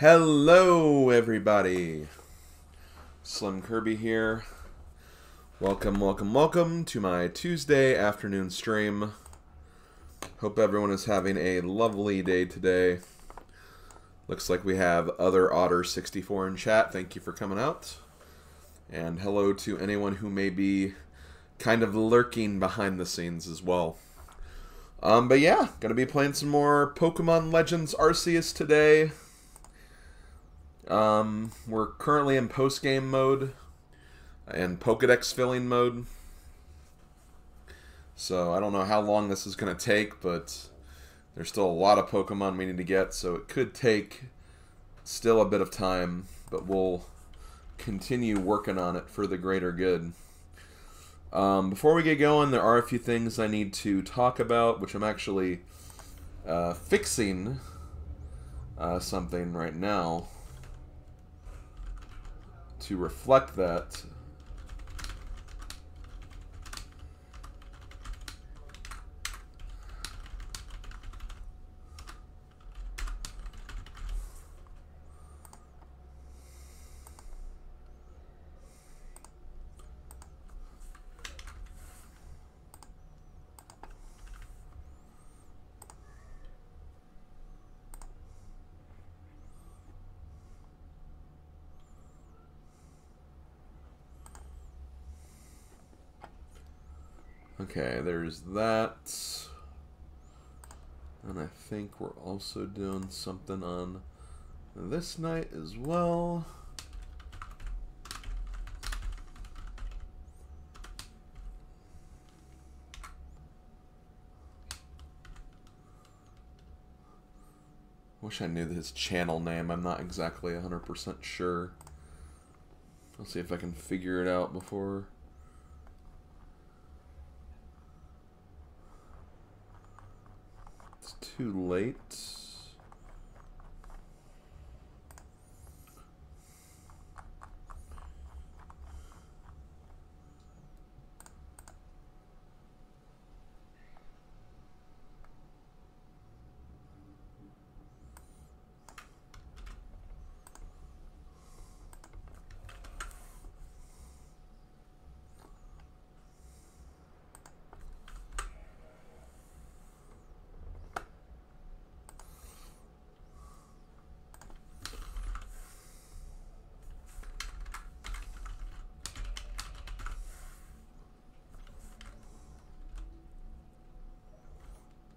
Hello, everybody. Slim Kirby here. Welcome to my Tuesday afternoon stream. Hope everyone is having a lovely day today. Looks like we have Other Otter 64 in chat. Thank you for coming out. And hello to anyone who may be kind of lurking behind the scenes as well. But yeah, gonna be playing some more Pokemon Legends Arceus today. We're currently in post-game mode and Pokedex filling mode. So I don't know how long this is going to take, but there's still a lot of Pokemon we need to get, so it could take still a bit of time, but we'll continue working on it for the greater good. Before we get going, there are a few things I need to talk about, which I'm actually fixing something right now to reflect that. Okay, there's that. And I think we're also doing something on this night as well. Wish I knew his channel name. I'm not exactly 100% sure. I'll see if I can figure it out before. Too late.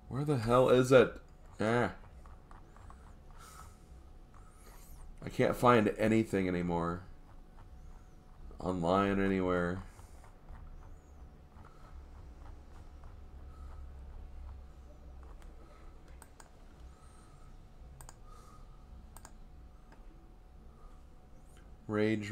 Where the hell is it? I can't find anything anymore. Online anywhere. Rage.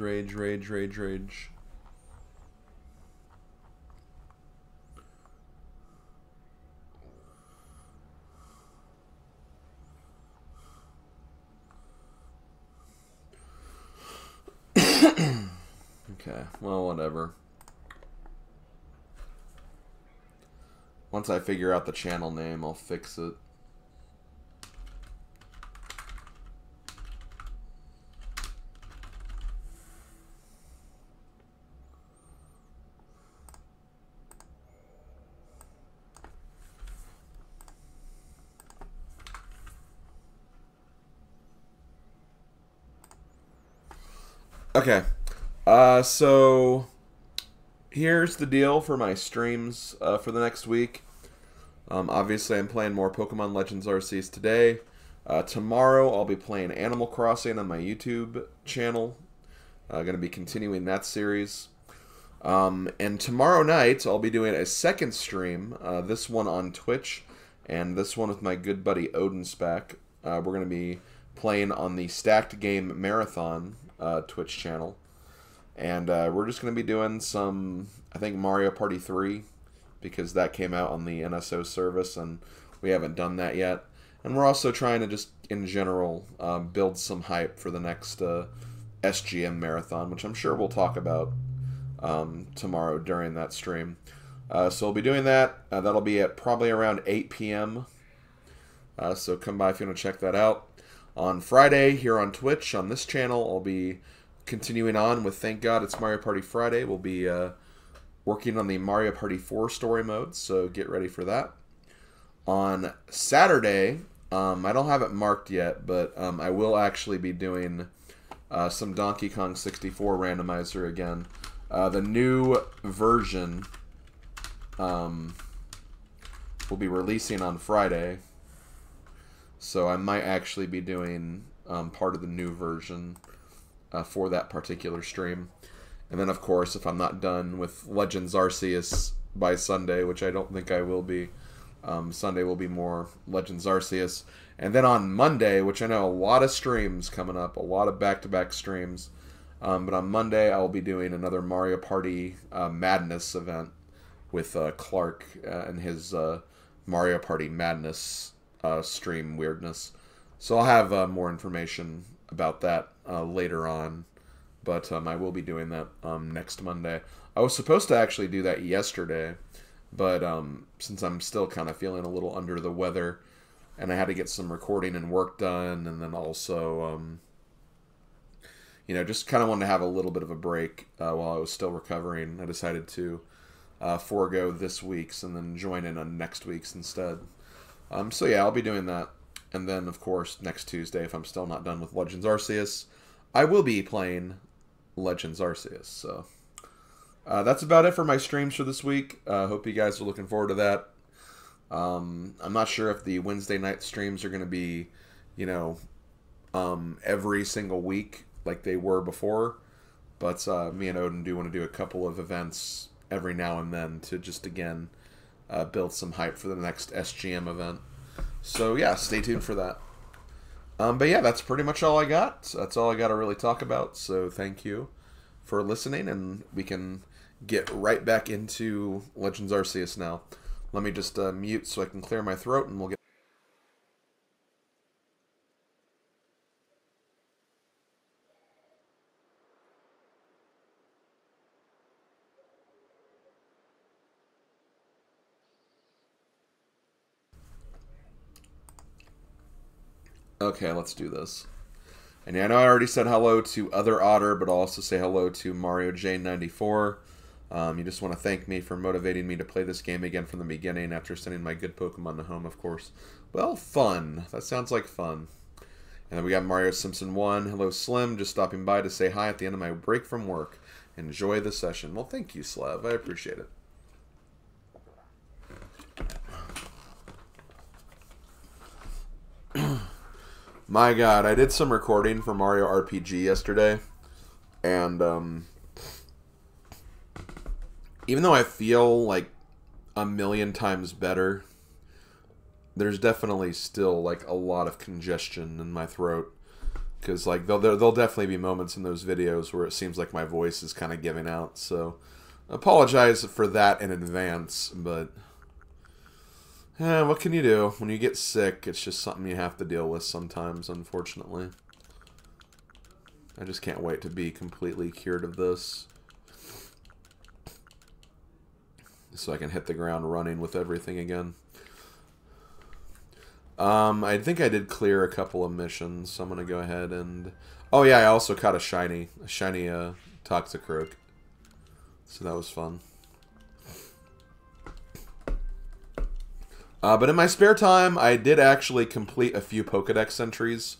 Okay, well, whatever. Once I figure out the channel name, I'll fix it. Okay. So here's the deal for my streams for the next week. Obviously, I'm playing more Pokemon Legends Arceus today. Tomorrow, I'll be playing Animal Crossing on my YouTube channel. Going to be continuing that series. And tomorrow night, I'll be doing a second stream, this one on Twitch, and this one with my good buddy Odinspec. We're going to be playing on the Stacked Game Marathon Twitch channel. And we're just going to be doing some, I think, Mario Party 3, because that came out on the NSO service, and we haven't done that yet. And we're also trying to just, in general, build some hype for the next SGM Marathon, which I'm sure we'll talk about tomorrow during that stream. So we'll be doing that. That'll be at probably around 8 p.m. So come by if you want to check that out. On Friday, here on Twitch, on this channel, I'll be continuing on with Thank God It's Mario Party Friday. We'll be working on the Mario Party 4 story mode, so get ready for that. On Saturday, I don't have it marked yet, but I will actually be doing some Donkey Kong 64 randomizer again. The new version will be releasing on Friday, so I might actually be doing part of the new version for that particular stream. And then, of course, if I'm not done with Legends Arceus by Sunday, which I don't think I will be, Sunday will be more Legends Arceus. And then on Monday, which I know a lot of streams coming up, a lot of back-to-back streams, but on Monday I'll be doing another Mario Party Madness event with Clark and his Mario Party Madness stream weirdness. So I'll have more information about that later on, but I will be doing that next Monday. I was supposed to actually do that yesterday, but since I'm still kind of feeling a little under the weather, and I had to get some recording and work done, and then also, you know, just kind of wanted to have a little bit of a break while I was still recovering. I decided to forego this week's and then join in on next week's instead. So yeah, I'll be doing that. And then, of course, next Tuesday, if I'm still not done with Legends Arceus, I will be playing Legends Arceus. So that's about it for my streams for this week. Hope you guys are looking forward to that. I'm not sure if the Wednesday night streams are going to be, you know, every single week like they were before. But me and Odin do want to do a couple of events every now and then to just, again, build some hype for the next SGM event. So, yeah, stay tuned for that. But, yeah, that's pretty much all I got. That's all I got to really talk about. So, thank you for listening, and we can get right back into Legends Arceus now. Let me just mute so I can clear my throat, and we'll get... Okay, let's do this. And yeah, I know I already said hello to Other Otter, but I'll also say hello to Mario J94. You just want to thank me for motivating me to play this game again from the beginning after sending my good Pokemon to home, of course. Well, fun. That sounds like fun. And then we got Mario Simpson 1. Hello, Slim. Just stopping by to say hi at the end of my break from work. Enjoy the session. Well, thank you, Slav. I appreciate it. My God, I did some recording for Mario RPG yesterday, and even though I feel like a million times better, there's definitely still like a lot of congestion in my throat, because like there'll definitely be moments in those videos where it seems like my voice is kind of giving out. So, apologize for that in advance, but. What can you do? When you get sick, it's just something you have to deal with sometimes, unfortunately. I just can't wait to be completely cured of this, so I can hit the ground running with everything again. I think I did clear a couple of missions, so I'm going to go ahead and... Oh yeah, I also caught a shiny Toxicroak. So that was fun. But in my spare time, I did actually complete a few Pokedex entries.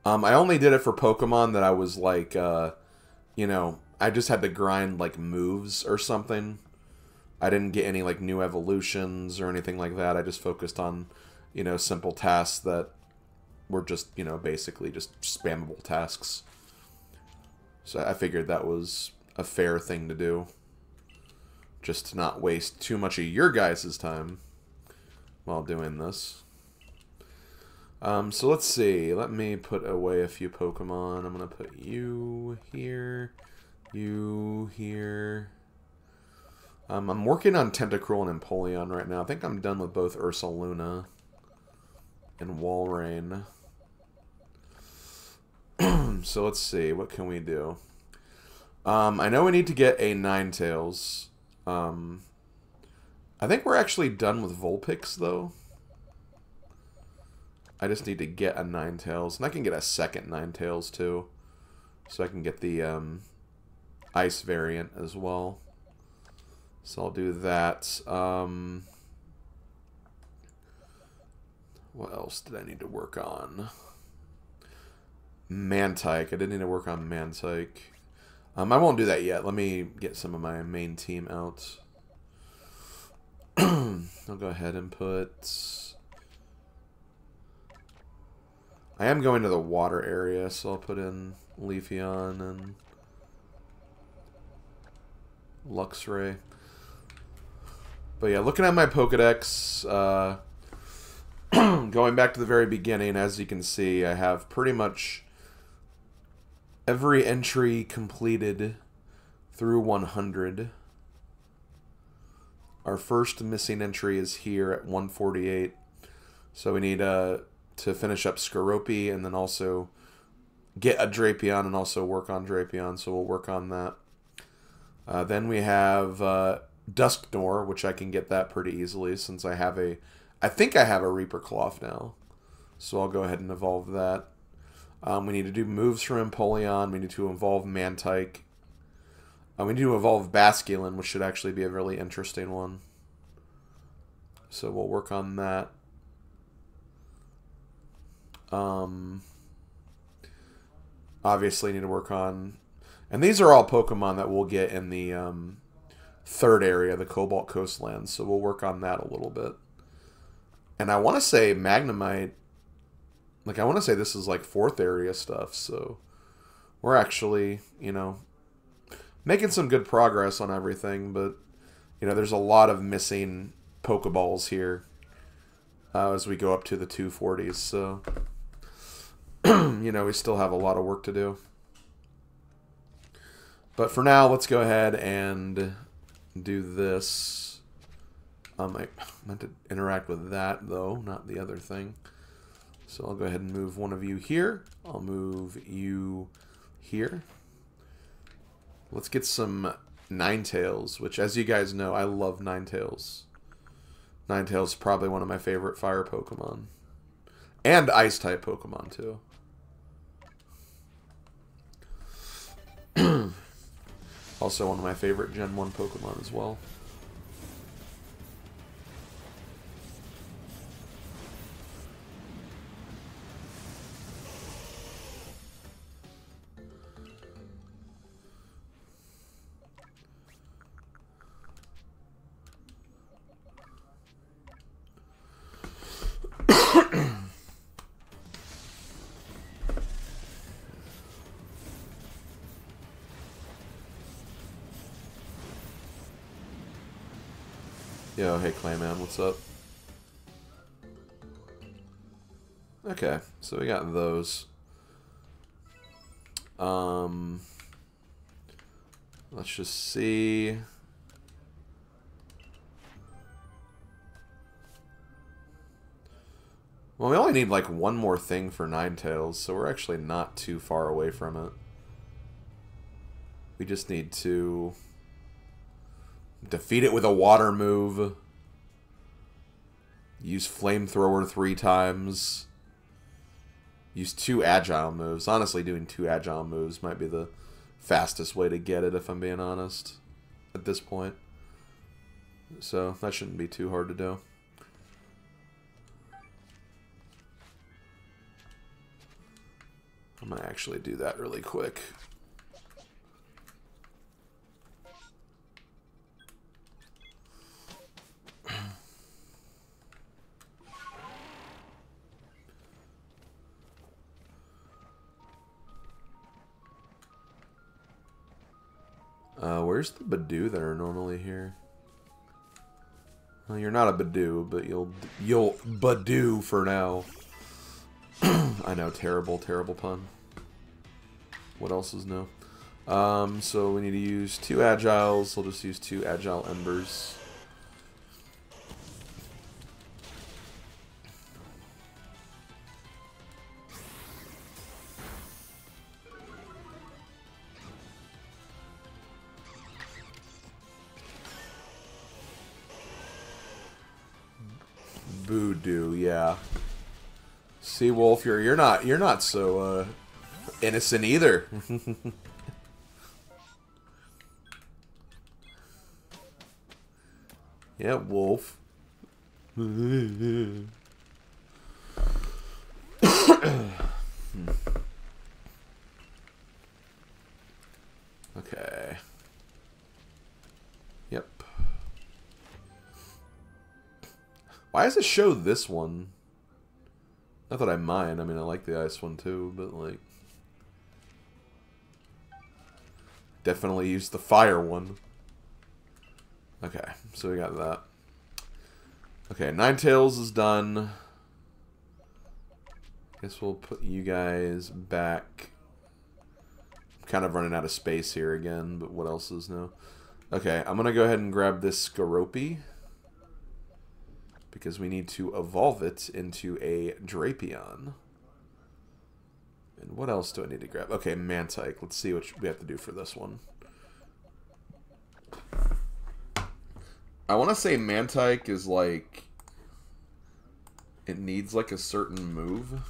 I only did it for Pokemon that I was like, you know, I just had to grind like moves or something. I didn't get any like new evolutions or anything like that. I just focused on, you know, simple tasks that were just, you know, basically just spammable tasks. So I figured that was a fair thing to do. Just to not waste too much of your guys' time while doing this. So let's see. Let me put away a few Pokemon. I'm going to put you here. You here. I'm working on Tentacruel and Empoleon right now. I think I'm done with both Ursaluna and Walrein. So let's see. What can we do? I know we need to get a Ninetales. I think we're actually done with Vulpix, though. I just need to get a Ninetales. And I can get a second Ninetales, too. So I can get the ice variant as well. So I'll do that. What else did I need to work on? Mantike. I didn't need to work on Mantike. I won't do that yet. Let me get some of my main team out. I'll go ahead and put... I am going to the water area, so I'll put in Leafeon and Luxray. But yeah, looking at my Pokedex, going back to the very beginning, as you can see, I have pretty much every entry completed through 100. Our first missing entry is here at 148. So we need to finish up Skorupi and then also get a Drapion and also work on Drapion. So we'll work on that. Then we have Dusknoir, which I can get that pretty easily since I have a... I think I have a Reaper Cloth now. So I'll go ahead and evolve that. We need to do moves from Empoleon. We need to evolve Mantike. We need to evolve Basculin, which should actually be a really interesting one. So we'll work on that. Obviously need to work on... And these are all Pokemon that we'll get in the third area, the Cobalt Coastlands. So we'll work on that a little bit. And I want to say Magnemite... Like, I want to say this is like fourth area stuff. So we're actually, you know, making some good progress on everything. But, you know, there's a lot of missing Pokeballs here as we go up to the 240s. So... you know, we still have a lot of work to do. But for now, let's go ahead and do this. I meant to interact with that, though, not the other thing. So I'll go ahead and move one of you here. I'll move you here. Let's get some Ninetales, which, as you guys know, I love Ninetales. Ninetales is probably one of my favorite fire Pokemon. And Ice-type Pokemon, too. Also one of my favorite Gen 1 Pokemon as well. Yo, hey Clayman, what's up? Okay, so we got those. Let's just see. Well, we only need like one more thing for Ninetales, so we're actually not too far away from it. We just need to defeat it with a water move. Use Flamethrower 3 times. Use 2 agile moves. Honestly, doing 2 agile moves might be the fastest way to get it, if I'm being honest, at this point. So, that shouldn't be too hard to do. I'm going to actually do that really quick. Where's the Badoo that are normally here? Well, you're not a Badoo, but you'll Badoo for now. I know, terrible pun. What else is new? So we need to use 2 Agiles. We'll just use 2 Agile Embers. Voodoo, yeah. See, Wolf, you're not so innocent either. Yeah, Wolf. Okay. Yep. Why does it show this one? Not that I mind. I mean, I like the ice one too, but like... Definitely use the fire one. Okay, so we got that. Okay, Ninetales is done. Guess we'll put you guys back. I'm kind of running out of space here again, but what else is new? Okay, I'm going to go ahead and grab this Skorupi, because we need to evolve it into a Drapion. And what else do I need to grab? Okay, Mantike. Let's see what we have to do for this one. I want to say Mantike is like... It needs like a certain move.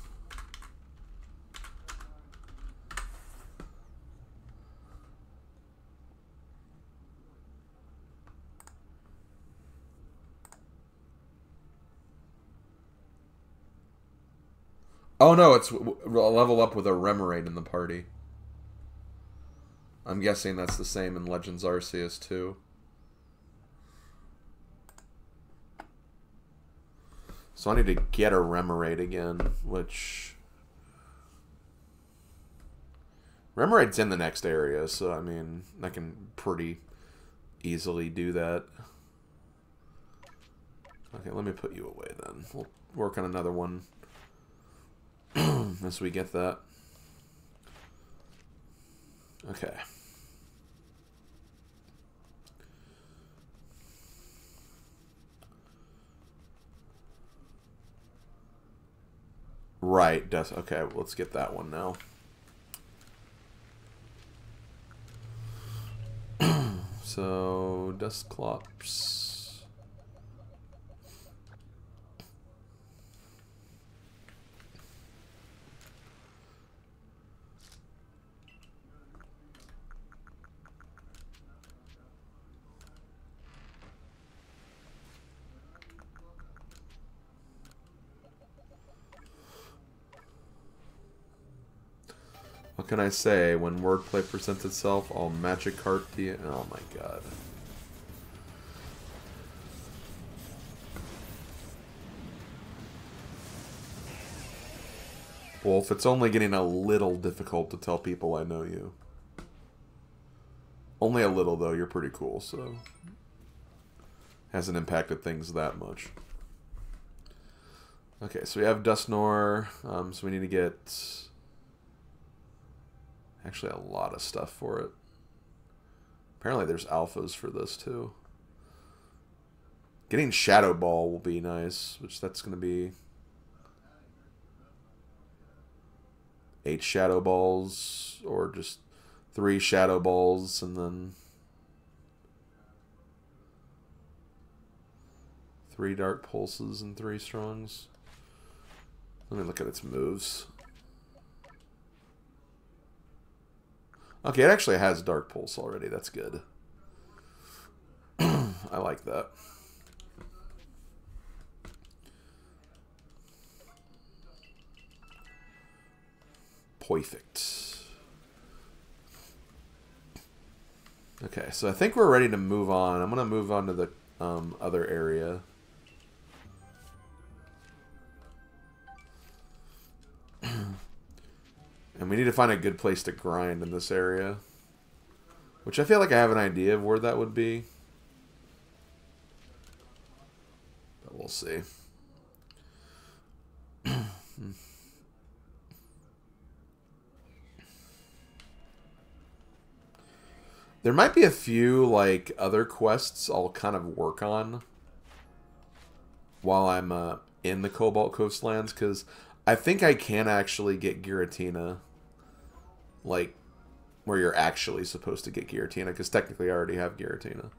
Oh no, it's level up with a Remoraid in the party. I'm guessing that's the same in Legends Arceus too. So I need to get a Remoraid again, which... Remoraid's in the next area, so I mean, I can pretty easily do that. Okay, let me put you away then. We'll work on another one as we get that. Okay. Right, does okay, well, let's get that one now. So, Dusclops. What can I say? When wordplay presents itself, I'll magic cart to you. Oh my god. Wolf, it's only getting a little difficult to tell people I know you. Only a little, though. You're pretty cool, so... Hasn't impacted things that much. Okay, so we have Dusknoir. So we need to get... Actually, a lot of stuff for it. Apparently there's alphas for this, too. Getting Shadow Ball will be nice, which that's going to be... 8 Shadow Balls, or just 3 Shadow Balls, and then 3 Dark Pulses and 3 Strongs. Let me look at its moves. Okay, it actually has Dark Pulse already. That's good. I like that. Perfect. Okay, so I think we're ready to move on. I'm going to move on to the other area. And we need to find a good place to grind in this area. Which I feel like I have an idea of where that would be. But we'll see. There might be a few, like, other quests I'll kind of work on while I'm in the Cobalt Coastlands, because I think I can actually get Giratina, like, where you're actually supposed to get Giratina, because technically I already have Giratina.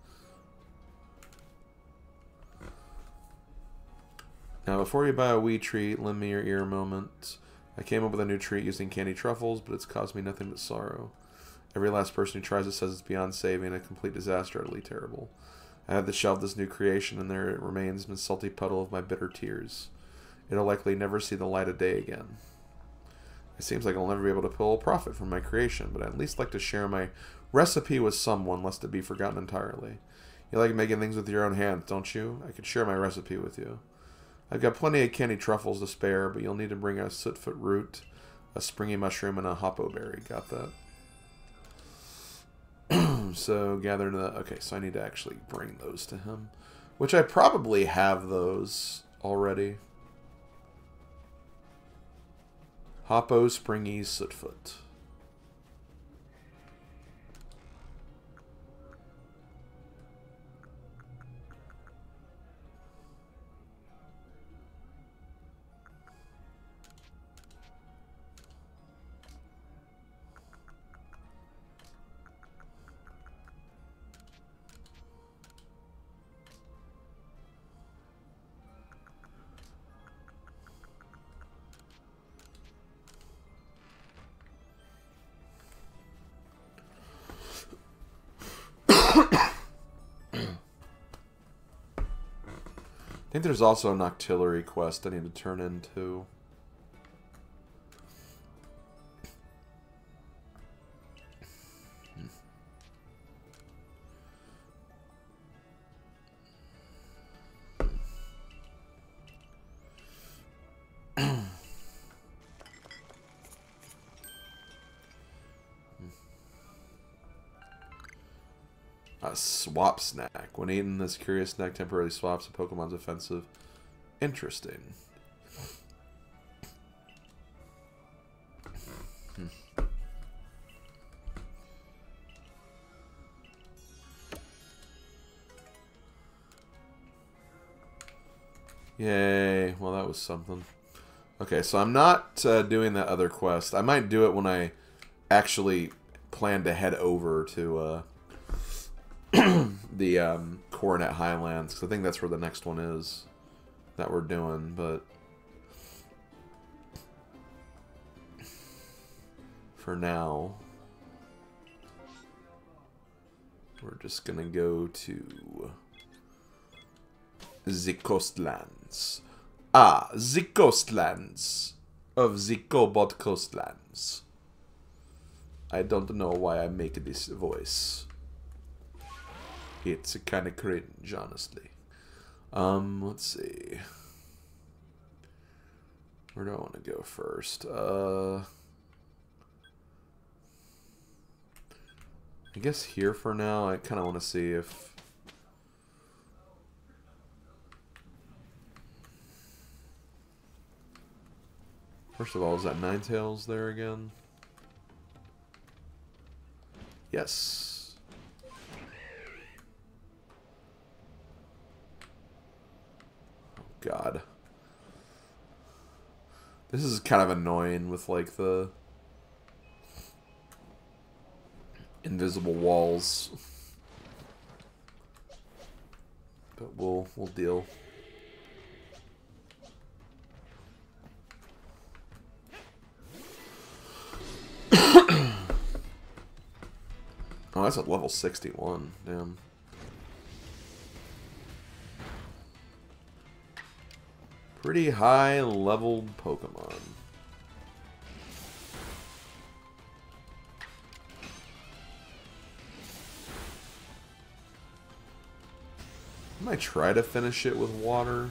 Now, before you buy a wee treat, lend me your ear a moment. I came up with a new treat using candy truffles, but it's caused me nothing but sorrow. Every last person who tries it says it's beyond saving, a complete disaster, utterly terrible. I had to shelve this new creation, and there it remains in a salty puddle of my bitter tears. It'll likely never see the light of day again. It seems like I'll never be able to pull a profit from my creation, but I'd at least like to share my recipe with someone, lest it be forgotten entirely. You like making things with your own hands, don't you? I could share my recipe with you. I've got plenty of candy truffles to spare, but you'll need to bring a sootfoot root, a springy mushroom, and a hoppo berry. Got that? So gather the... Okay, so I need to actually bring those to him. Which I probably have those already. Hoppo, springy, sootfoot. I think there's also an Octillery quest I need to turn into. A swap snack. When eaten, this curious snack temporarily swaps a Pokemon's offensive. Interesting. Yay. Well, that was something. Okay, so I'm not doing that other quest. I might do it when I actually plan to head over to the Coronet Highlands, because I think that's where the next one is that we're doing, but for now we're just gonna go to the coastlands. Ah, the coastlands of the Cobalt coastlands. I don't know why I make this voice. It's kind of cringe, honestly. Let's see. Where do I want to go first? I guess here for now. I kind of want to see if... First of all, is that Ninetales there again? Yes. God. This is kind of annoying with, like, the invisible walls. But we'll deal. Oh, that's at level 61. Damn. Pretty high leveled Pokemon. I might try to finish it with water.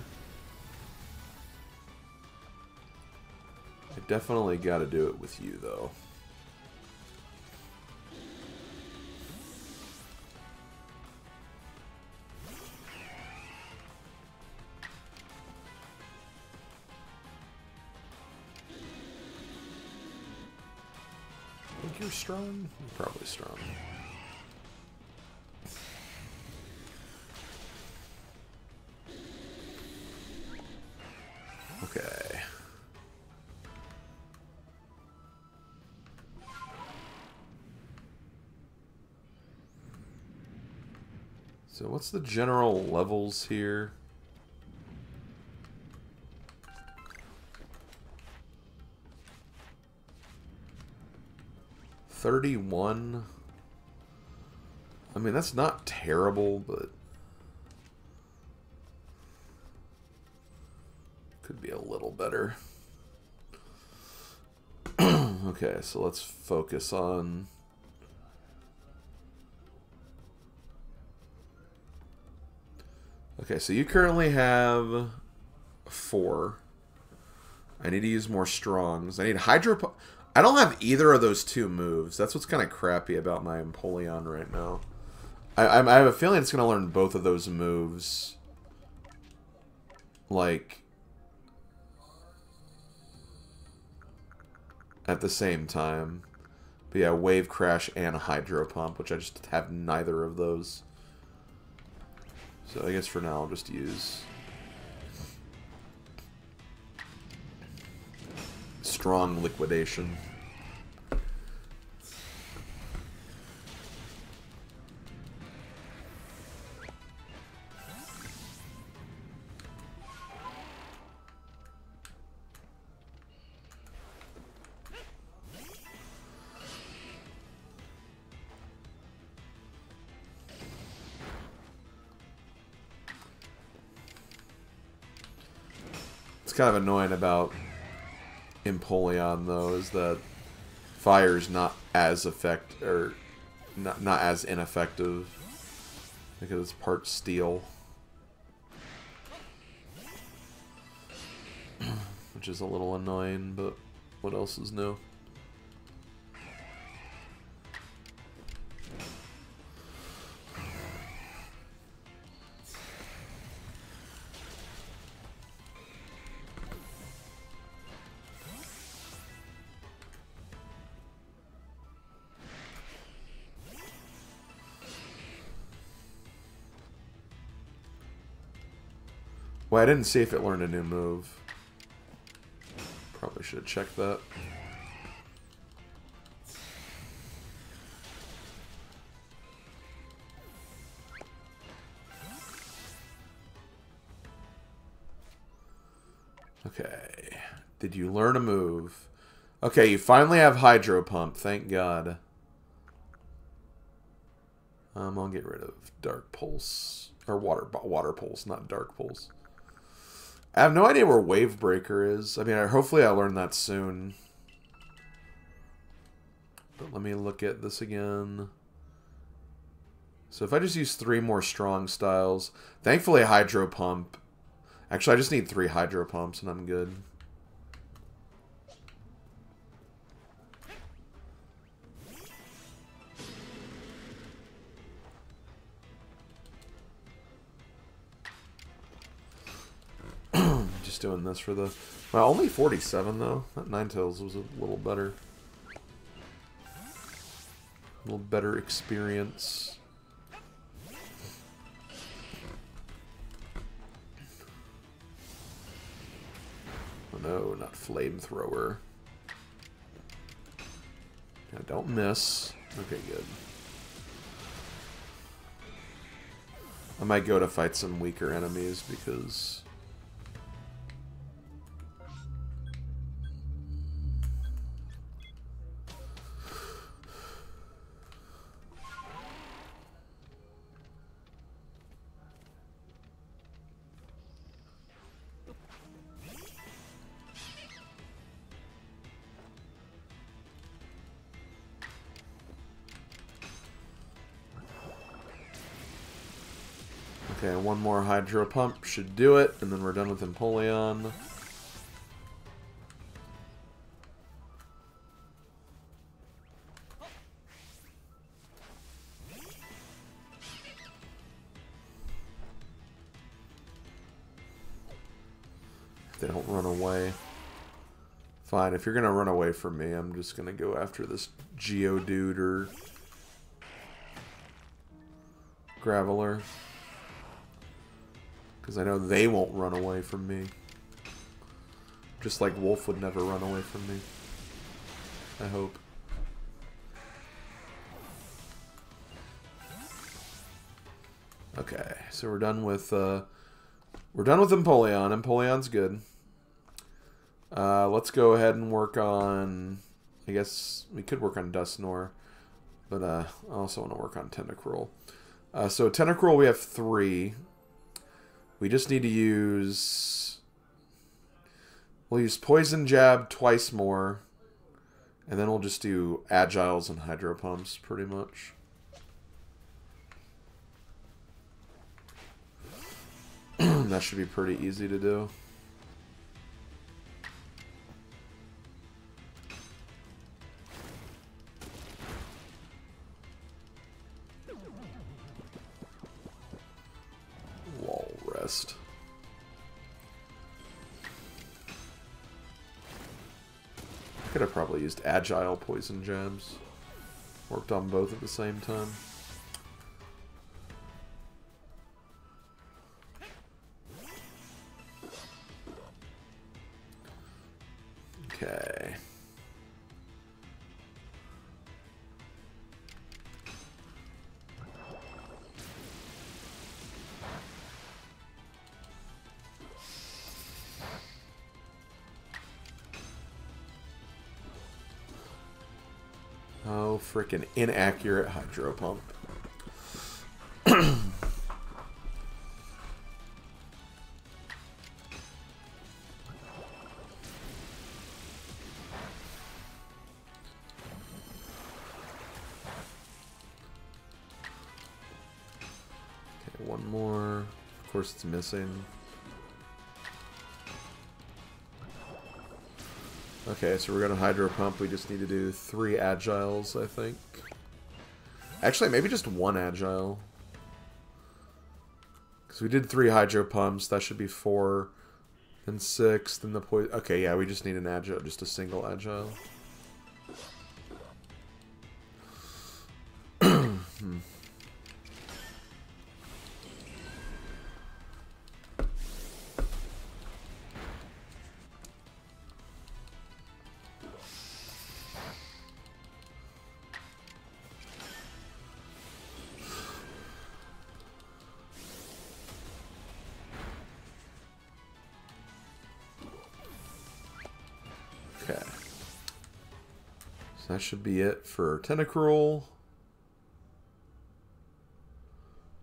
I definitely got to do it with you, though. You're strong? You're probably strong. Okay. So what's the general levels here? 31. I mean, that's not terrible, but could be a little better. Okay, so let's focus on... Okay, so you currently have 4. I need to use more strongs. I need Hydro... I don't have either of those 2 moves. That's what's kind of crappy about my Empoleon right now. I have a feeling it's going to learn both of those moves. Like... at the same time. But yeah, Wave Crash and Hydro Pump, which I just have neither of those. So I guess for now I'll just use Strong Liquidation. It's kind of annoying about Empoleon, though, is that Fire's not as not as ineffective because it's part Steel, which is a little annoying. But what else is new? Well, I didn't see if it learned a new move. Probably should have checked that. Okay. Did you learn a move? Okay, you finally have Hydro Pump. Thank God. I'll get rid of Dark Pulse. Or Water Pulse, not Dark Pulse. I have no idea where Wave Breaker is. I mean, hopefully I learn that soon. But let me look at this again. So if I just use 3 more strong styles... Thankfully, Hydro Pump. Actually, I just need 3 Hydro Pumps and I'm good. Just doing this for the... Well, only 47 though. That Ninetales was a little better. A little better experience. Oh no, not Flamethrower. Yeah, don't miss. Okay, good. I might go to fight some weaker enemies because... Okay, one more Hydro Pump should do it, and then we're done with Empoleon. If they don't run away. Fine, if you're gonna run away from me, I'm just gonna go after this Geodude or Graveler. Because I know they won't run away from me. Just like Wolf would never run away from me. I hope. Okay, so we're done with Empoleon. Empoleon's good. Let's go ahead and work on I guess we could work on Dusknoir, but I also want to work on Tentacruel. So Tentacruel, we have 3. We just need to use... We'll use Poison Jab twice more, and then we'll just do Agiles and Hydro Pumps, pretty much. That should be pretty easy to do. Wall rest. Could have probably used Agile Poison Jabs. Worked on both at the same time. Okay. Oh, freaking inaccurate Hydro Pump. One more. Of course, it's missing. Okay, so we're going to Hydro Pump. We just need to do 3 Agiles, I think. Actually, maybe just 1 Agile. Because we did 3 Hydro Pumps. That should be 4. Then 6. Then the poison. Okay, yeah, we just need an Agile. Just a single Agile. Okay. So that should be it for Tentacruel.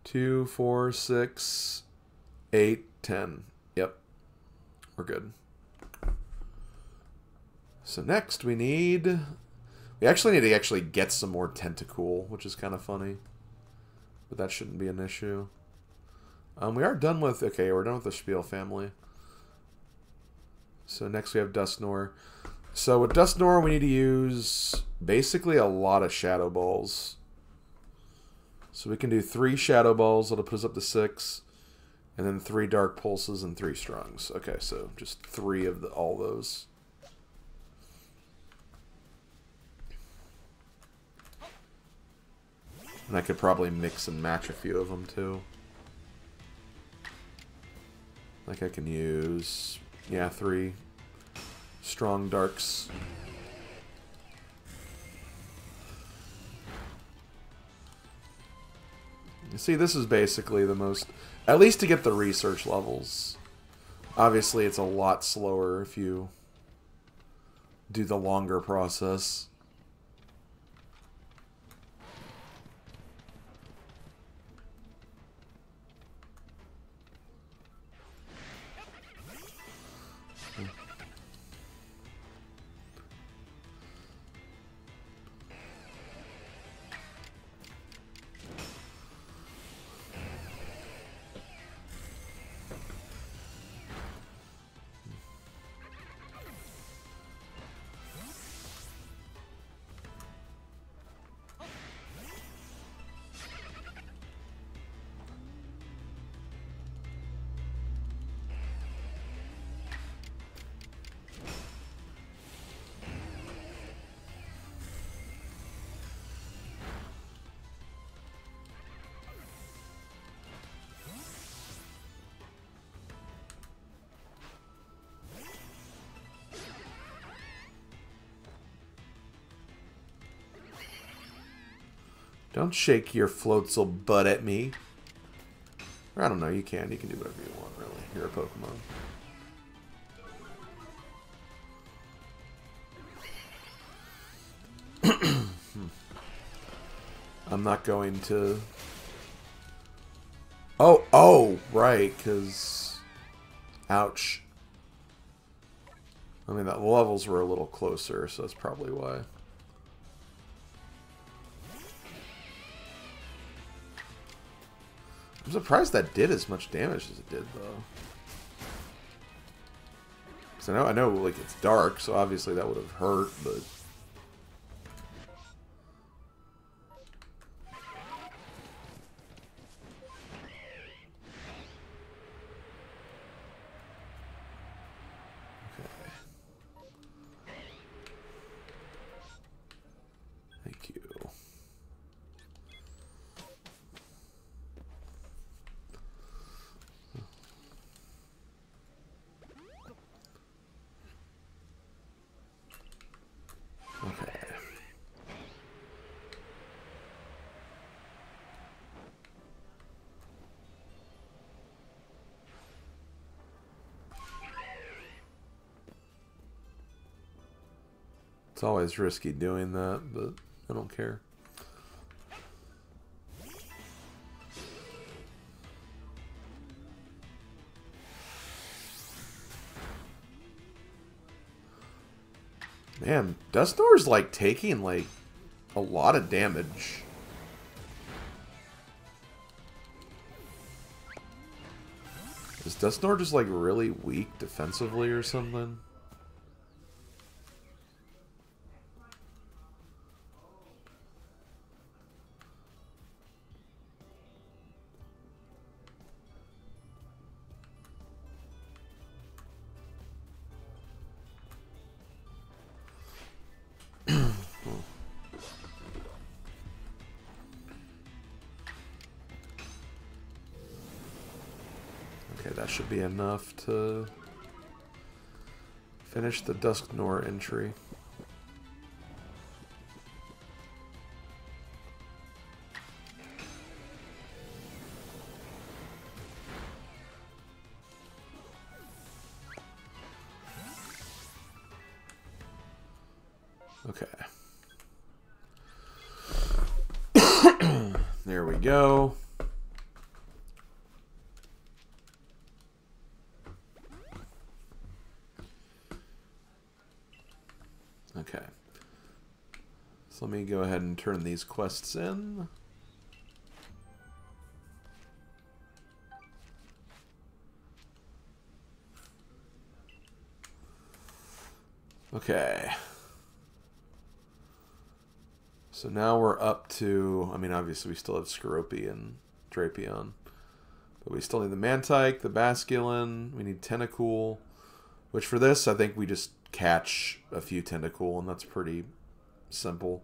2, 4, 6, 8, 10. Yep. We're good. So next we need... We actually need to get some more Tentacool, which is kind of funny. But that shouldn't be an issue. We are done with... Okay, we're done with the Spiel family. So next we have Dusknoir. So with Dusknoir, we need to use basically a lot of Shadow Balls. So we can do 3 Shadow Balls. That'll put us up to 6. And then 3 Dark Pulses and 3 Strongs. Okay, so just 3 of all those. And I could probably mix and match a few of them too. Like I can use, yeah, 3 Strong Darks. You see, this is basically the most, at least to get the research levels. Obviously, it's a lot slower if you do the longer process. Don't shake your floatzel butt at me. Or I don't know, you can. You can do whatever you want, really. You're a Pokemon. I'm not going to... Oh, right, because... Ouch. I mean, the levels were a little closer, so that's probably why. I'm surprised that did as much damage as it did, though. Because I know, like, it's dark, so obviously that would have hurt, but... Thank you. Okay. It's always risky doing that, but I don't care. Man, Dusknoir's like taking like a lot of damage. Is Dusknoir just like really weak defensively or something? Okay, that should be enough to finish the Dusknoir entry. Okay. There we go. Okay. So let me go ahead and turn these quests in. Okay. So now we're up to, I mean, obviously we still have Skorupi and Drapion. But we still need the Mantike, the Basculin, we need Tentacool. Which for this, I think we just catch a few Tentacool, and that's pretty simple.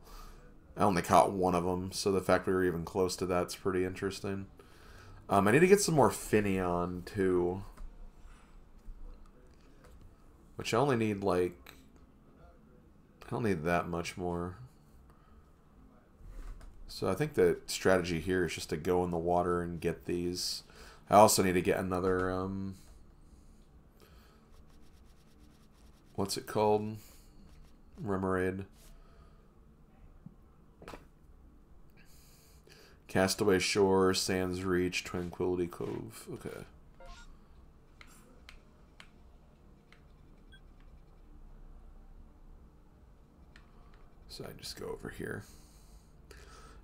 I only caught one of them, so the fact we were even close to that's pretty interesting. I need to get some more Finneon, too. Which I only need, like... I don't need that much more. So I think the strategy here is just to go in the water and get these. I also need to get another, what's it called? Remoraid. Castaway Shore, Sands Reach, Tranquility Cove. Okay. So I just go over here.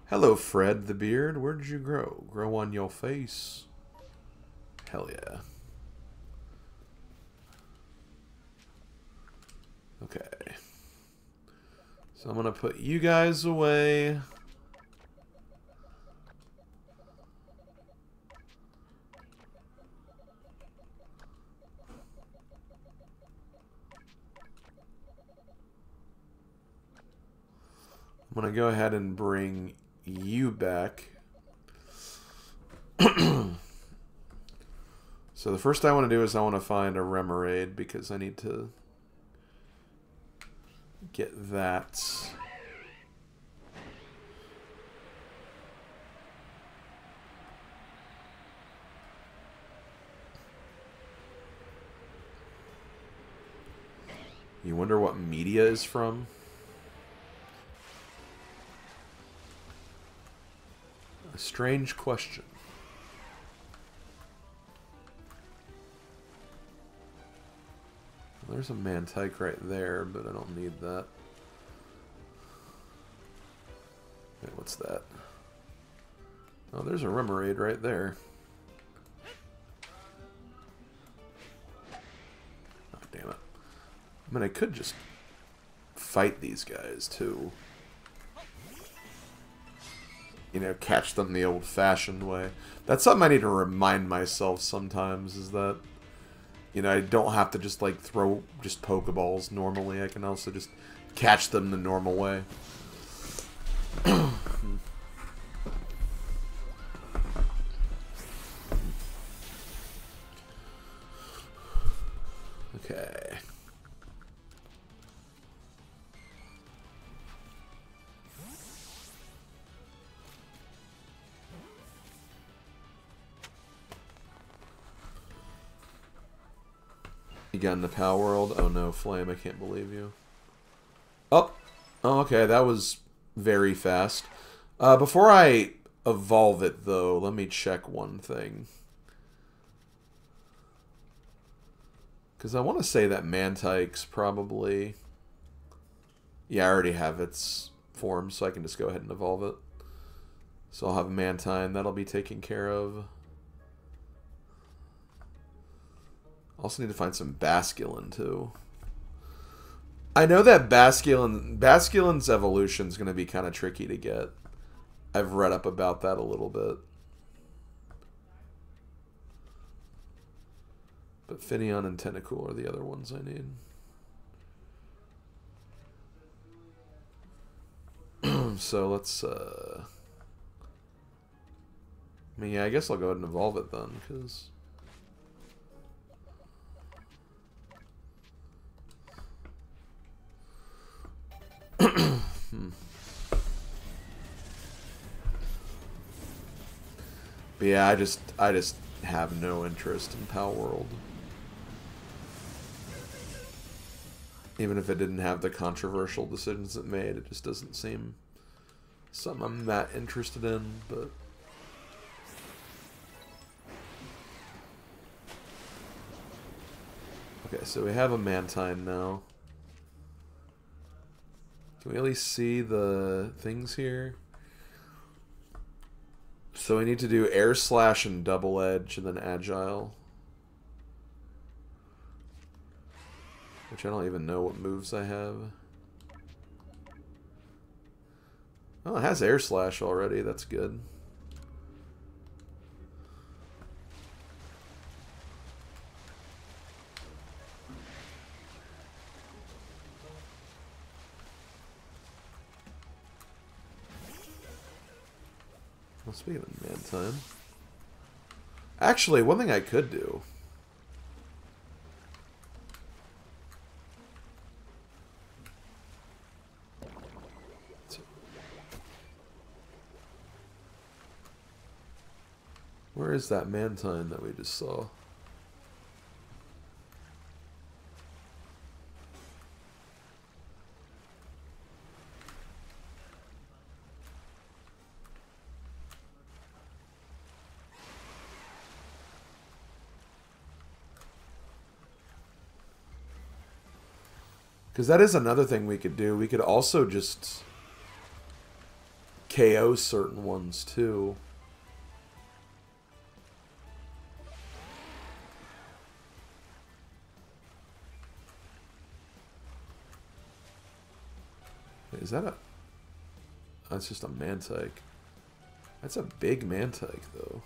Hello, Fred the Beard. Where did you grow? Grow on your face. Hell yeah. Okay. So I'm going to put you guys away. I'm going to go ahead and bring you back. So the first thing I want to do is I want to find a Remoraid because I need to get that. You wonder what media is from? strange question. There's a Mantike right there, but I don't need that. Wait, what's that? Oh, there's a Remoraid right there. Oh, damn it. I mean, I could just fight these guys, too. You know, catch them the old-fashioned way. That's something I need to remind myself sometimes, is that, you know, I don't have to just, like, throw just Pokeballs normally. I can also just catch them the normal way. Okay. You got in the Power World? Oh no, Flame, I can't believe you. Oh! Oh, okay, that was very fast. Before I evolve it, though, let me check one thing. Because I want to say that Mantike's probably... Yeah, I already have its form, so I can just go ahead and evolve it. So I'll have Mantine, that'll be taken care of. Also need to find some Basculin, too. I know that Basculin's evolution is going to be kind of tricky to get. I've read up about that a little bit. But Finneon and Tentacool are the other ones I need. So let's, I mean, yeah, I guess I'll go ahead and evolve it then, because... But yeah, I just have no interest in Power World. Even if it didn't have the controversial decisions it made, it just doesn't seem something I'm that interested in, but... Okay, so we have a Mantine now. Can we at least see the things here? So we need to do Air Slash and Double Edge and then Agile. Which I don't even know what moves I have. Oh, it has Air Slash already. That's good. Well, speaking of Mantine. Actually, one thing I could do. Where is that Mantine that we just saw? Because that is another thing we could do. We could also just KO certain ones too. Is that a... That's just a Mantike. That's a big Mantike, though.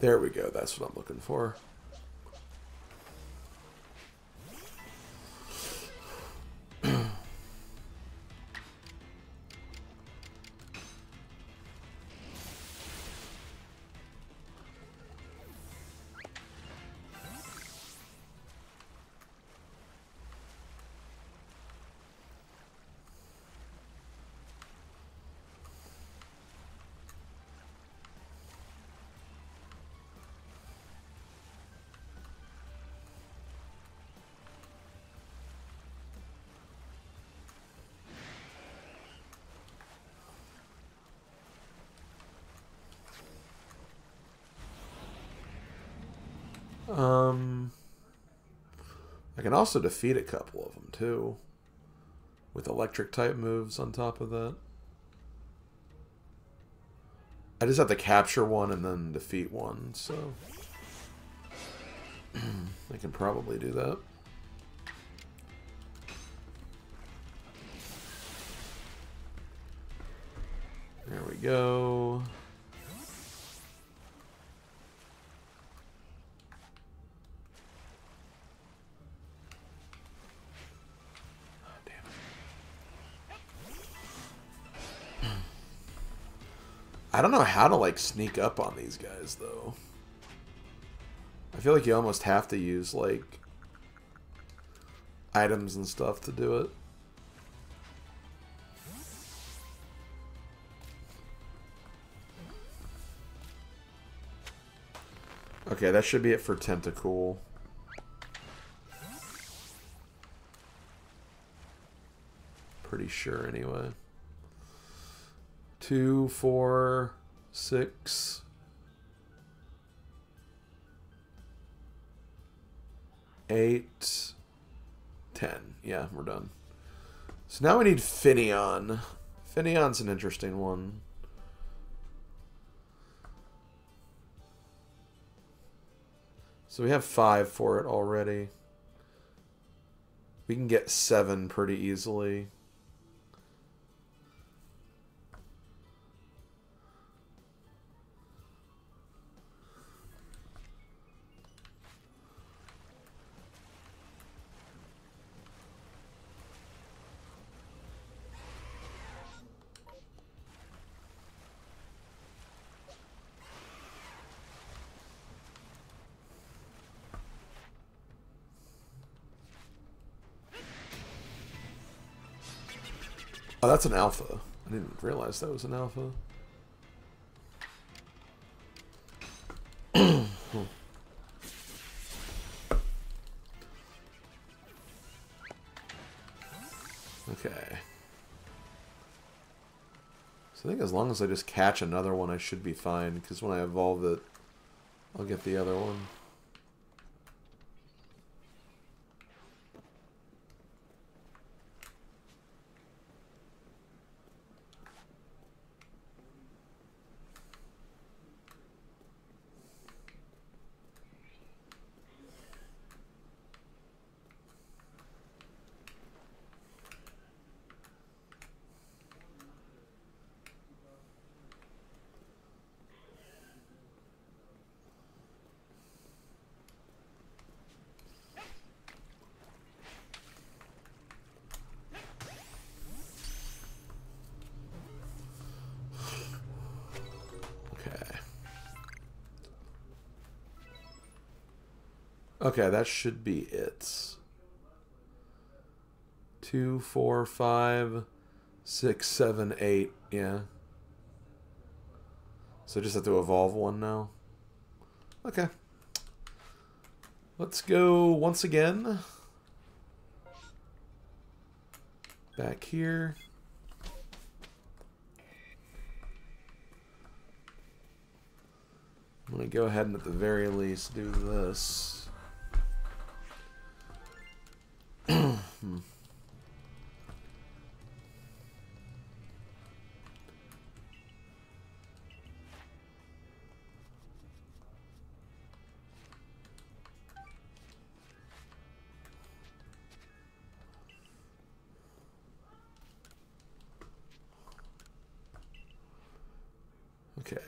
There we go. That's what I'm looking for. I can also defeat a couple of them, too. With electric-type moves on top of that. I just have to capture one and then defeat one, so... I can probably do that. There we go. I don't know how to, like, sneak up on these guys, though. I feel like you almost have to use, like, items and stuff to do it. Okay, that should be it for Tentacool. Pretty sure, anyway. 2, 4, 6. 8, 10. Yeah, we're done. So now we need Finneon. Finneon's an interesting one. So we have 5 for it already. We can get 7 pretty easily. Oh, that's an alpha. I didn't realize that was an alpha. Okay. So I think as long as I just catch another one, I should be fine. Because when I evolve it, I'll get the other one. Okay, that should be it. 2, 4, 5, 6, 7, 8. Yeah. So I just have to evolve one now. Okay. Let's go once again. Back here. I'm going to go ahead and at the very least do this. Okay.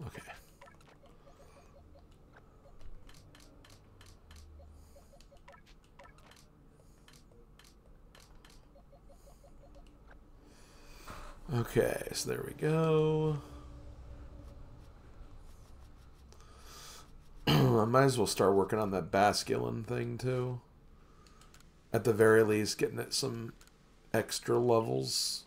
Okay. Okay, so there we go. I might as well start working on that Basculin thing, too. At the very least, getting it some extra levels.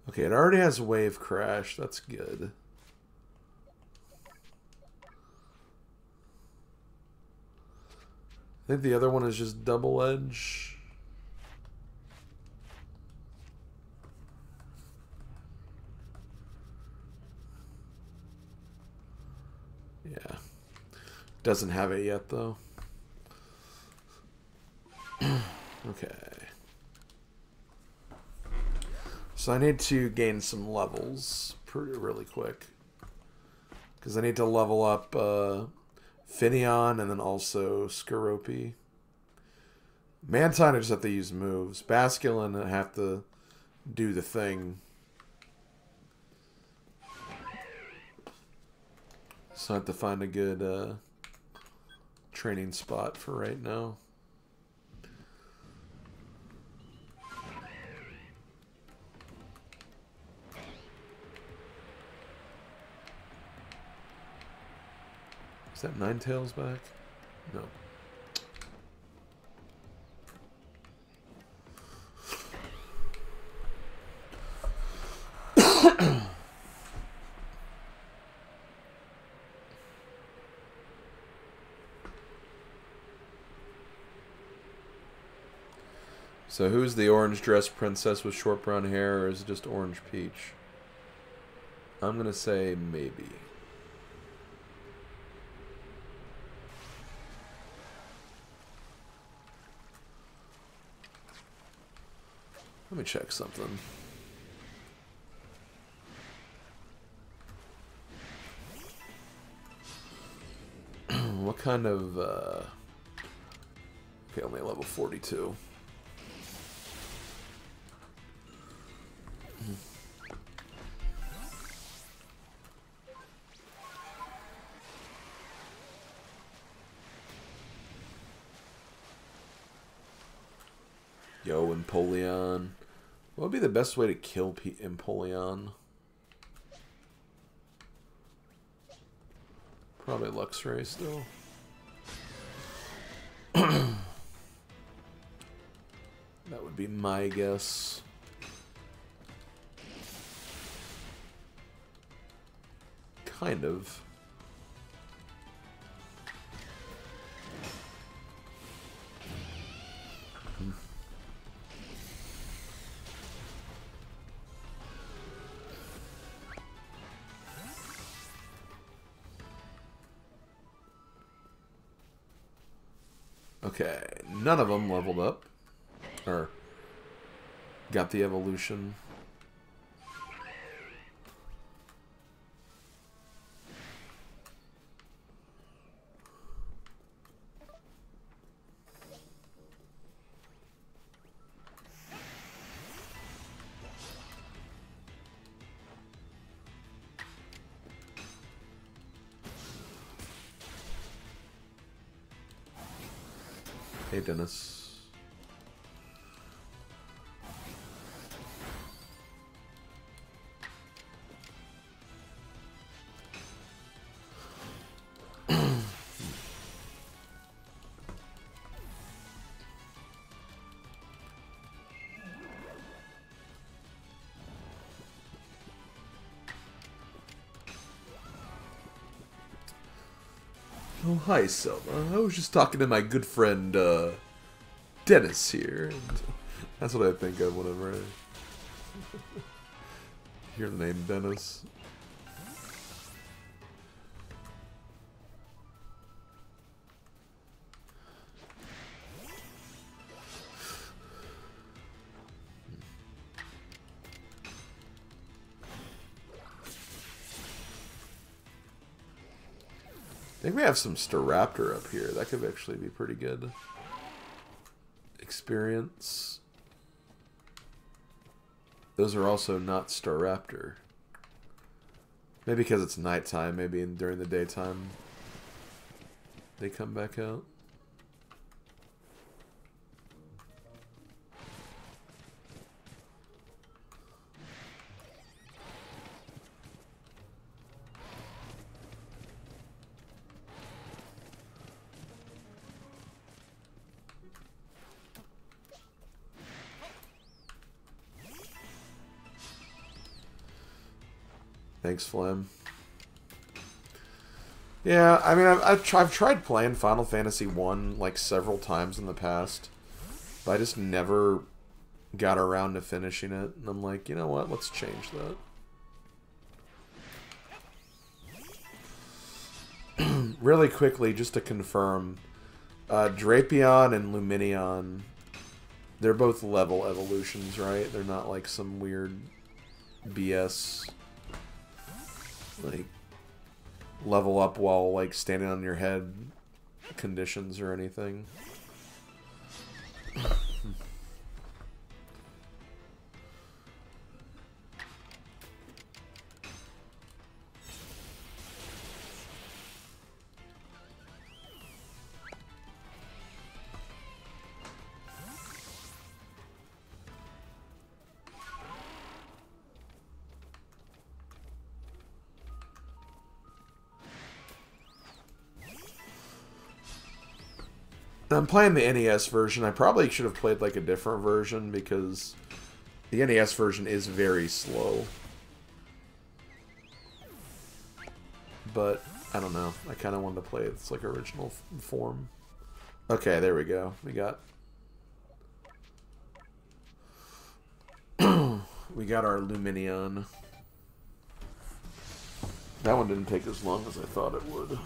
Okay, it already has Wave Crash. That's good. I think the other one is just Double Edge. Yeah. Doesn't have it yet, though. Okay. So I need to gain some levels really quick. Because I need to level up Finneon and then also Skorupi. Mantine, I just have to use moves. Basculin, I have to do the thing. So I have to find a good training spot for right now. Is that Ninetales back? No. So who's the orange dressed princess with short brown hair, or is it just Orange Peach? I'm gonna say maybe. Let me check something. What kind of okay, only level 42. Yo, Empoleon. What would be the best way to kill Empoleon? Probably Luxray still. That would be my guess. Kind of. Okay, none of them leveled up. Or got the evolution. Hey, Dennis. Oh, hi, Selma. I was just talking to my good friend, Dennis here. And that's what I think of whenever I hear the name Dennis. I think we have some Staraptor up here. That could actually be pretty good. Experience. Those are also not Staraptor. Maybe because it's nighttime, maybe during the daytime they come back out. Thanks, Flam. Yeah, I mean, I've tried playing Final Fantasy 1 like several times in the past, but I just never got around to finishing it. And I'm like, you know what? Let's change that. Really quickly, just to confirm, Drapion and Luminion, they're both level evolutions, right? They're not like some weird BS, like, level up while, like, standing on your head conditions or anything. I'm playing the NES version. I probably should have played like a different version because the NES version is very slow. But I don't know. I kind of wanted to play its like original form. Okay, there we go. We got our Luminion. That one didn't take as long as I thought it would.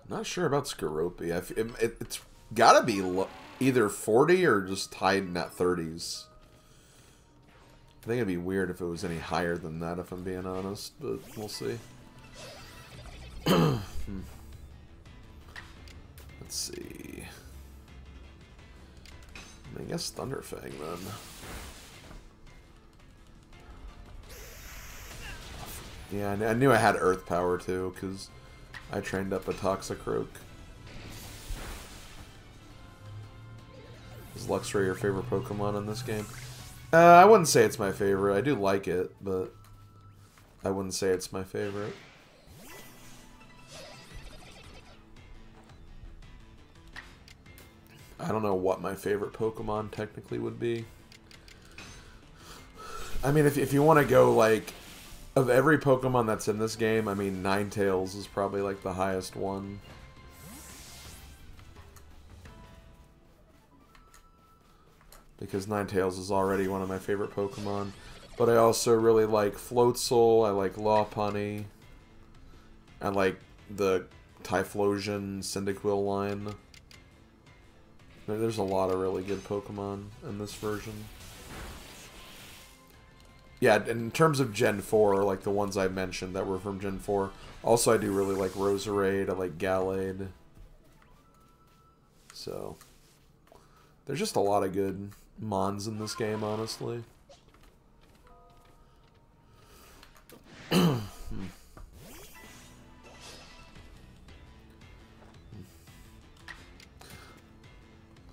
Not sure about Skorupi. It's gotta be either 40 or just high in that 30s. I think it'd be weird if it was any higher than that, if I'm being honest, but we'll see. Let's see. I guess Thunderfang then. Yeah, I knew I had Earth Power too, because I trained up a Toxicroak. Is Luxray your favorite Pokemon in this game? I wouldn't say it's my favorite. I do like it, but I wouldn't say it's my favorite. I don't know what my favorite Pokemon technically would be. I mean, if you want to go, like, of every Pokemon that's in this game, I mean, Ninetales is probably, like, the highest one. Because Ninetales is already one of my favorite Pokemon. But I also really like Floatzel, I like Lopunny, I like the Typhlosion Cyndaquil line. There's a lot of really good Pokemon in this version. Yeah, in terms of Gen 4, like the ones I mentioned that were from Gen 4, also I do really like Roserade, I like Gallade. So, there's just a lot of good Mons in this game, honestly.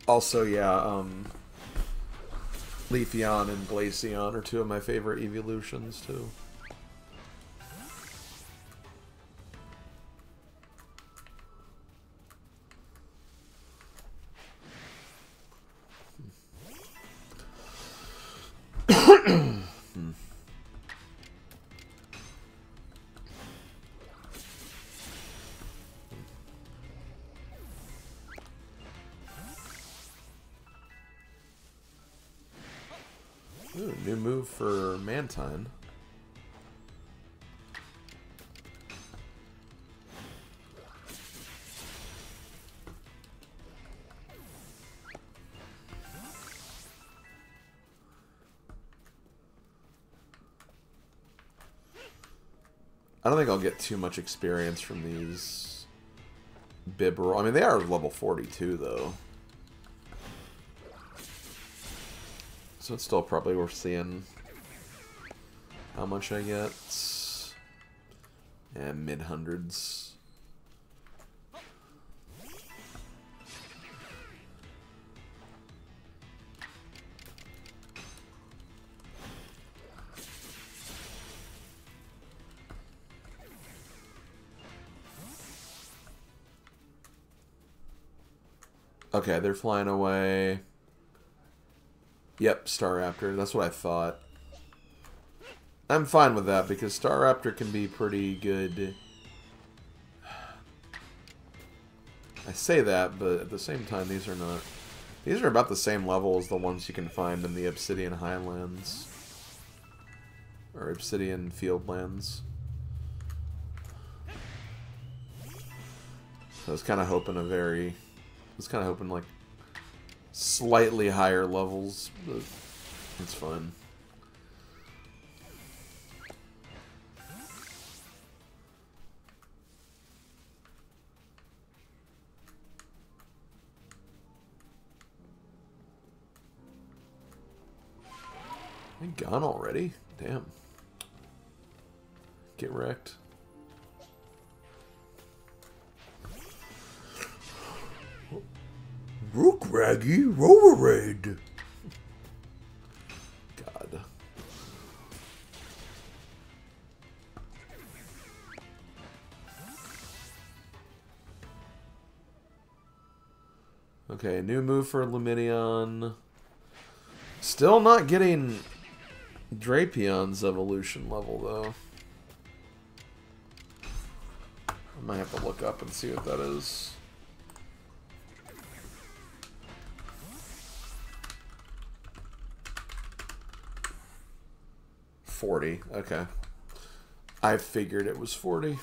Also, yeah, Leafeon and Glaceon are two of my favorite evolutions, too. Ooh, new move for Mantine. I don't think I'll get too much experience from these Bibberol. I mean, they are level 42, though. So it's still probably worth seeing how much I get. And mid-hundreds. Okay, they're flying away. Yep, Staraptor. That's what I thought. I'm fine with that because Staraptor can be pretty good. I say that, but at the same time, these are not. These are about the same level as the ones you can find in the Obsidian Highlands. Or Obsidian Fieldlands. I was kind of hoping like slightly higher levels, but it's fun. They gone already? Damn. Get wrecked. Rook Raggy Rowerade. God. Okay, new move for Lumineon. Still not getting Drapion's evolution level, though. I might have to look up and see what that is. $40. Okay. I figured it was 40.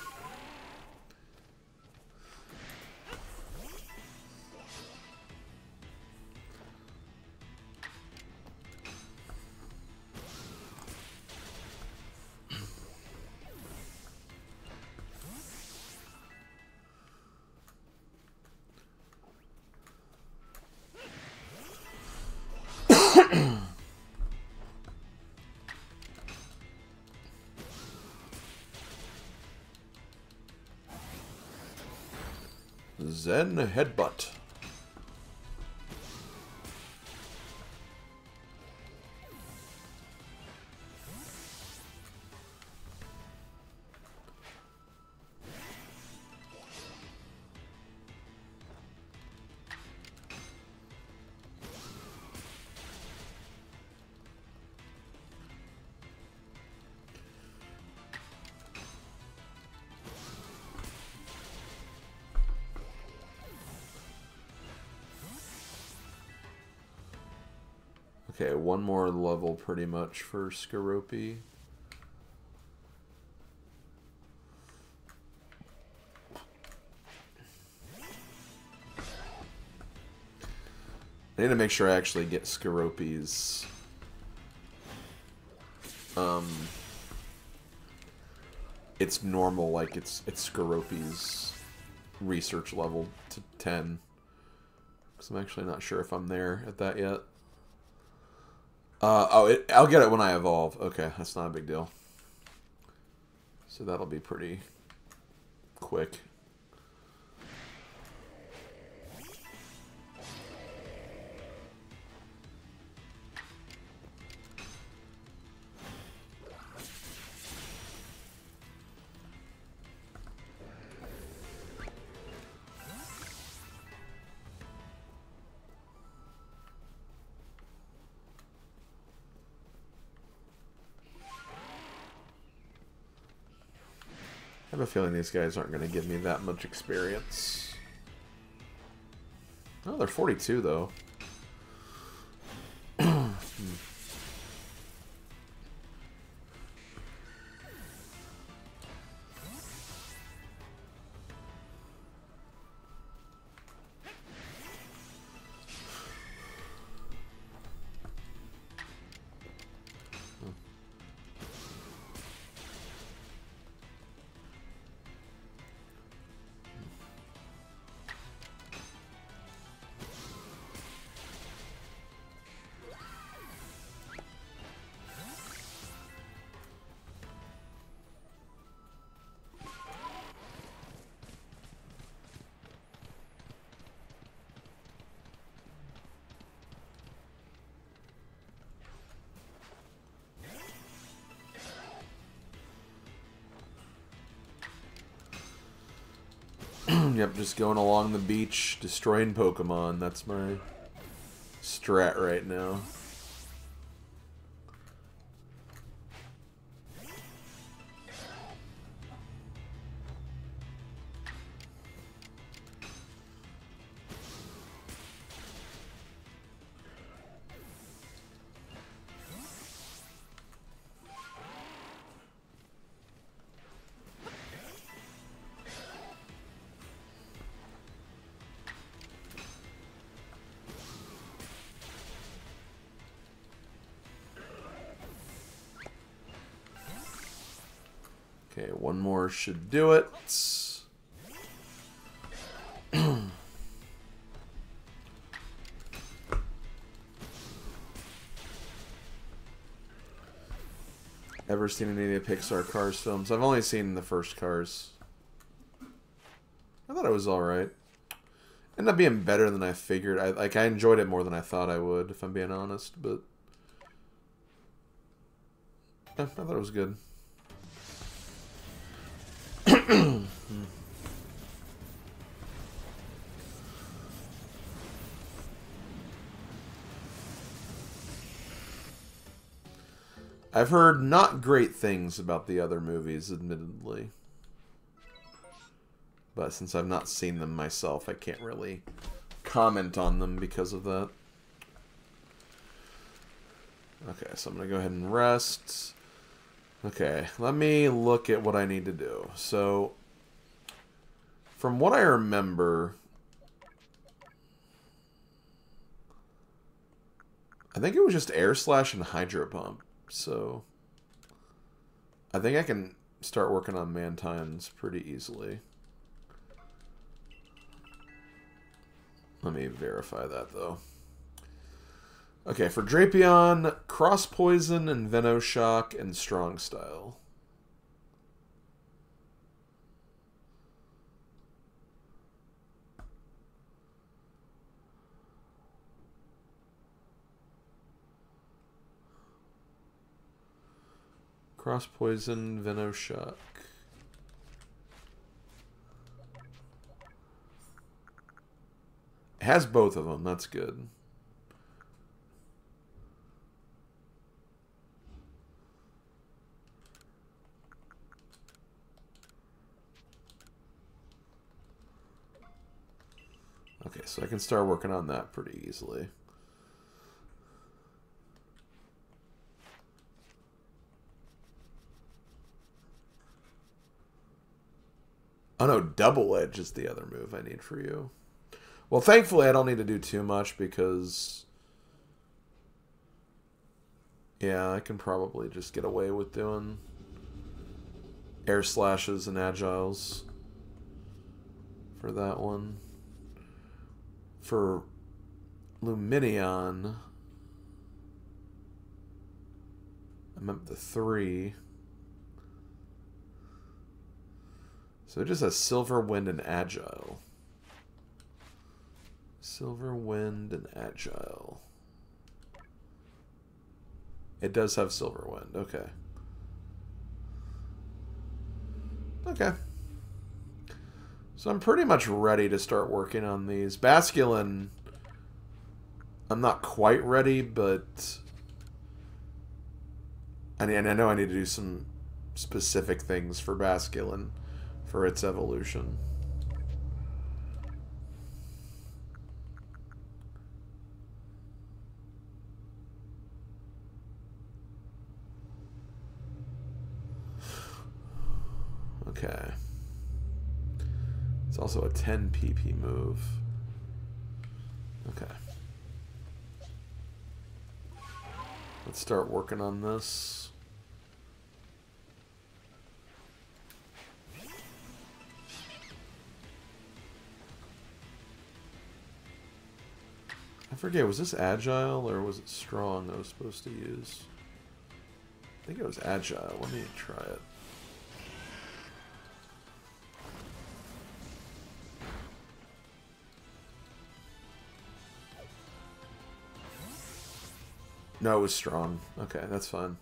Zen Headbutt. Okay, one more level pretty much for Skorupi. I need to make sure I actually get Skorupi's it's normal, like it's Skorupi's research level to 10. Because I'm actually not sure if I'm there at that yet. I'll get it when I evolve. Okay, that's not a big deal. So that'll be pretty quick. I have a feeling these guys aren't going to give me that much experience. Oh, they're 42, though. Yep, just going along the beach, destroying Pokemon. That's my strat right now. Okay, one more should do it. Ever seen any of the Pixar Cars films? I've only seen the first Cars. I thought it was alright. Ended up being better than I figured. I enjoyed it more than I thought I would, if I'm being honest, but yeah, I thought it was good. I've heard not great things about the other movies, admittedly. But since I've not seen them myself, I can't really comment on them because of that. Okay, so I'm going to go ahead and rest. Okay, let me look at what I need to do. So, from what I remember, I think it was just Air Slash and Hydro Pump. So, I think I can start working on Mantines pretty easily. Let me verify that, though. Okay, for Drapion, Cross Poison and Venoshock and Strong Style. Cross Poison, Venoshock. It has both of them, that's good. Okay, so I can start working on that pretty easily. Oh no, Double Edge is the other move I need for you. Well, thankfully I don't need to do too much because, yeah, I can probably just get away with doing Air Slashes and Agiles for that one. For Lumineon, I'm up to 3. So it just has Silver Wind and Agile. Silver Wind and Agile. It does have Silver Wind, okay. Okay. So I'm pretty much ready to start working on these. Basculin, I'm not quite ready, but I know I need to do some specific things for Basculin for its evolution. Okay. It's also a 10 PP move. Okay. Let's start working on this. I forget, was this Agile or was it Strong I was supposed to use? I think it was Agile. Let me try it. No, it was Strong. Okay, that's fine.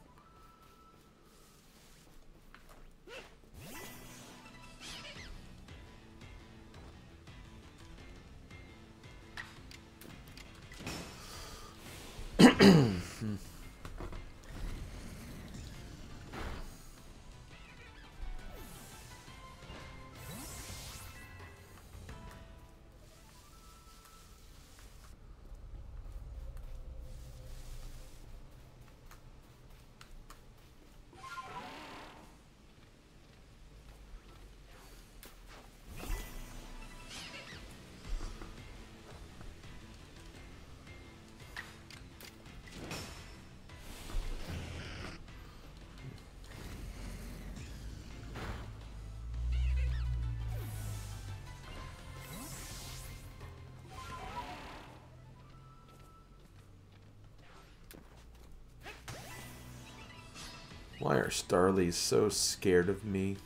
Why are Starlies so scared of me?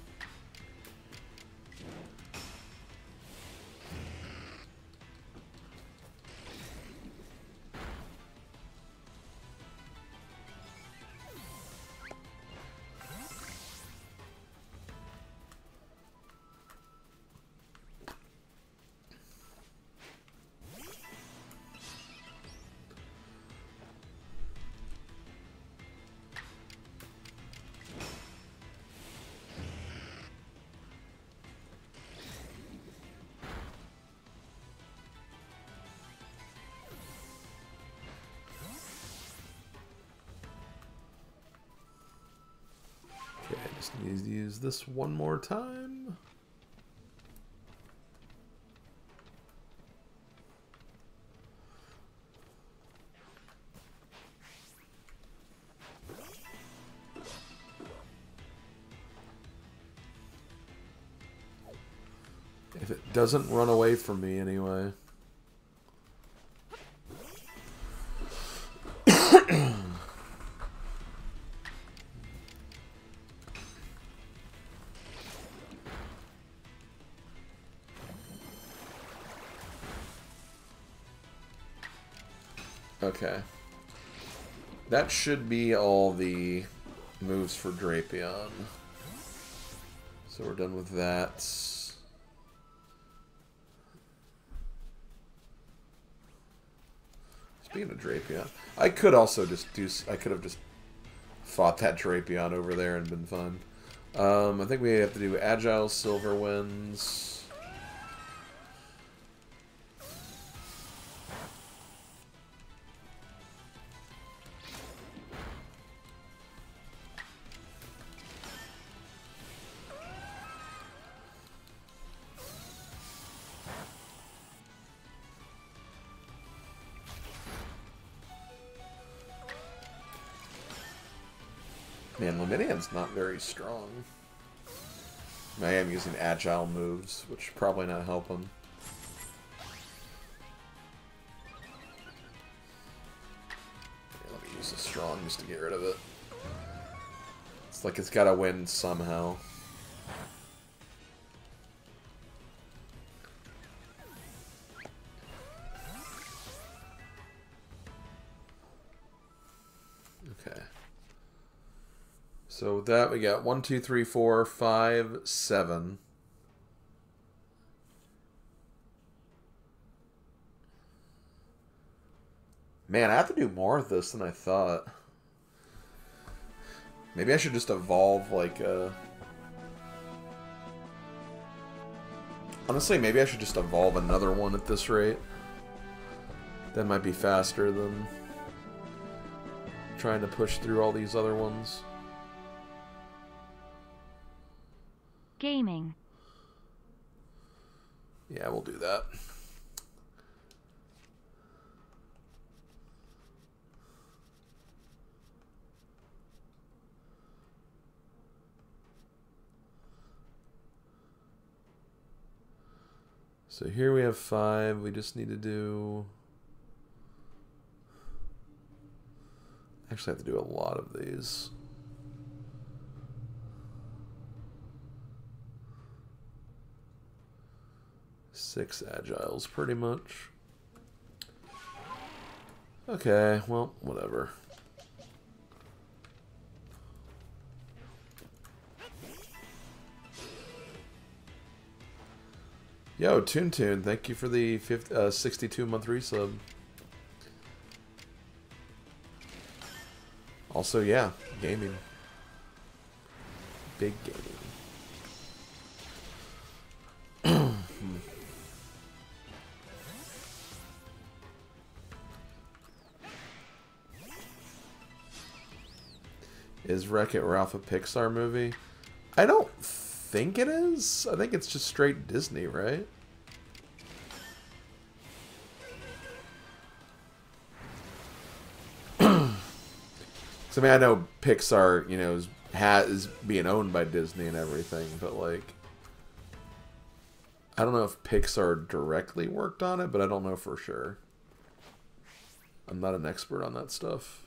Okay, I just need to use this one more time. If it doesn't run away from me anyway. Okay. That should be all the moves for Drapion. So we're done with that. Speaking of Drapion, I could also just do... I could have just fought that Drapion over there and been fun. I think we have to do Agile Silver Winds. Man, Luminian's not very strong. I am using agile moves, which probably not help him. Here, let me use the strong just to get rid of it. It's like it's gotta win somehow. Okay. So with that, we got 1, 2, 3, 4, 5, 7. Man, I have to do more of this than I thought. Maybe I should just evolve like honestly, maybe I should just evolve another one at this rate. That might be faster than trying to push through all these other ones. Gaming. Yeah, we'll do that. So here we have 5. We just need to do... Actually, I have to do a lot of these. Six agiles, pretty much. Okay, well, whatever. Yo, Toon, thank you for the 62-month resub. Also, yeah, gaming. Big gaming. Is Wreck-It Ralph a Pixar movie? I don't think it is. I think it's just straight Disney, right? So, I mean, I know Pixar, you know, is being owned by Disney and everything, but, like, I don't know if Pixar directly worked on it, but I don't know for sure. I'm not an expert on that stuff.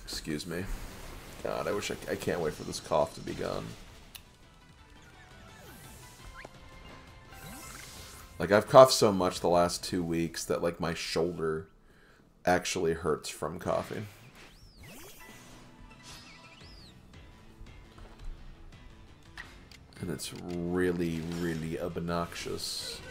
Excuse me. God, I wish I can't wait for this cough to be gone. Like, I've coughed so much the last 2 weeks that, like, my shoulder actually hurts from coughing. And it's really, really obnoxious.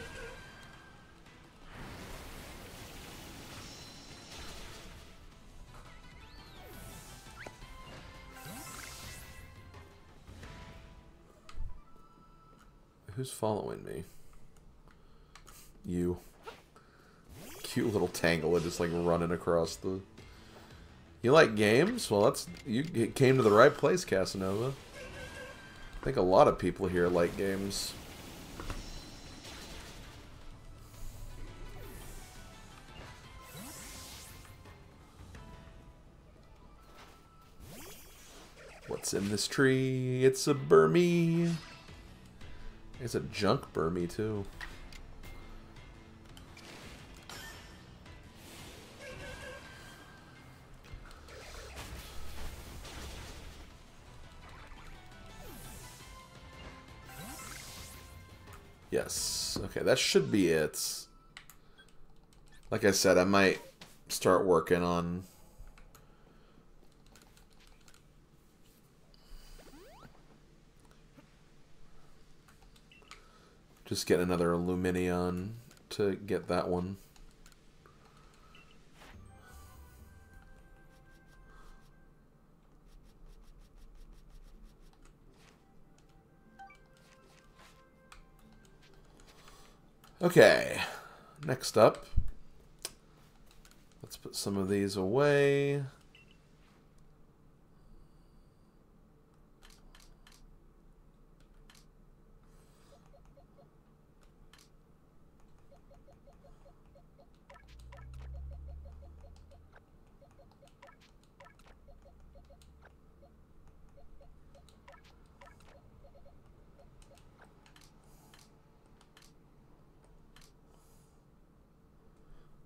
Who's following me? You. Cute little Tangela just like running across the... You like games? Well, that's... You came to the right place, Casanova. I think a lot of people here like games. What's in this tree? It's a Burmese. It's a junk Burmese, too. Yes. Okay, that should be it. Like I said, I might start working on... just get another Luminion to get that one. Okay, next up, let's put some of these away.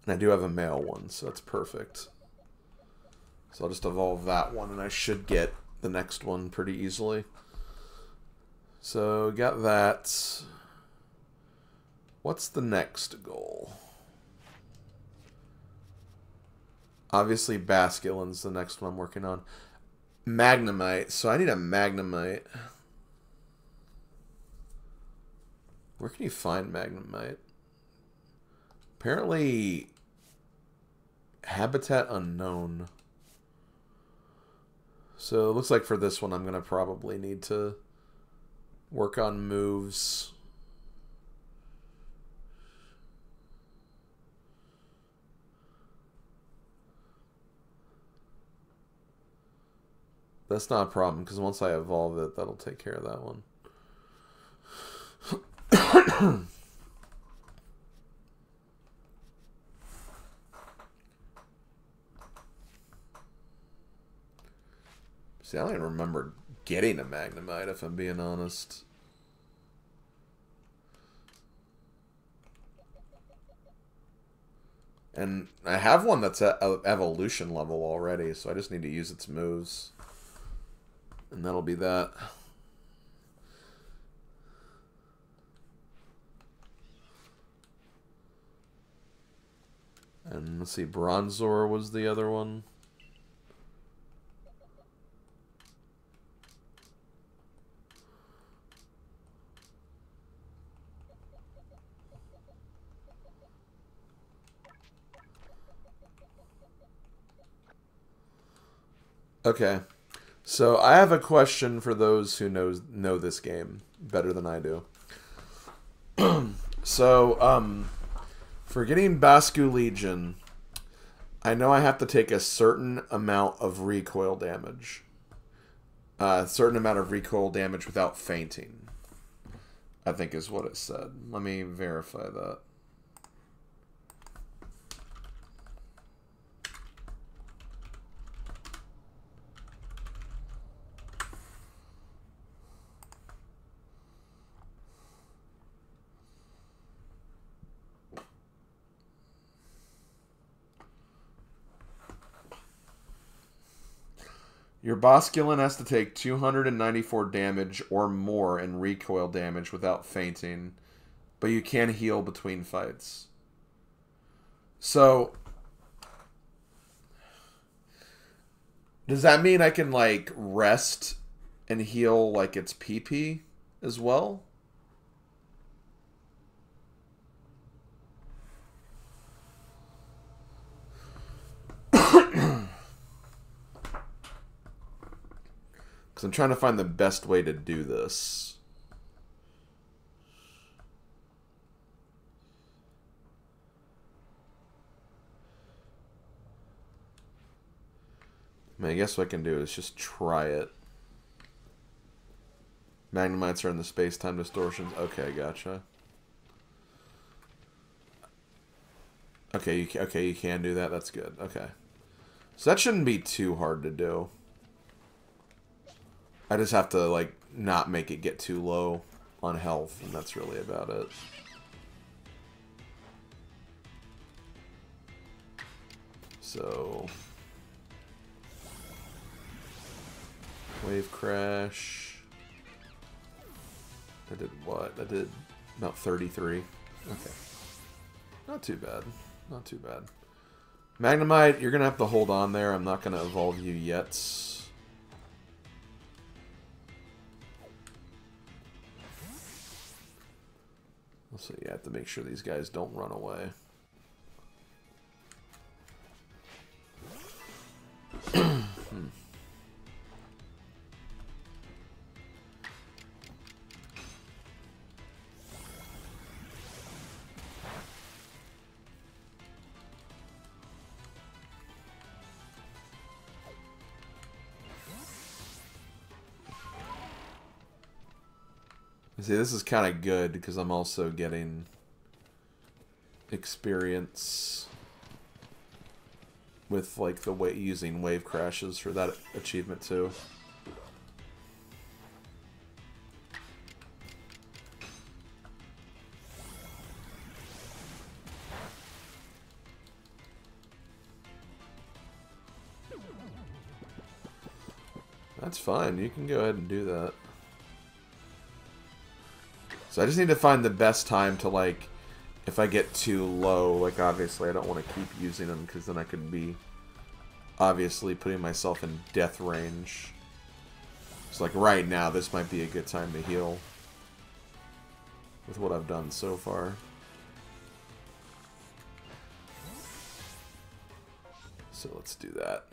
And I do have a male one, so that's perfect. So I'll just evolve that one, and I should get the next one pretty easily. So, got that. What's the next goal? Obviously, Basculin's the next one I'm working on. Magnemite. So I need a Magnemite. Where can you find Magnemite? Apparently... Habitat unknown. So it looks like for this one I'm going to probably need to work on moves. That's not a problem because once I evolve it, that'll take care of that one. See, I don't even remember getting a Magnemite, if I'm being honest. And I have one that's at evolution level already, so I just need to use its moves. And that'll be that. And let's see, Bronzor was the other one. Okay. So I have a question for those who know this game better than I do. So, for getting Bascu Legion, I know I have to take a certain amount of recoil damage. A certain amount of recoil damage without fainting, I think is what it said. Let me verify that. Your Bosculin has to take 294 damage or more in recoil damage without fainting, but you can heal between fights. So, does that mean I can, like, rest and heal like it's PP as well? Because I'm trying to find the best way to do this. I mean, I guess what I can do is just try it. Magnemites are in the space-time distortions. Okay, gotcha. Okay, you can do that. That's good. Okay. So that shouldn't be too hard to do. I just have to, like, not make it get too low on health, and that's really about it. So... Wave crash. I did what? I did about 33. Okay. Not too bad. Not too bad. Magnemite, you're going to have to hold on there. I'm not going to evolve you yet. So you have to make sure these guys don't run away. See, this is kind of good because I'm also getting experience with, like, the way using wave crashes for that achievement too. That's fine. You can go ahead and do that. So I just need to find the best time to, like, if I get too low, like, obviously I don't want to keep using them because then I could be obviously putting myself in death range. So, like, right now, this might be a good time to heal with what I've done so far. So let's do that.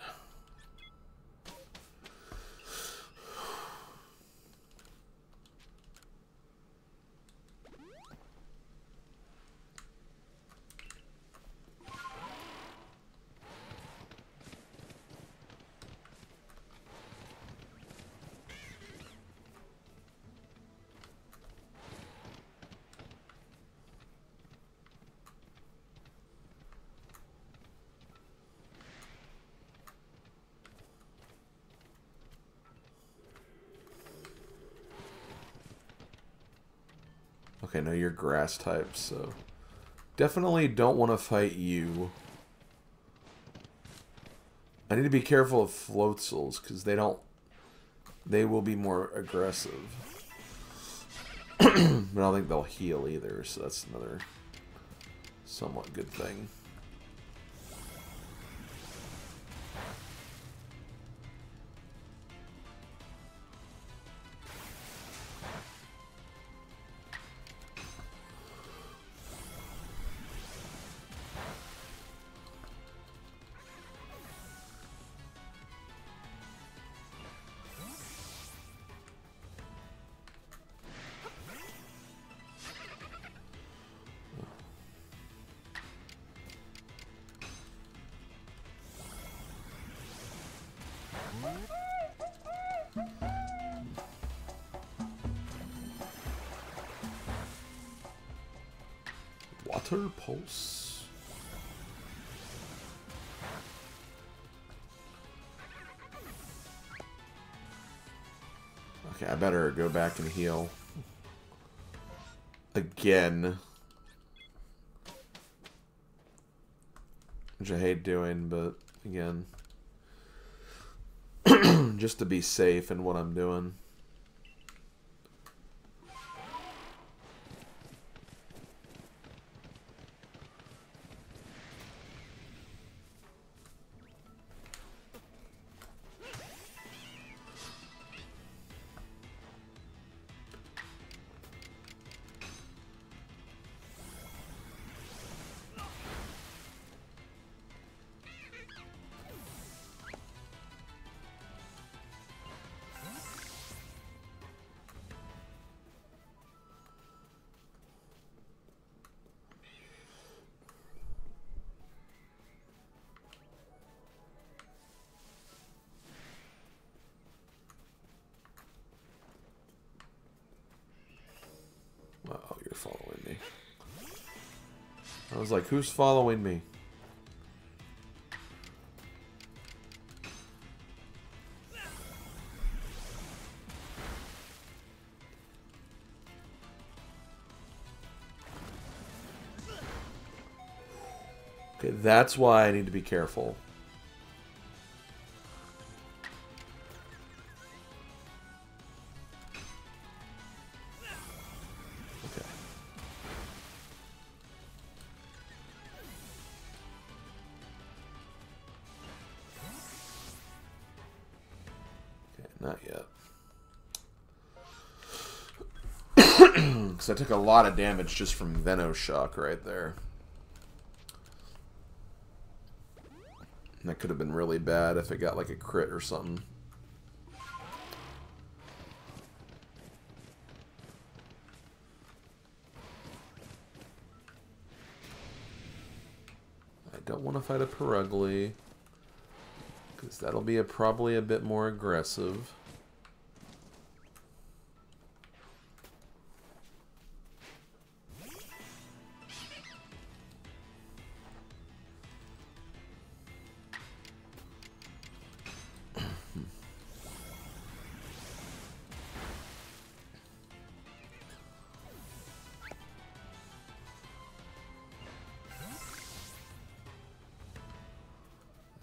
Okay, no, you're grass type, so definitely don't want to fight you. I need to be careful of Floatsels, because they will be more aggressive. But I don't think they'll heal either, so that's another somewhat good thing. Water Pulse. Okay, I better go back and heal. Again. Which I hate doing, but again. Just to be safe in what I'm doing. Oh, you're following me. I was like, who's following me? Okay, that's why I need to be careful. Not yet. Because I took a lot of damage just from Venoshock right there. And that could have been really bad if it got like a crit or something. I don't want to fight a Perugly. Because that'll be probably a bit more aggressive.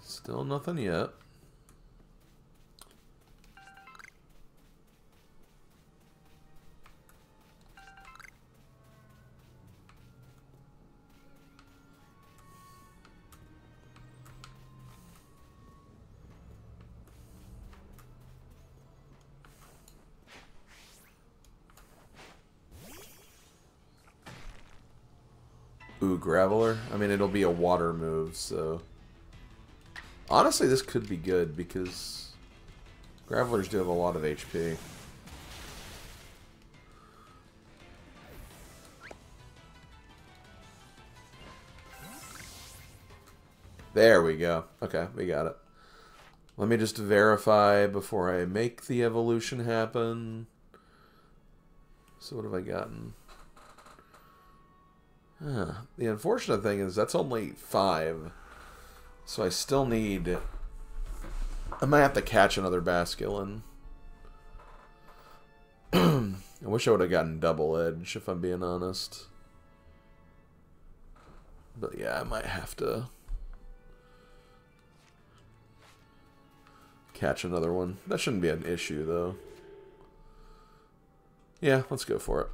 Still nothing yet. Ooh, Graveler? I mean, it'll be a water move, so... Honestly, this could be good, because Gravelers do have a lot of HP. There we go. Okay, we got it. Let me just verify before I make the evolution happen. So what have I gotten? The unfortunate thing is that's only 5. So I still need... I might have to catch another Basculin. I wish I would have gotten Double Edge, if I'm being honest. But yeah, I might have to catch another one. That shouldn't be an issue, though. Yeah, let's go for it.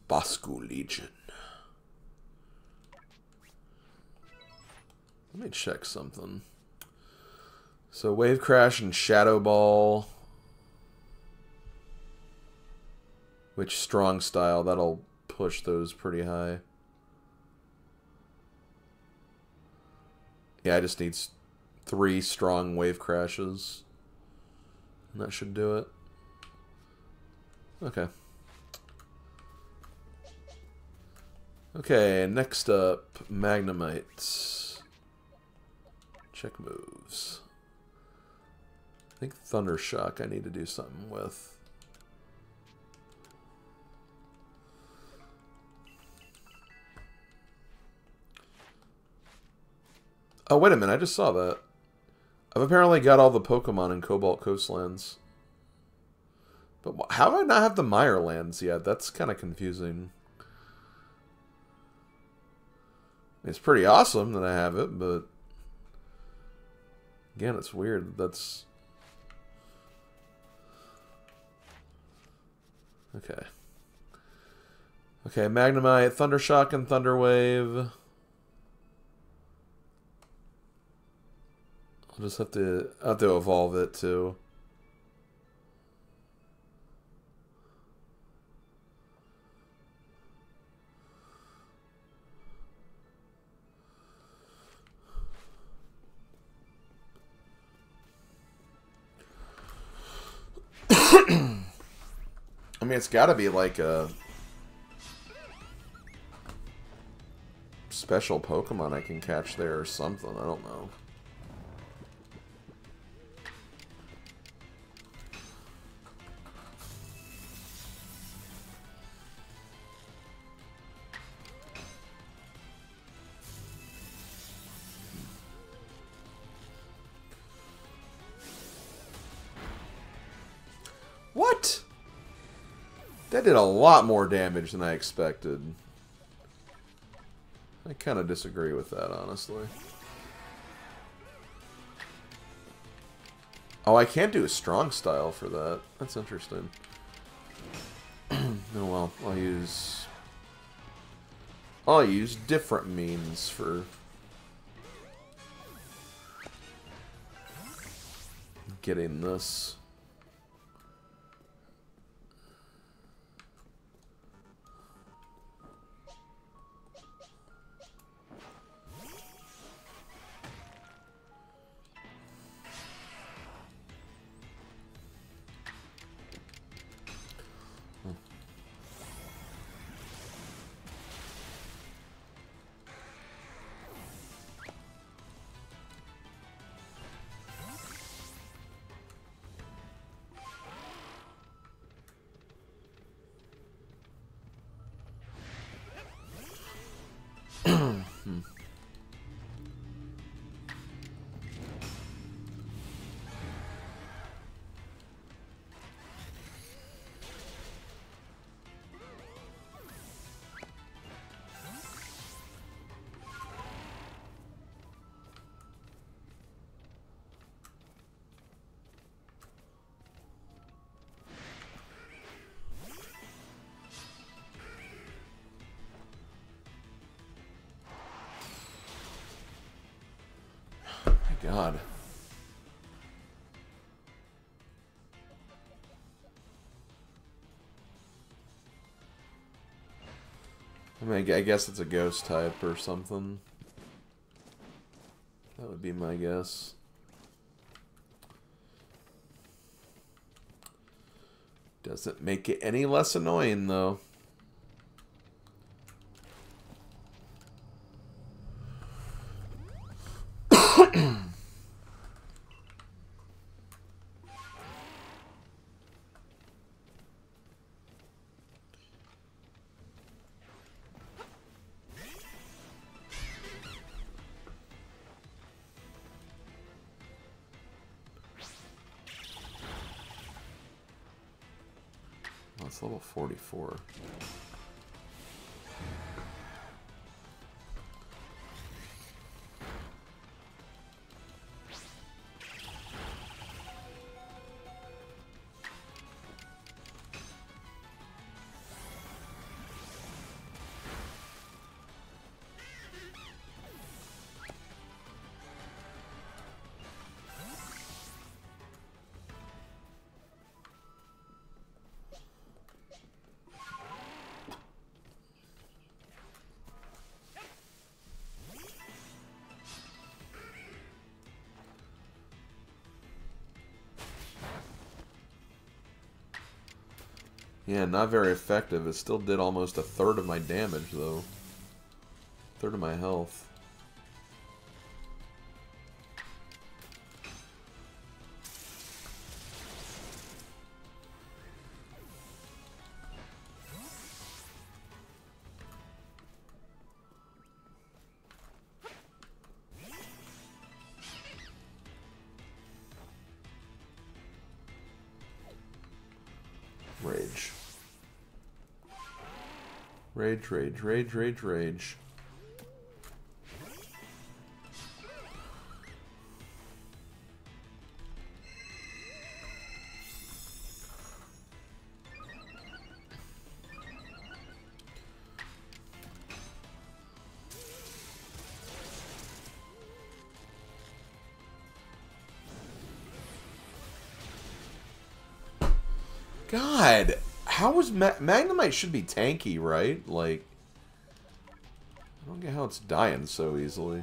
Bosco Legion. Let me check something. So Wave Crash and Shadow Ball. Which strong style, that'll push those pretty high. Yeah, I just need 3 strong Wave Crashes. And that should do it. Okay. Okay, next up, Magnemites. Check moves. I think Thunder Shock I need to do something with. Oh, wait a minute, I just saw that. I've apparently got all the Pokemon in Cobalt Coastlands. But how do I not have the Mire Lands yet? That's kind of confusing. It's pretty awesome that I have it, but... Again, it's weird. That's... Okay. Okay, Magnemite, Thunder Shock, and Thunder Wave. I'll just have to evolve it too. I mean, it's got to be like a special Pokemon I can catch there or something. I don't know. What? That did a lot more damage than I expected. I kind of disagree with that, honestly. Oh, I can't do a strong style for that. That's interesting. Oh well, I'll use different means for getting this. God. I mean, I guess it's a ghost type or something. That would be my guess. Doesn't make it any less annoying, though. It's level 44. Yeah, not very effective. It still did almost a third of my damage, though. Third of my health. Rage. Rage, rage, rage, rage, rage. God, how is Magnemite should be tanky, right? Like, I don't get how it's dying so easily.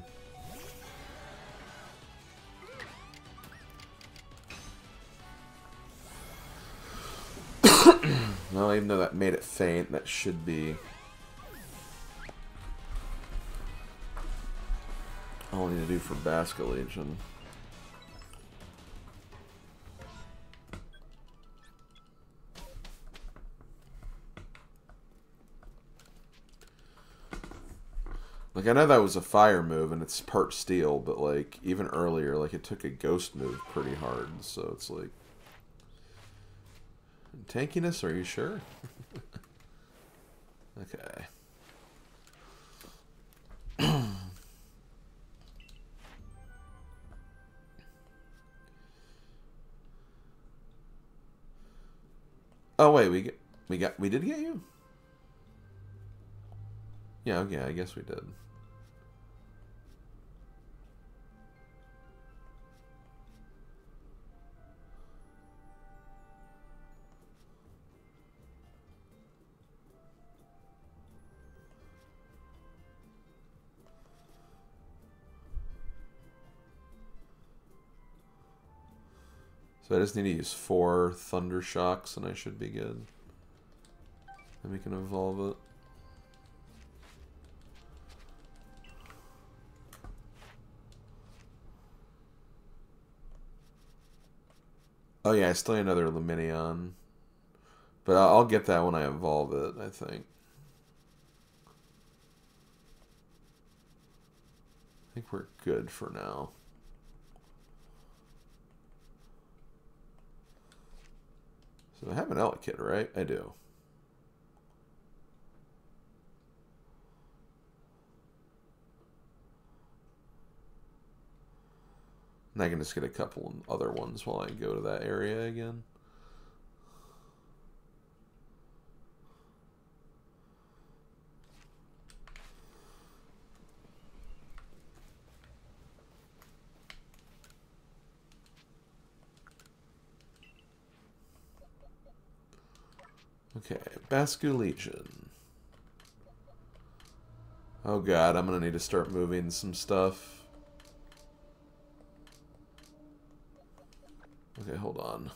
Well, even though that made it faint, that should be all I need to do for Basket Legion. Like, I know that was a fire move and it's part steel, but, like, even earlier, like, it took a ghost move pretty hard, so it's like... Tankiness, are you sure? Okay. Oh, wait, we did get you? Yeah, okay, I guess we did. So I just need to use 4 Thunder Shocks and I should be good. Then we can evolve it. Oh yeah, I still need another Luminion. But I'll get that when I evolve it, I think. I think we're good for now. So I have an Elekid, right? I do. And I can just get a couple other ones while I go to that area again. Okay, Basket Legion. Oh god, I'm gonna need to start moving some stuff. Okay, hold on.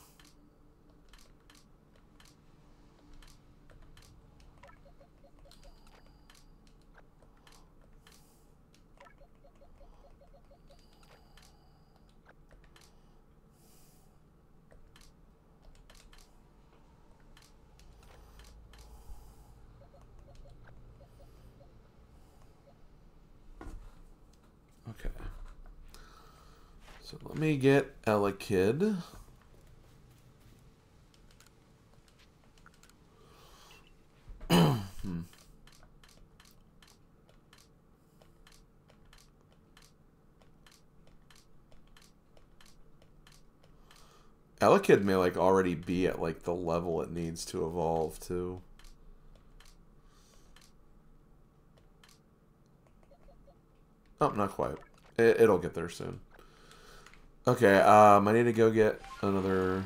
Okay. So let me get Elekid. Elekid may like already be at like the level it needs to evolve to. Oh, not quite. It'll get there soon. Okay, I need to go get another...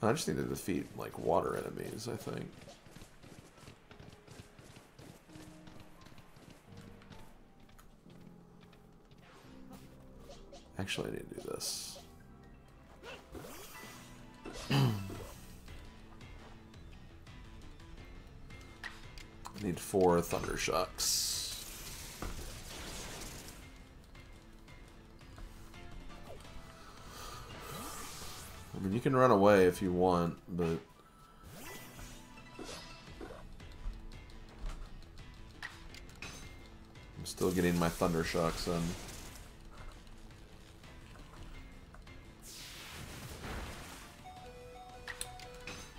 I just need to defeat, like, water enemies, I think. Actually, I need to do this. Need 4 Thunder Shocks. I mean, you can run away if you want, but... I'm still getting my Thunder Shocks in.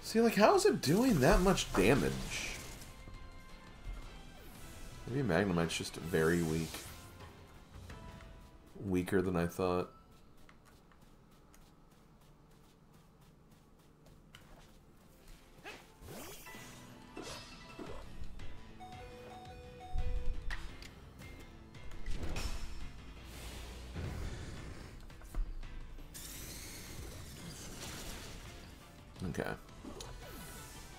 See, like, how is it doing that much damage? Maybe Magnemite's just very weak. Weaker than I thought. Okay.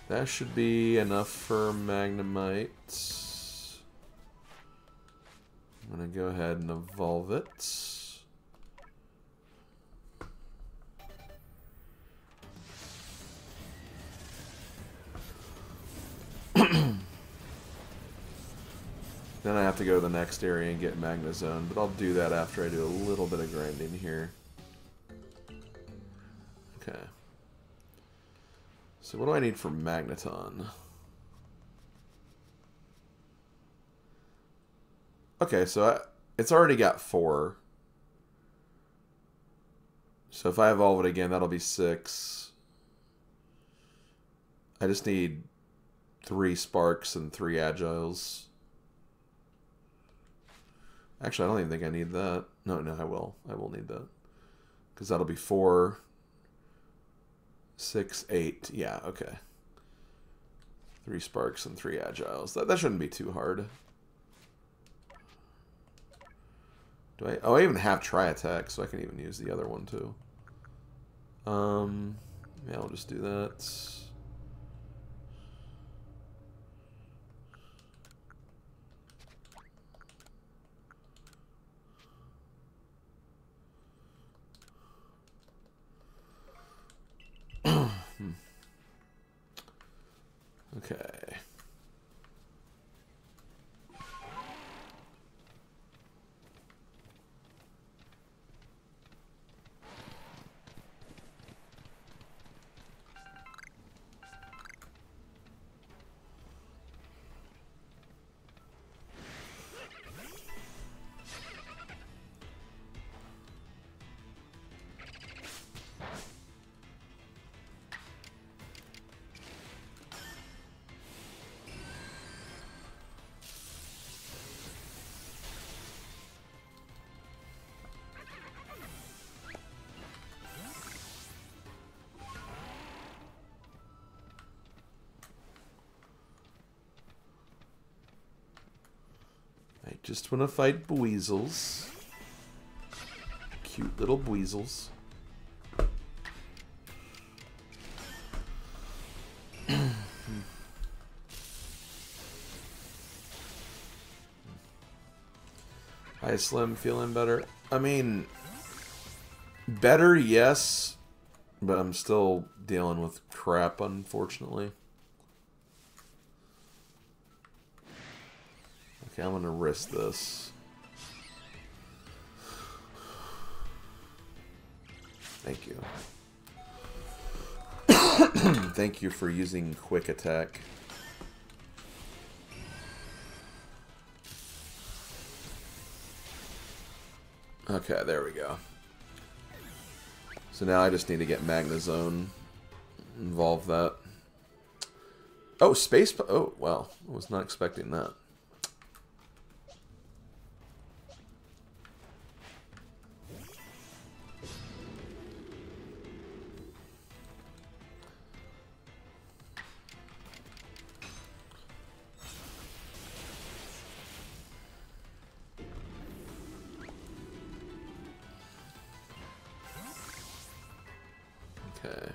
That should be enough for Magnemite. I'm going to go ahead and evolve it. Then I have to go to the next area and get Magnezone, but I'll do that after I do a little bit of grinding here. Okay. So what do I need for Magneton? Okay, so it's already got 4. So if I evolve it again, that'll be 6. I just need 3 Sparks and 3 Agiles. Actually, I don't even think I need that. No, I will. I will need that. Because that'll be 4, 6, 8. Yeah, okay. 3 Sparks and 3 Agiles. That shouldn't be too hard. Do I? Oh, I even have Tri-Attack, so I can even use the other one too. Yeah, I'll just do that. Okay. I just want to fight Buizel's. Cute little Buizel's. Hi, Slim. Feeling better? I mean, better, yes, but I'm still dealing with crap, unfortunately. Okay, I'm gonna risk this. Thank you. Thank you for using Quick Attack. Okay, there we go. So now I just need to get Magnezone. Involve that. Oh, Space... Oh, well. I was not expecting that. Okay.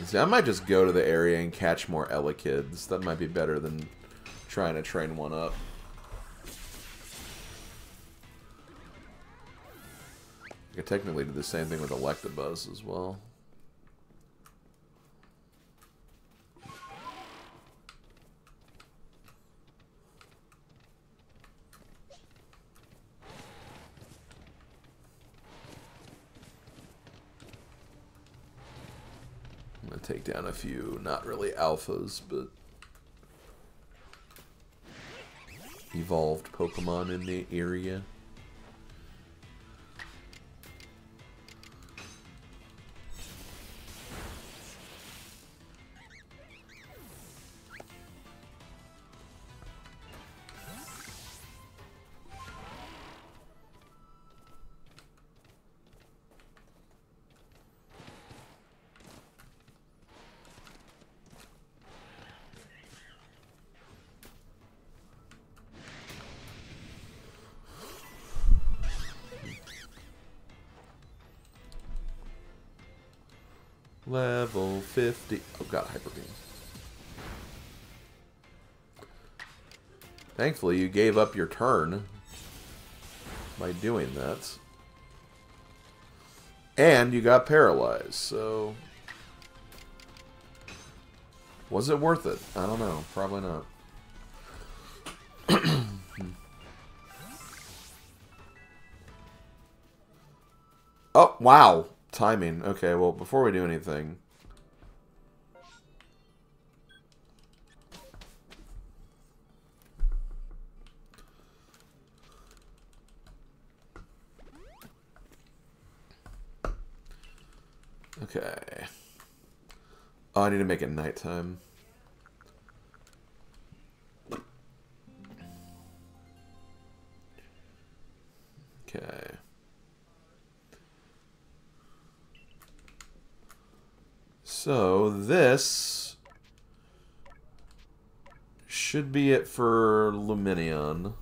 See, I might just go to the area and catch more Elekkids. That might be better than trying to train one up. I could technically do the same thing with Electabuzz as well. I'm going to take down a few, not really alphas, but evolved Pokemon in the area. Level 50. Oh god, Hyper Beam. Thankfully, you gave up your turn by doing that. And you got paralyzed, so... Was it worth it? I don't know. Probably not. Oh, wow. Timing. Okay, well, before we do anything... Okay. Oh, I need to make it nighttime. Okay. So, this should be it for Lumineon.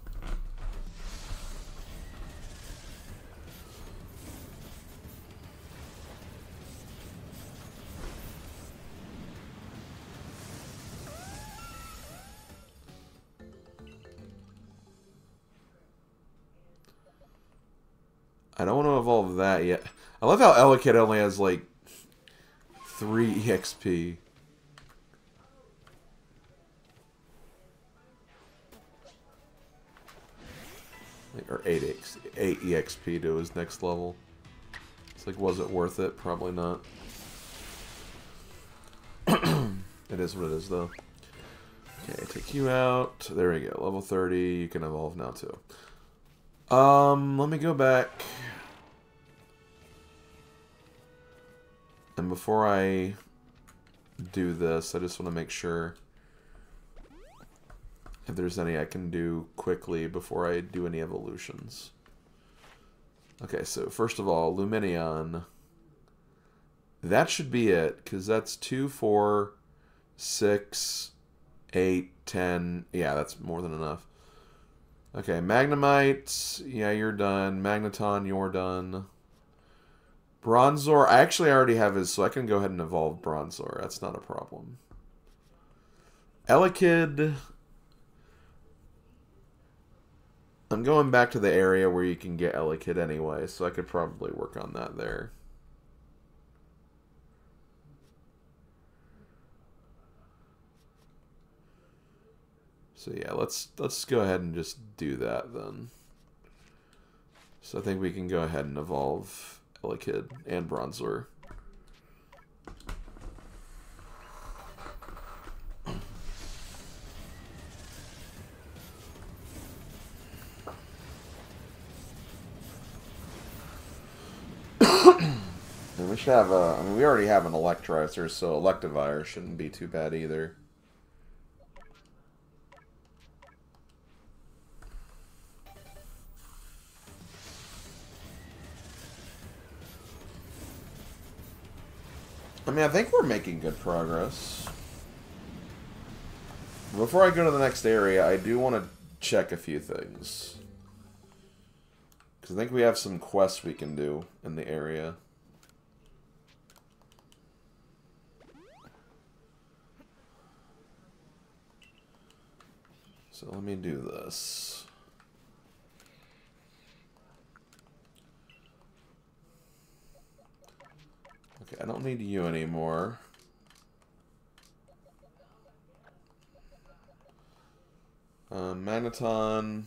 I don't want to evolve that yet. I love how Elekid only has, like, 3 EXP. Or 8 EXP to his next level. It's like, was it worth it? Probably not. It is what it is, though. Okay, take you out. There we go. Level 30. You can evolve now, too. Let me go back. And before I do this, I just want to make sure if there's any I can do quickly before I do any evolutions. Okay, so first of all, Lumineon. That should be it, because that's 2, 4, 6, 8, 10. Yeah, that's more than enough. Okay, Magnemite. Yeah, you're done. Magneton, you're done. Bronzor, I actually already have his, so I can go ahead and evolve Bronzor. That's not a problem. Elekid. I'm going back to the area where you can get Elekid anyway, so I could probably work on that there. So yeah, let's go ahead and just do that then. So I think we can go ahead and evolve Elekid and Bronzor. And we should have a... I mean, we already have an Electrizer, so Electivire shouldn't be too bad either. I mean, I think we're making good progress. Before I go to the next area, I do want to check a few things. Because I think we have some quests we can do in the area. So let me do this. Okay, I don't need you anymore. Magneton.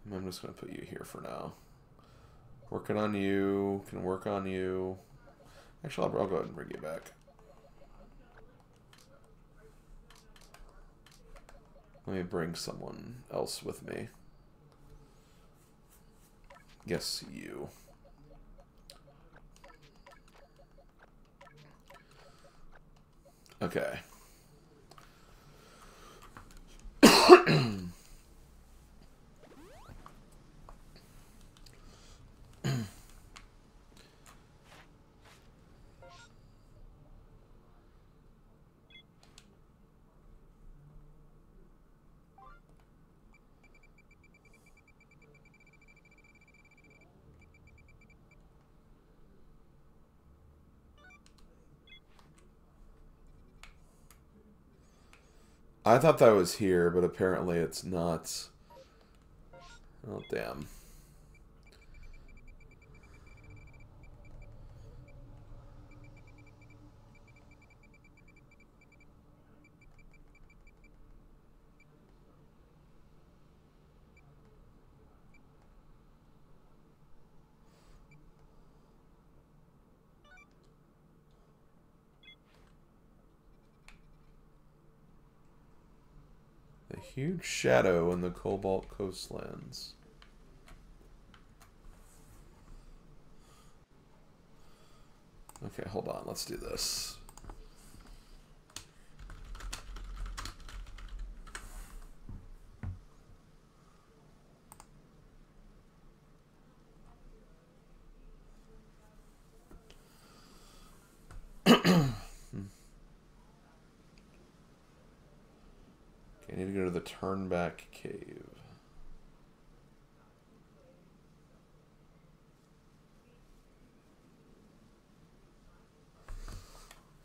I'm just going to put you here for now. Working on you. Can work on you. Actually, I'll go ahead and bring you back. Let me bring someone else with me. Yes, you. Okay. I thought that was here, but apparently it's not. Oh, damn. A huge shadow in the Cobalt Coastlands. Okay, hold on. Let's do this. I need to go to the Turnback Cave.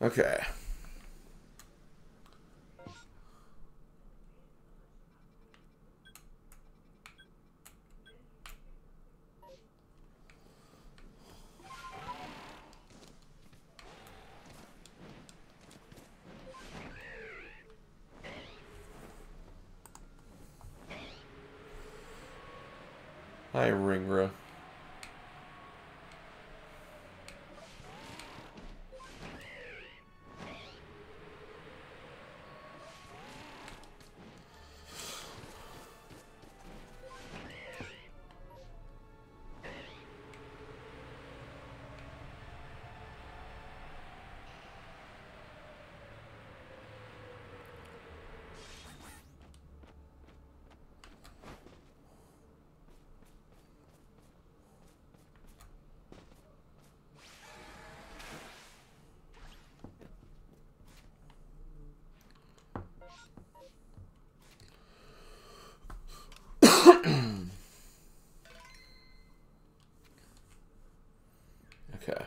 Okay. Hi, Ringra. Okay.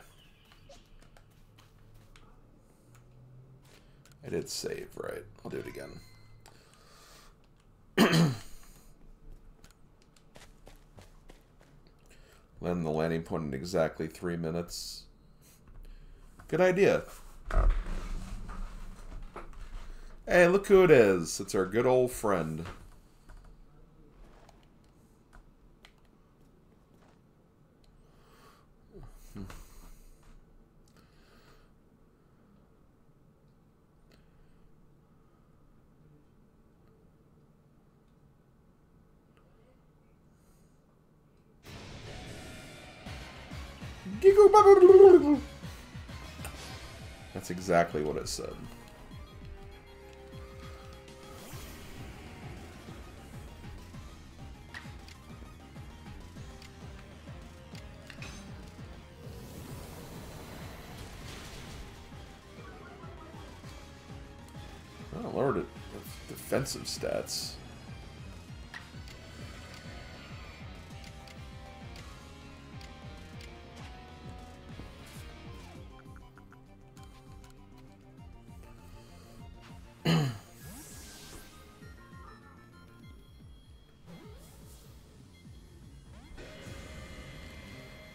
I did save, right? I'll do it again. Land the landing point in exactly 3 minutes. Good idea. Hey, look who it is. It's our good old friend. That's exactly what it said. Oh, lowered it. Defensive stats.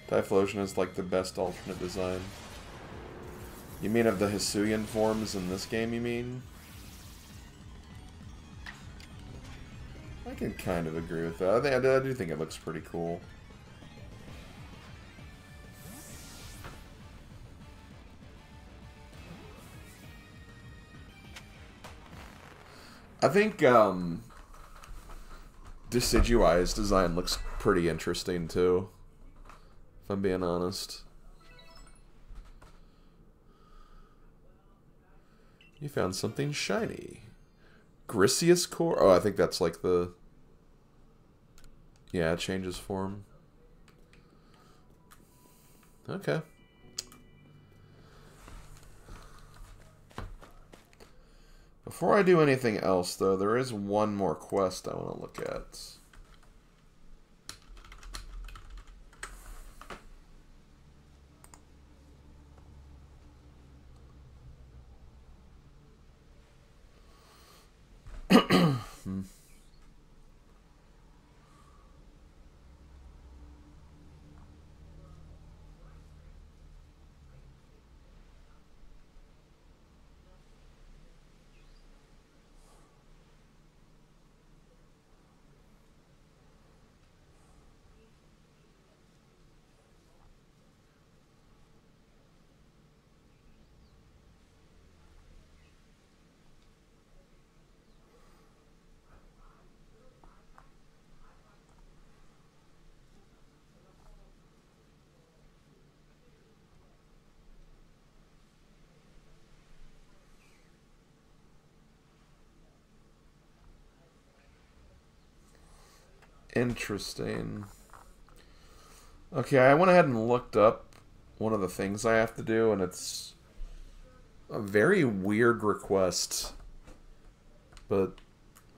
Typhlosion is like the best alternate design. You mean of the Hisuian forms in this game, you mean? I can kind of agree with that. I do think it looks pretty cool. I think Decidueye's design looks pretty interesting too, if I'm being honest. You found something shiny. Griseous core? Oh, I think that's like the... Yeah, it changes form. Okay. Before I do anything else, though, there is one more quest I want to look at. Interesting. Okay, I went ahead and looked up one of the things I have to do, and it's a very weird request. But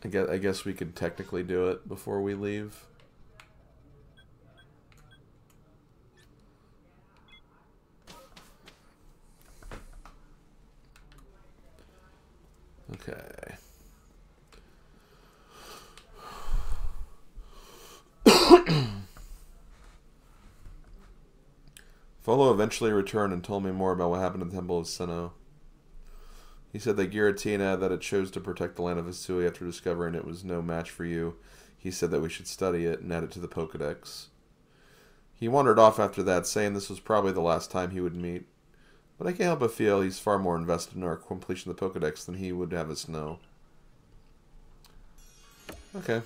I guess we could technically do it before we leave. Okay. Folo eventually returned and told me more about what happened at the Temple of Sinnoh. He said that Giratina, that it chose to protect the land of Hisui after discovering it was no match for you. He said that we should study it and add it to the Pokedex. He wandered off after that, saying this was probably the last time he would meet. But I can't help but feel he's far more invested in our completion of the Pokedex than he would have us know. Okay.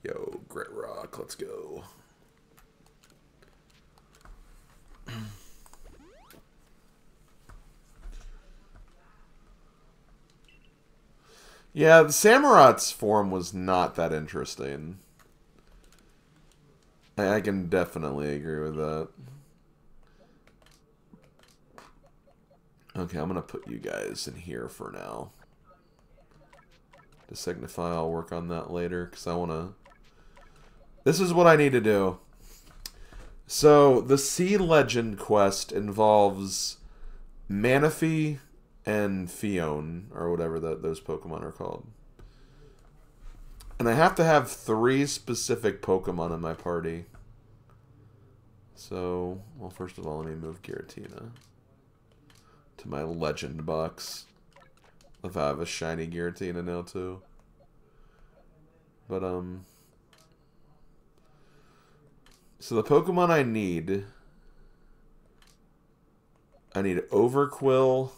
Yo, Grit Rock, let's go. Yeah, the Samurot's form was not that interesting. I can definitely agree with that. Okay, I'm going to put you guys in here for now. To signify I'll work on that later, because I want to... This is what I need to do. So, the Sea Legend quest involves Manaphy and Fione, or whatever those Pokemon are called. And I have to have 3 specific Pokemon in my party. So, well, first of all, let me move Giratina to my Legend box. If I have a shiny Giratina now, too. But, so the Pokemon I need Overquill.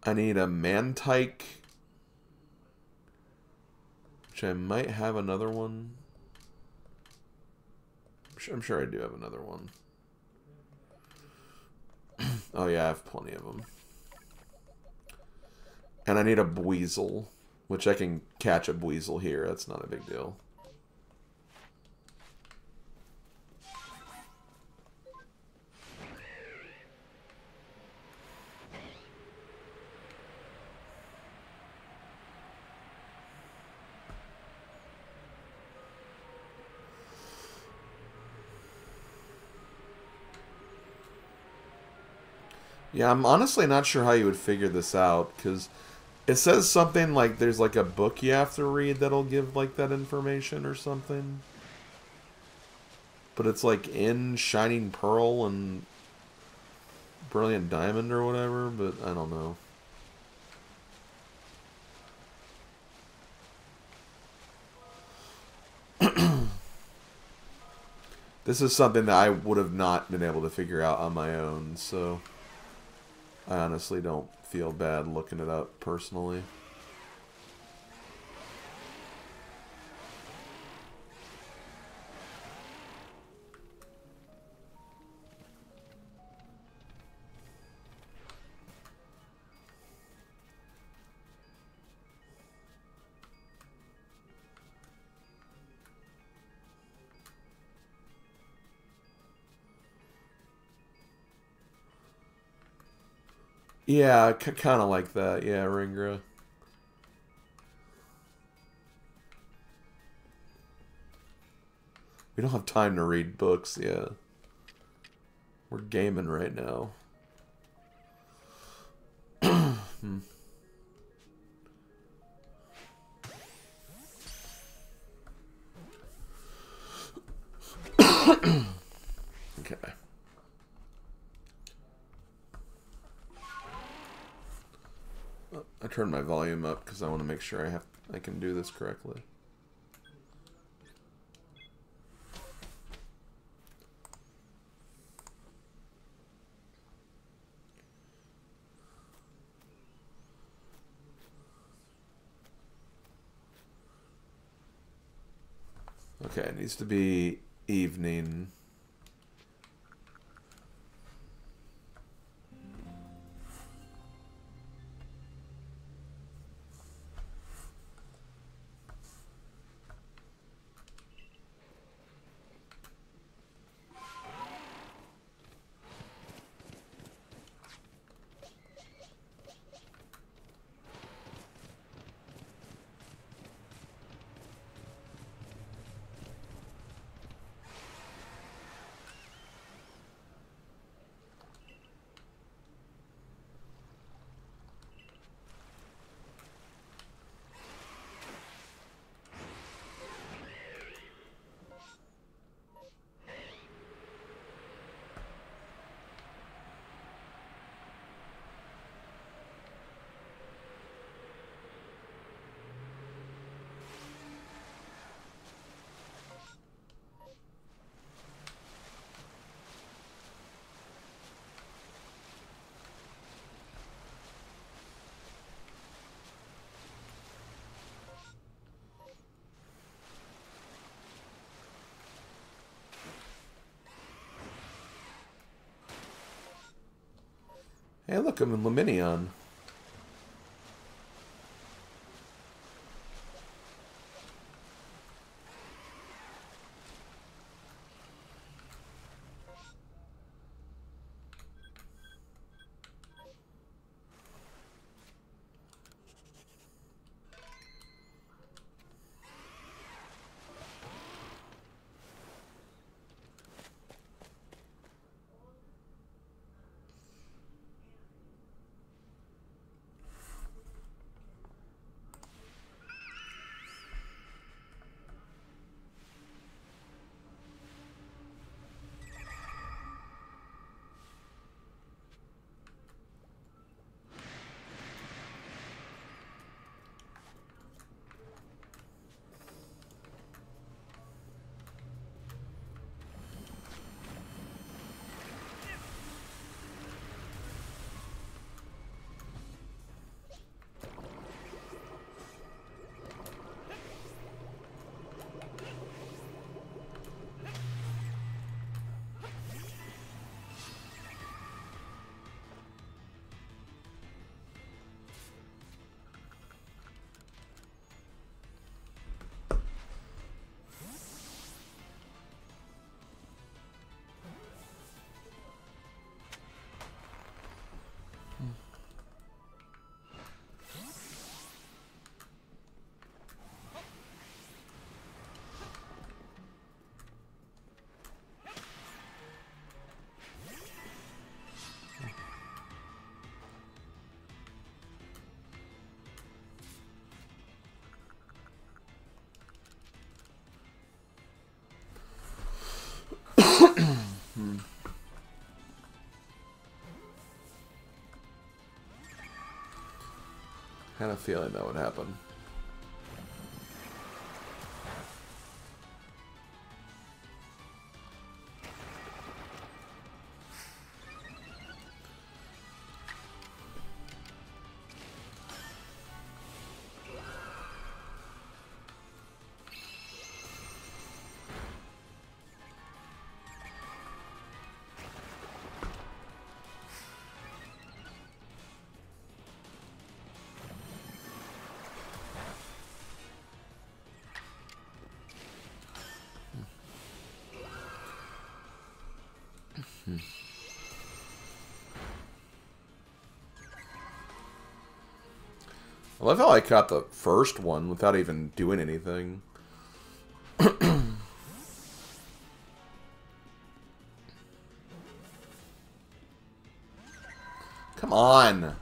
I need a Mantike, which I might have another one. I'm sure I do have another one. Oh yeah, I have plenty of them. And I need a Buizel, which I can catch a Buizel here. That's not a big deal. Yeah, I'm honestly not sure how you would figure this out, because It says something like there's like a book you have to read that'll give like that information or something. But it's like in Shining Pearl and Brilliant Diamond or whatever, but I don't know. This is something that I would have not been able to figure out on my own, so I honestly don't feel bad looking it up personally. Yeah, kind of like that. Yeah, Ringra. We don't have time to read books, yeah. We're gaming right now. Okay. Oh, I turned my volume up because I want to make sure I can do this correctly. Okay, it needs to be evening. Hey, look, I'm in Luminion. Had a feeling that would happen. I love how I caught the first one without even doing anything. Come on.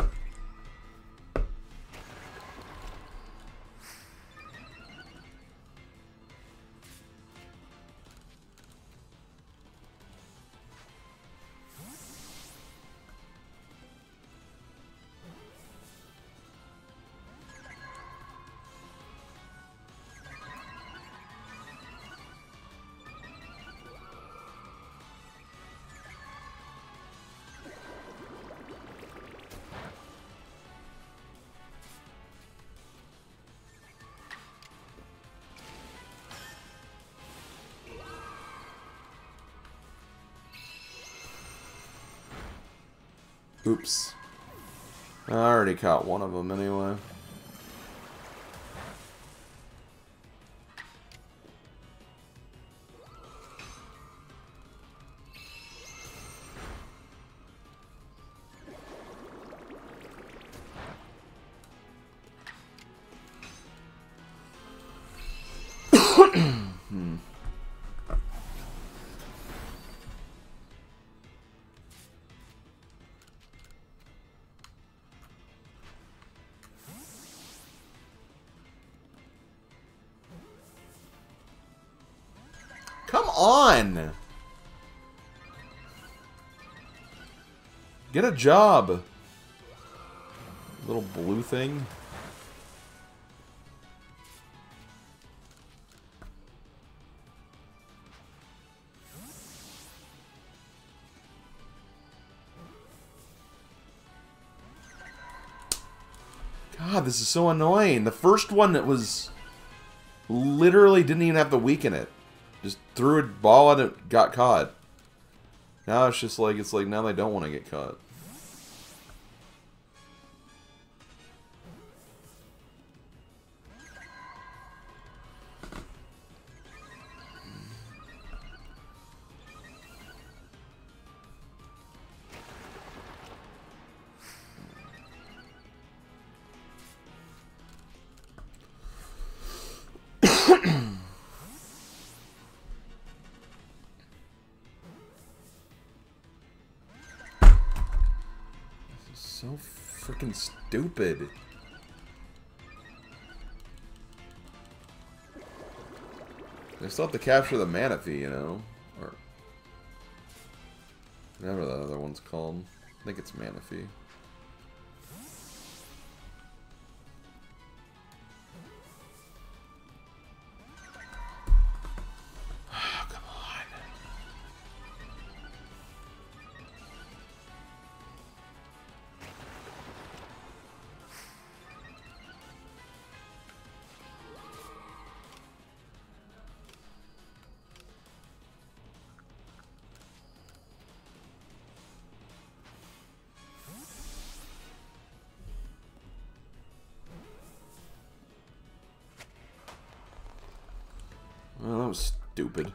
Oops. I already caught one of them anyway. Come on! Get a job! Little blue thing. God, this is so annoying. The first one that was literally didn't even have the weak in it. Just threw a ball and it got caught. Now it's just like, now they don't want to get caught. So freaking stupid. They still have to capture the Manaphy, you know? Or whatever that other one's called. I think it's Manaphy. Oh, that was stupid.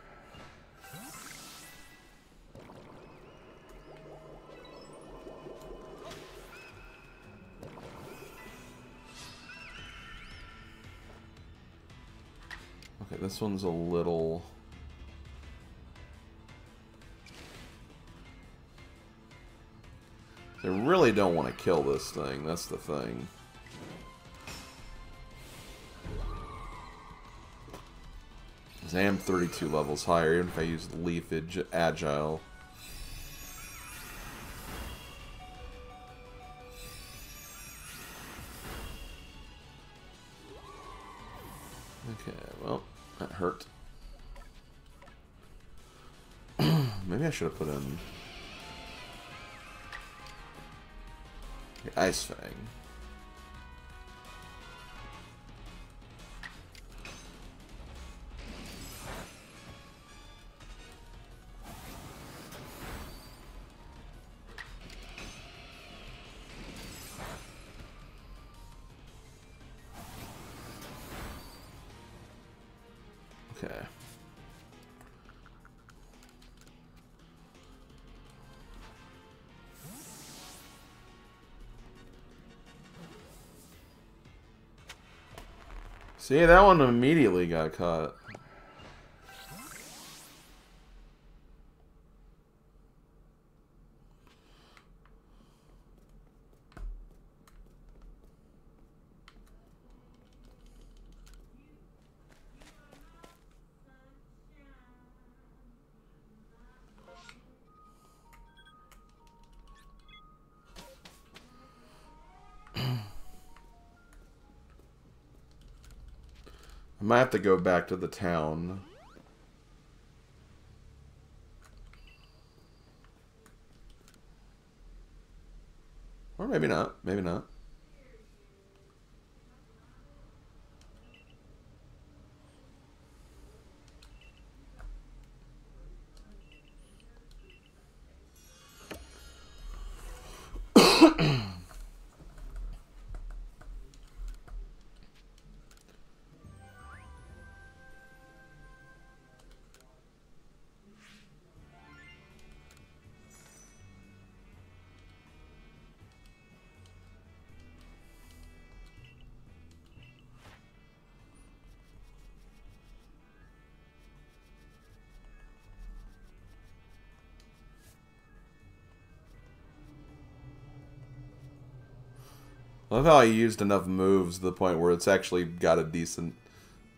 Okay, this one's a little... They really don't want to kill this thing, that's the thing. I am 32 levels higher, even if I use Leafage Agile. hurt. Maybe I should have put in the Ice Fang. Okay. See, that one immediately got caught. I might have to go back to the town. Or maybe not. Maybe not. I love how I used enough moves to the point where it's actually got a decent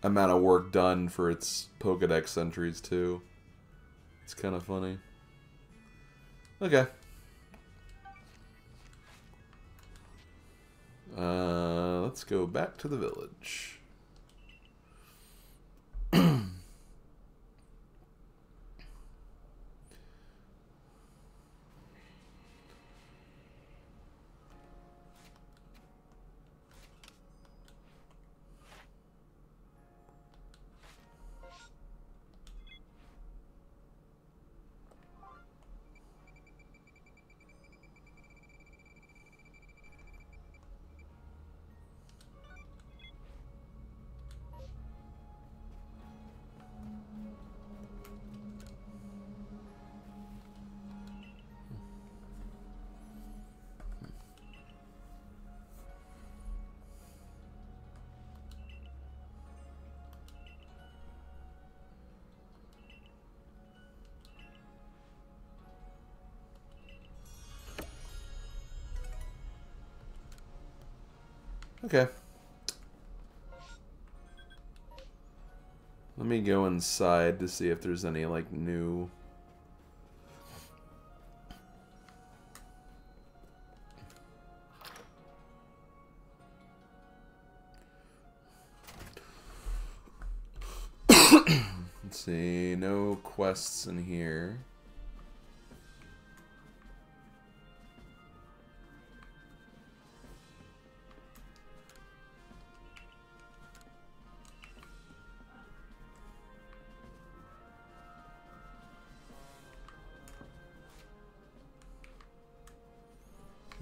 amount of work done for its Pokedex entries, too. It's kind of funny. Okay. Let's go back to the village. Okay. Let me go inside to see if there's any, like, new... Let's see, no quests in here.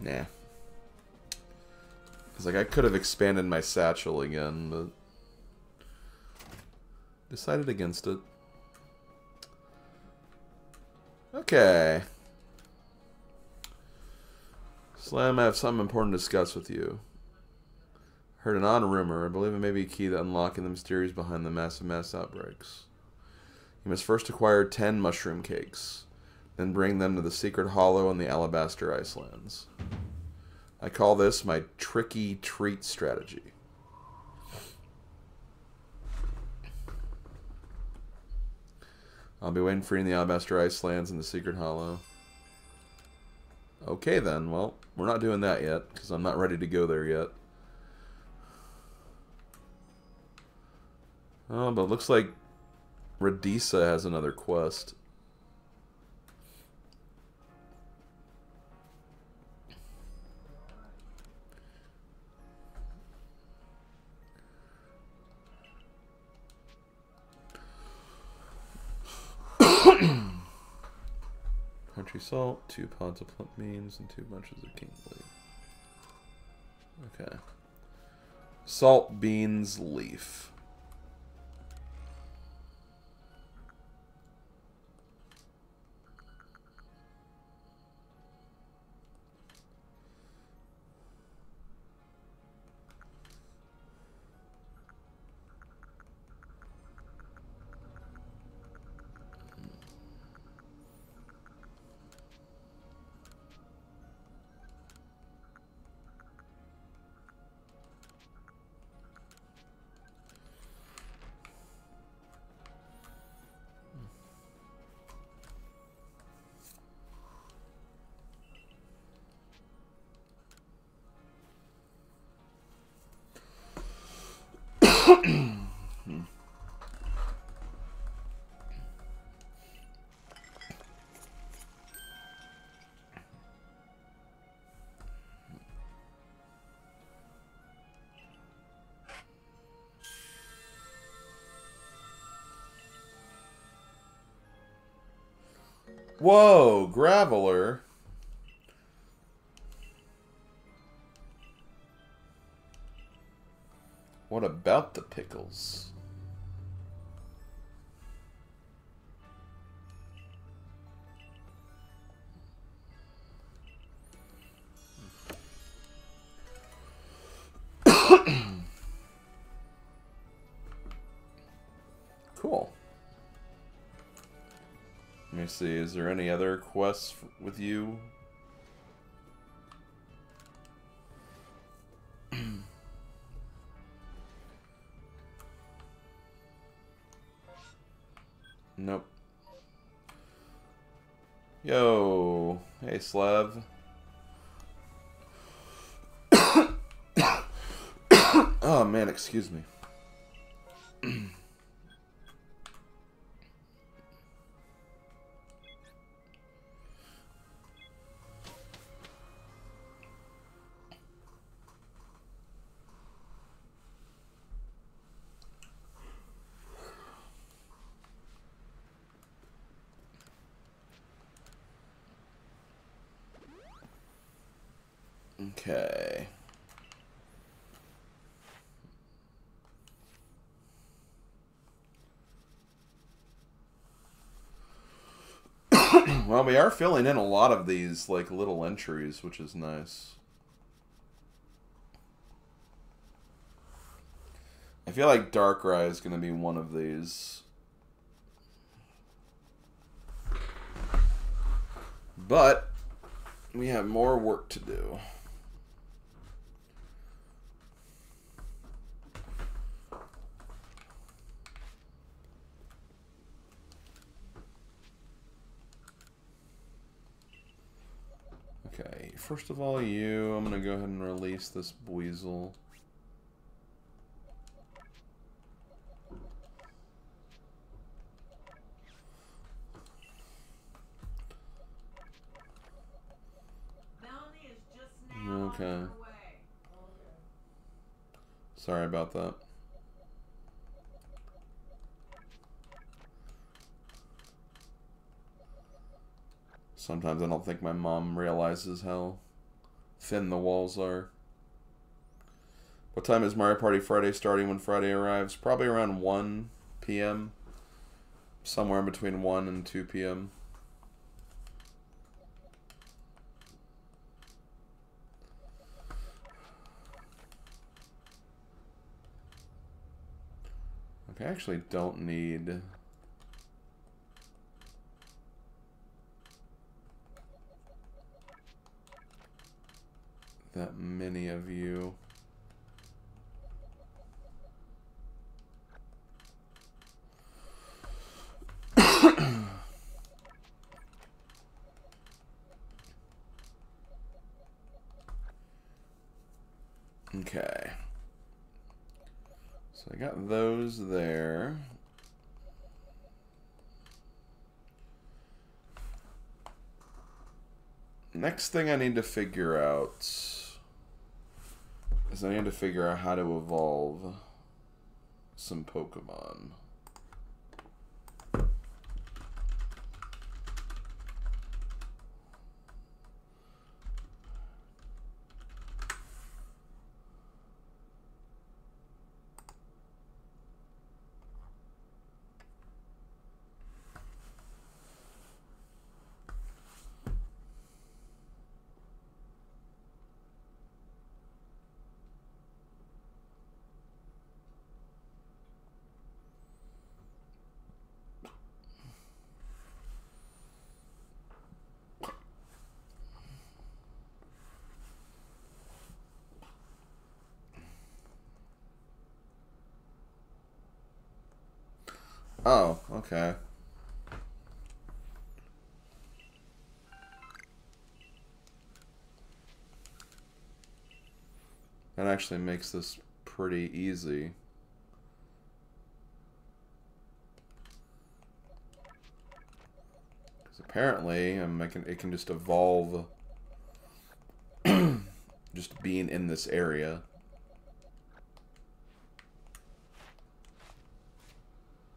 Nah. It's like I could have expanded my satchel again, but decided against it. Okay. Slam, I have something important to discuss with you. Heard an odd rumor. I believe it may be a key to unlocking the mysteries behind the massive mass outbreaks. You must first acquire 10 mushroom cakes. Then bring them to the secret hollow in the Alabaster Icelands. I call this my tricky treat strategy. I'll be waiting for you in the Alabaster Icelands in the secret hollow. Okay then, well, we're not doing that yet, because I'm not ready to go there yet. Oh, but it looks like Radisa has another quest. Country salt, 2 pods of plump beans, and 2 bunches of kingly. Okay. Salt, beans, leaf. Whoa, Graveler. What about the pickles? Cool. Let me see, is there any other quests with you? Nope. Yo. Hey, Slav. Oh, man, excuse me. Okay. Well, we are filling in a lot of these, like, little entries, which is nice. I feel like Darkrai is going to be one of these. But we have more work to do. Okay, first of all, I'm going to go ahead and release this Buizel. Okay. Sorry about that. Sometimes I don't think my mom realizes how thin the walls are. What time is Mario Party Friday starting when Friday arrives? Probably around 1 p.m. Somewhere in between 1 and 2 p.m. Okay, I actually don't need... that many of you. Okay. So I got those there. Next thing I need to figure out is I need to figure out how to evolve some Pokemon. Oh, okay. That actually makes this pretty easy. Because apparently it can just evolve just being in this area.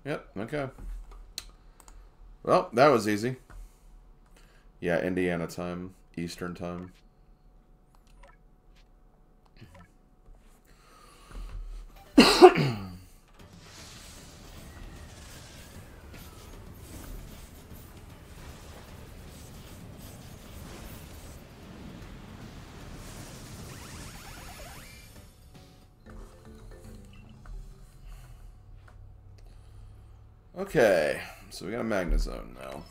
Yep, okay. Well, that was easy. Yeah, Indiana time, Eastern time. Okay, so we got a Magnezone now.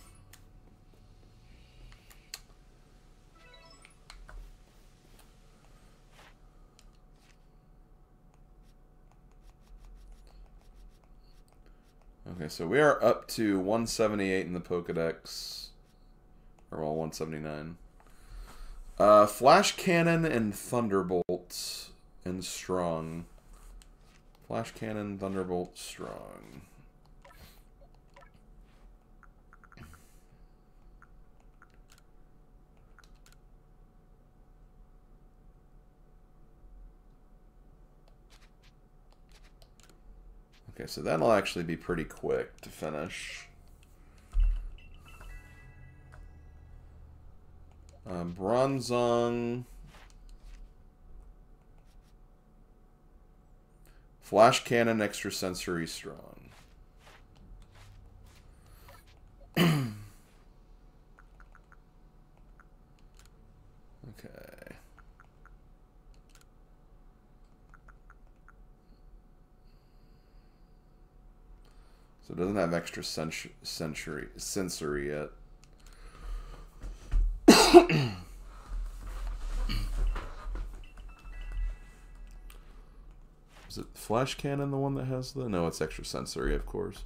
Okay, so we are up to 178 in the Pokedex. Or, well, 179. Flash Cannon and Thunderbolt and Strong. Flash Cannon, Thunderbolt, Strong. Okay, so that'll actually be pretty quick to finish. Bronzong. Flash Cannon, Extrasensory, Strong. Okay. So it doesn't have extra sensory yet. Is it Flash Cannon the one that has the... No, it's extra sensory, of course.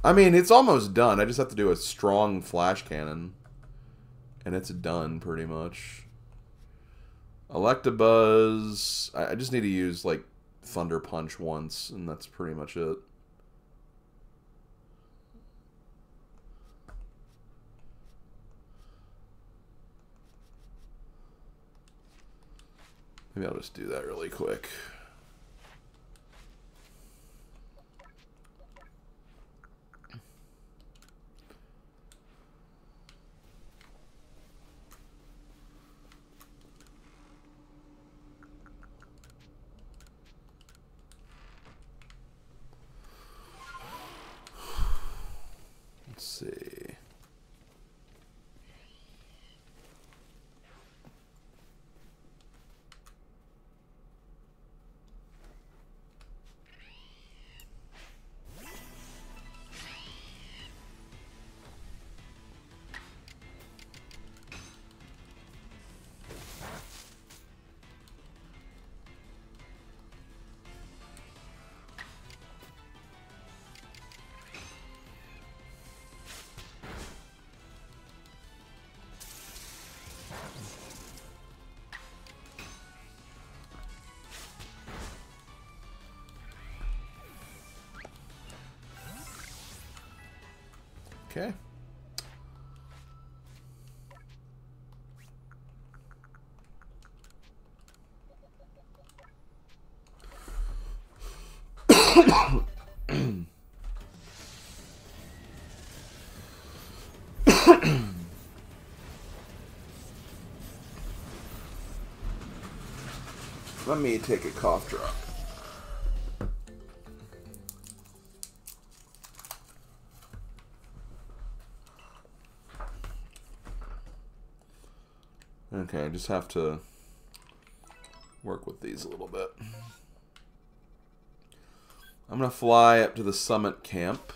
I mean, it's almost done. I just have to do a strong Flash Cannon. And it's done, pretty much. Electabuzz... I just need to use, like, Thunder Punch once, and that's pretty much it. Maybe I'll just do that really quick. Let's see. Okay. Let me take a cough drop. Okay, I just have to work with these a little bit. I'm going to fly up to the summit camp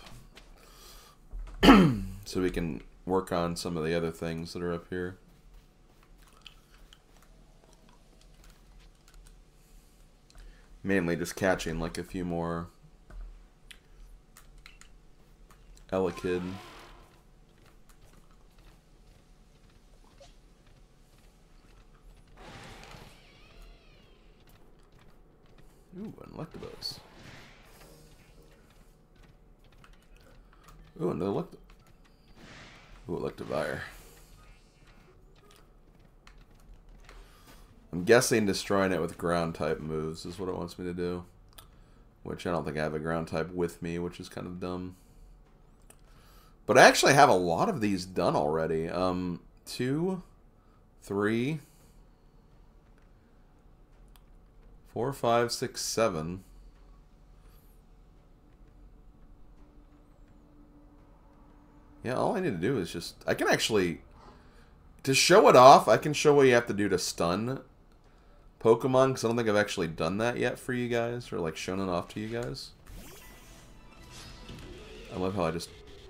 so we can work on some of the other things that are up here. Mainly just catching like a few more Elekid. Ooh, an Electabuzz. Ooh, another Electivire. I'm guessing destroying it with ground type moves is what it wants me to do. Which I don't think I have a ground type with me, which is kind of dumb. But I actually have a lot of these done already. 2, 3, 4, 5, 6, 7. Yeah, all I need to do is just... I can actually... To show it off, I can show what you have to do to stun Pokemon, because I don't think I've actually done that yet for you guys, or like shown it off to you guys. I love how I just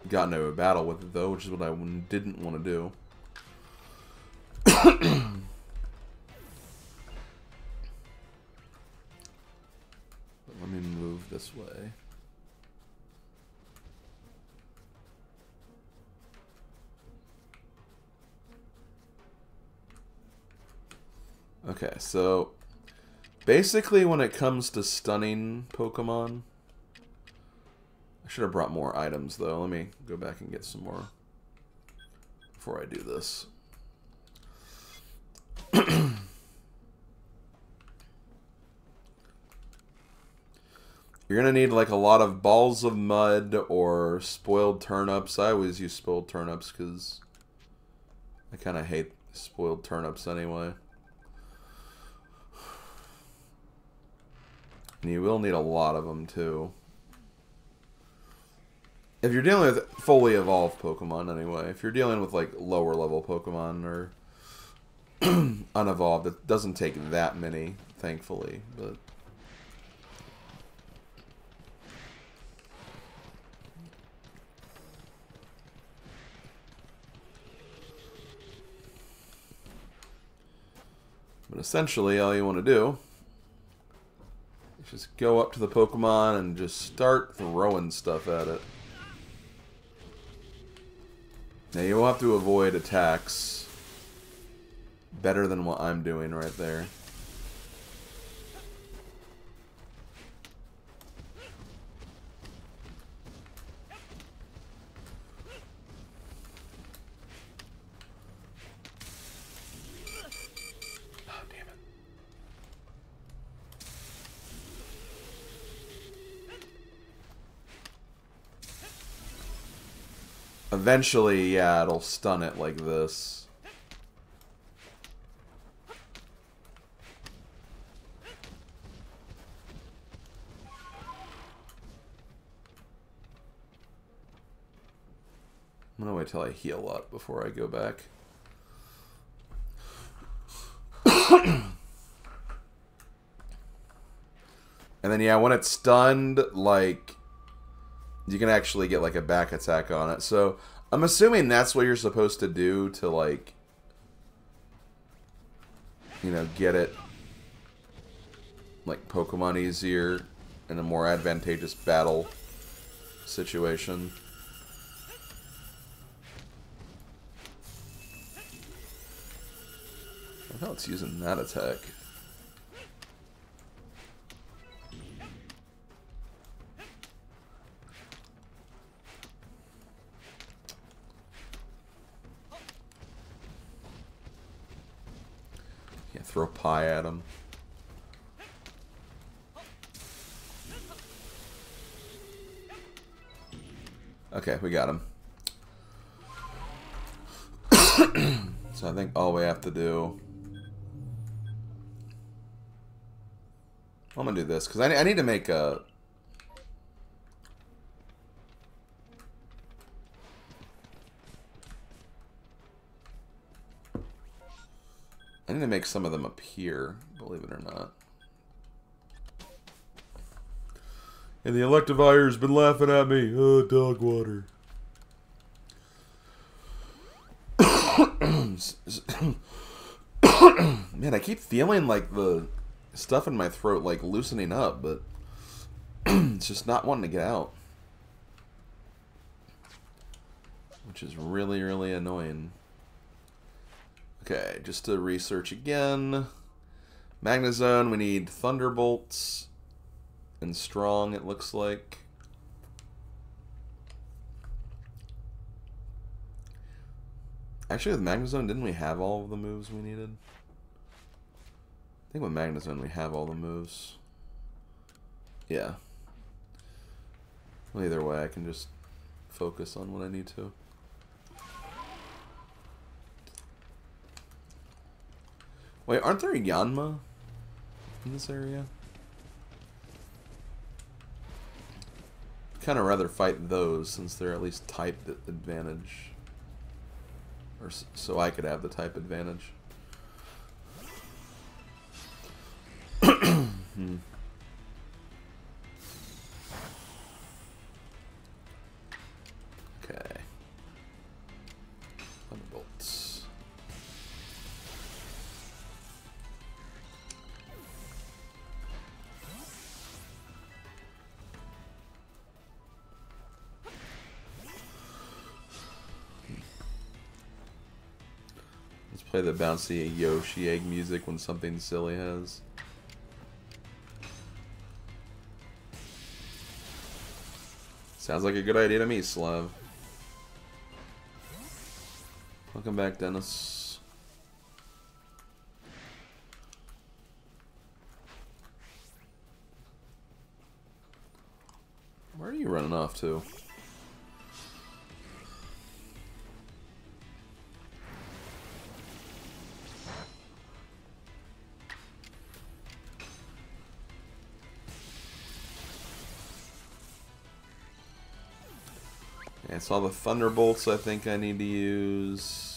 got into a battle with it, though, which is what I didn't want to do. But let me move this way. Okay, so basically when it comes to stunning Pokemon, I should have brought more items though. Let me go back and get some more before I do this. You're going to need like a lot of balls of mud or spoiled turnips. I always use spoiled turnips because I kind of hate spoiled turnips anyway. And you will need a lot of them, too. If you're dealing with fully evolved Pokemon, anyway. If you're dealing with, like, lower-level Pokemon or unevolved, it doesn't take that many, thankfully. But essentially, all you want to do... just go up to the Pokemon and just start throwing stuff at it. Now you will have to avoid attacks better than what I'm doing right there. Eventually, yeah, it'll stun it like this. I'm gonna wait till I heal up before I go back. And then, yeah, when it's stunned, like... you can actually get, like, a back attack on it. So, I'm assuming that's what you're supposed to do to, like, you know, get it, like, Pokemon easier in a more advantageous battle situation. I thought it's using that attack. Throw pie at him. Okay, we got him. So I think all we have to do... I'm going to do this, because I need to make a... I need to make some of them appear, believe it or not. And the Electivire's been laughing at me. Oh, dog water. Man, I keep feeling like the stuff in my throat like loosening up, but it's just not wanting to get out. Which is really, really annoying. Okay, just to research again. Magnezone, we need Thunderbolts and Strong, it looks like. Actually, with Magnezone, didn't we have all of the moves we needed? I think with Magnezone, we have all the moves. Yeah. Well, either way, I can just focus on what I need to. Wait, aren't there Yanma in this area? Kind of rather fight those since they're at least type advantage. Or so I could have the type advantage. Okay. Thunderbolts. Let's play the bouncy Yoshi egg music when something silly has. Sounds like a good idea to me, Slav. Welcome back, Dennis. Where are you running off to? Yeah, it's all the Thunderbolts I think I need to use.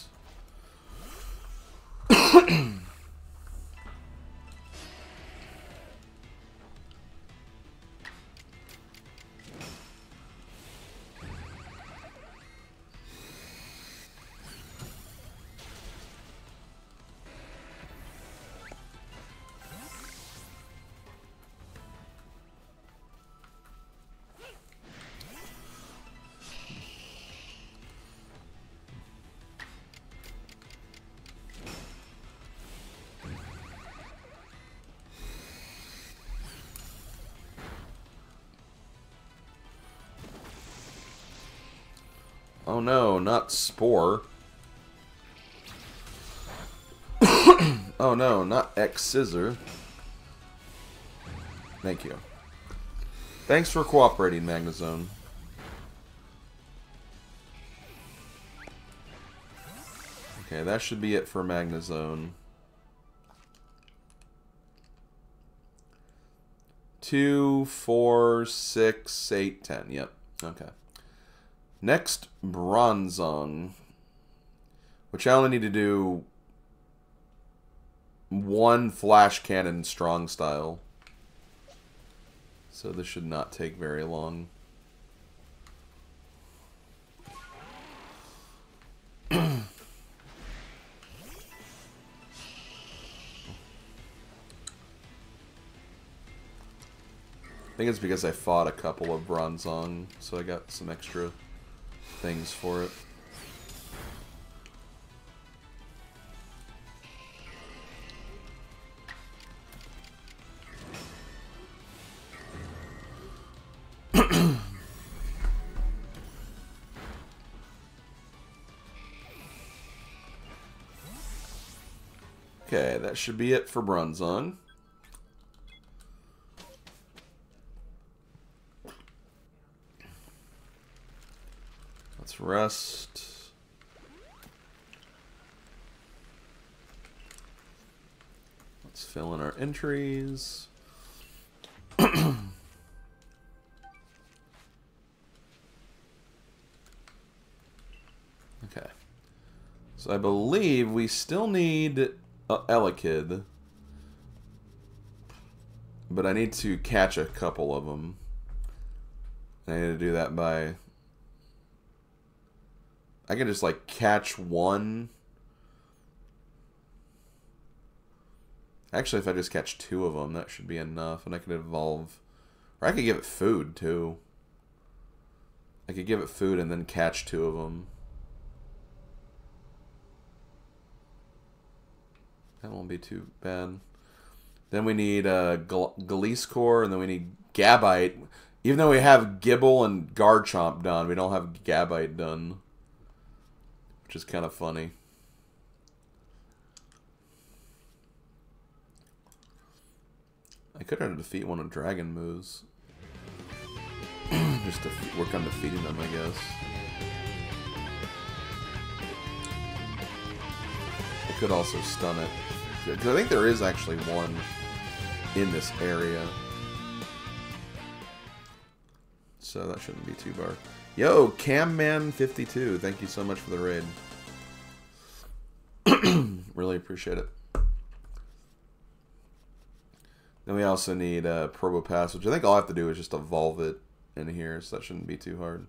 Oh no, not Spore. Oh no, not X-Scissor. Thank you. Thanks for cooperating, Magnezone. Okay, that should be it for Magnezone. 2, 4, 6, 8, 10. Yep. Okay. Next, Bronzong. Which I only need to do one Flash Cannon strong style. So this should not take very long. I think it's because I fought a couple of Bronzong, so I got some extra things for it. Okay, that should be it for Bronzong. Let's rest. Let's fill in our entries. Okay. So I believe we still need Elekid. But I need to catch a couple of them. I need to do that by... I can just, like, catch one. Actually, if I just catch two of them, that should be enough. And I can evolve... Or I could give it food, too. I could give it food and then catch two of them. That won't be too bad. Then we need Gliscor, and then we need Gabite. Even though we have Gibble and Garchomp done, we don't have Gabite done. Which is kind of funny. I could try to defeat one of Dragon moves. Just to work on defeating them, I guess. I could also stun it. Because I think there is actually one in this area. So that shouldn't be too far. Yo, Camman52, thank you so much for the raid. Really appreciate it. Then we also need Probopass, which I think all I have to do is just evolve it in here, so that shouldn't be too hard.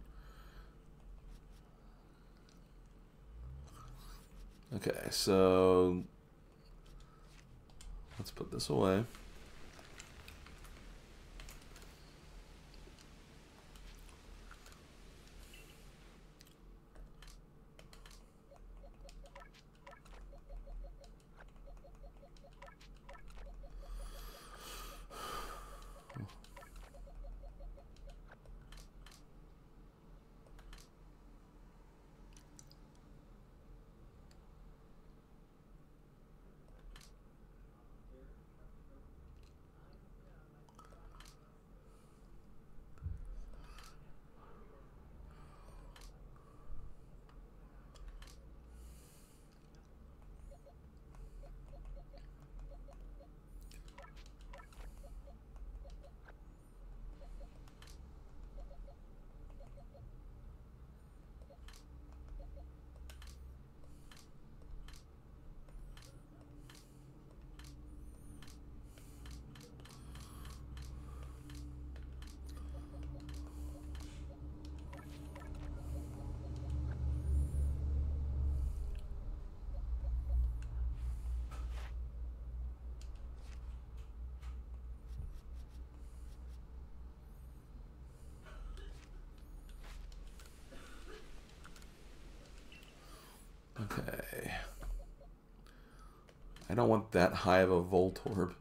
Okay, so let's put this away. Okay. I don't want that high of a Voltorb.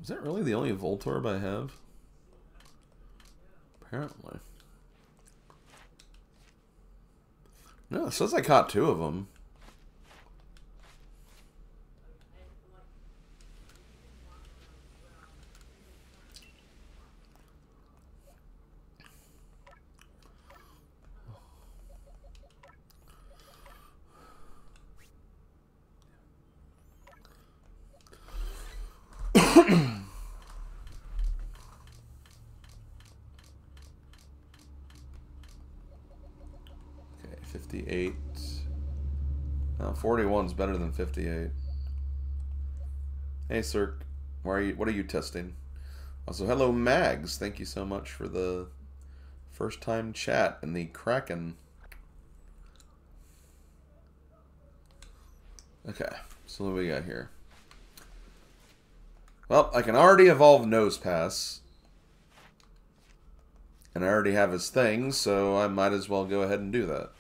Is that really the only Voltorb I have? Apparently. No, it says I caught two of them. Okay, 58. No, 41's better than 58. Hey, Cirque. What are you testing? Also, hello, Mags. Thank you so much for the first time chat and the Kraken. Okay, so what do we got here? Well, I can already evolve Nosepass. And I already have his thing, so I might as well go ahead and do that.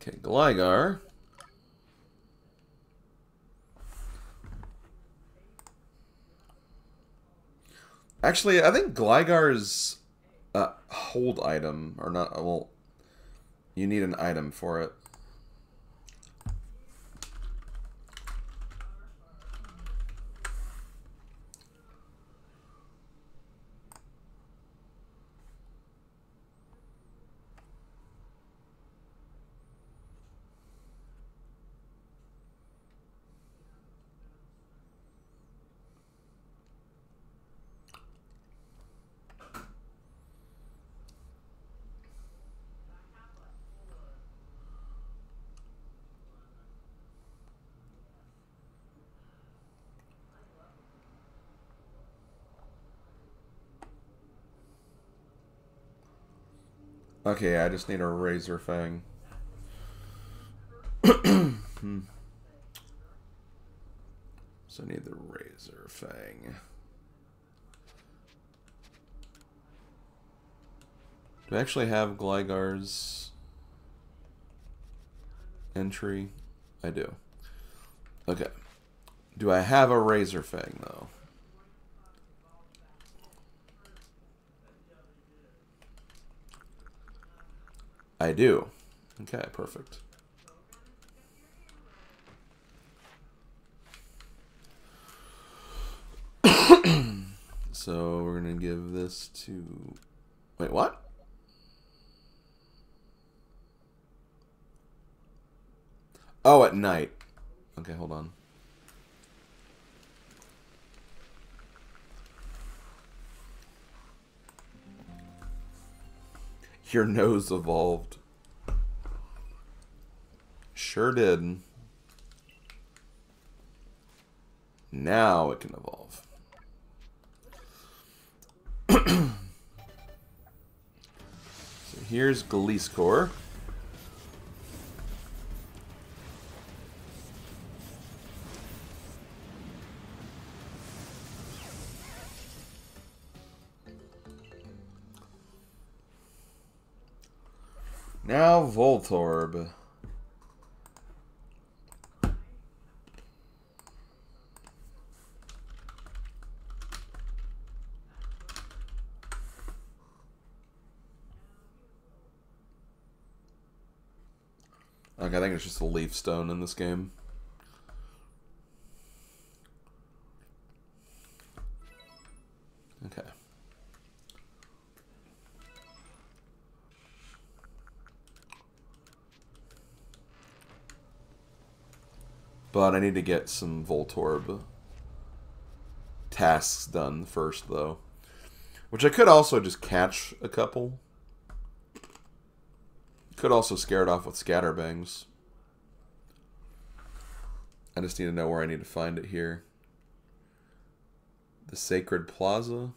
Okay, Gligar. Actually, I think Gligar's hold item, or not, well, you need an item for it. Okay, I just need a Razor Fang. So I need the Razor Fang. Do I actually have Gligar's entry? I do. Okay. Do I have a Razor Fang, though? I do. Okay, perfect. So we're going to give this to... Wait, what? Oh, at night. Okay, hold on. Your nose evolved. Sure did. Now it can evolve. So here's Gliscor. Now Voltorb. Okay, I think it's just a Leaf Stone in this game. Okay. But I need to get some Voltorb tasks done first, though. Which I could also just catch a couple. Could also scare it off with Scatterbangs. I just need to know where I need to find it here. The Sacred Plaza.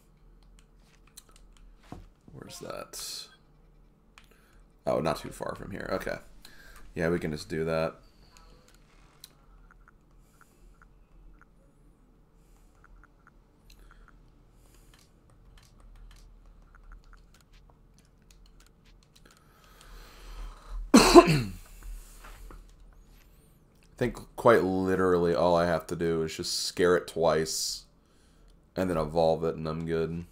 Where's that? Oh, not too far from here. Okay. Yeah, we can just do that. I think quite literally all I have to do is just scare it twice and then evolve it and I'm good.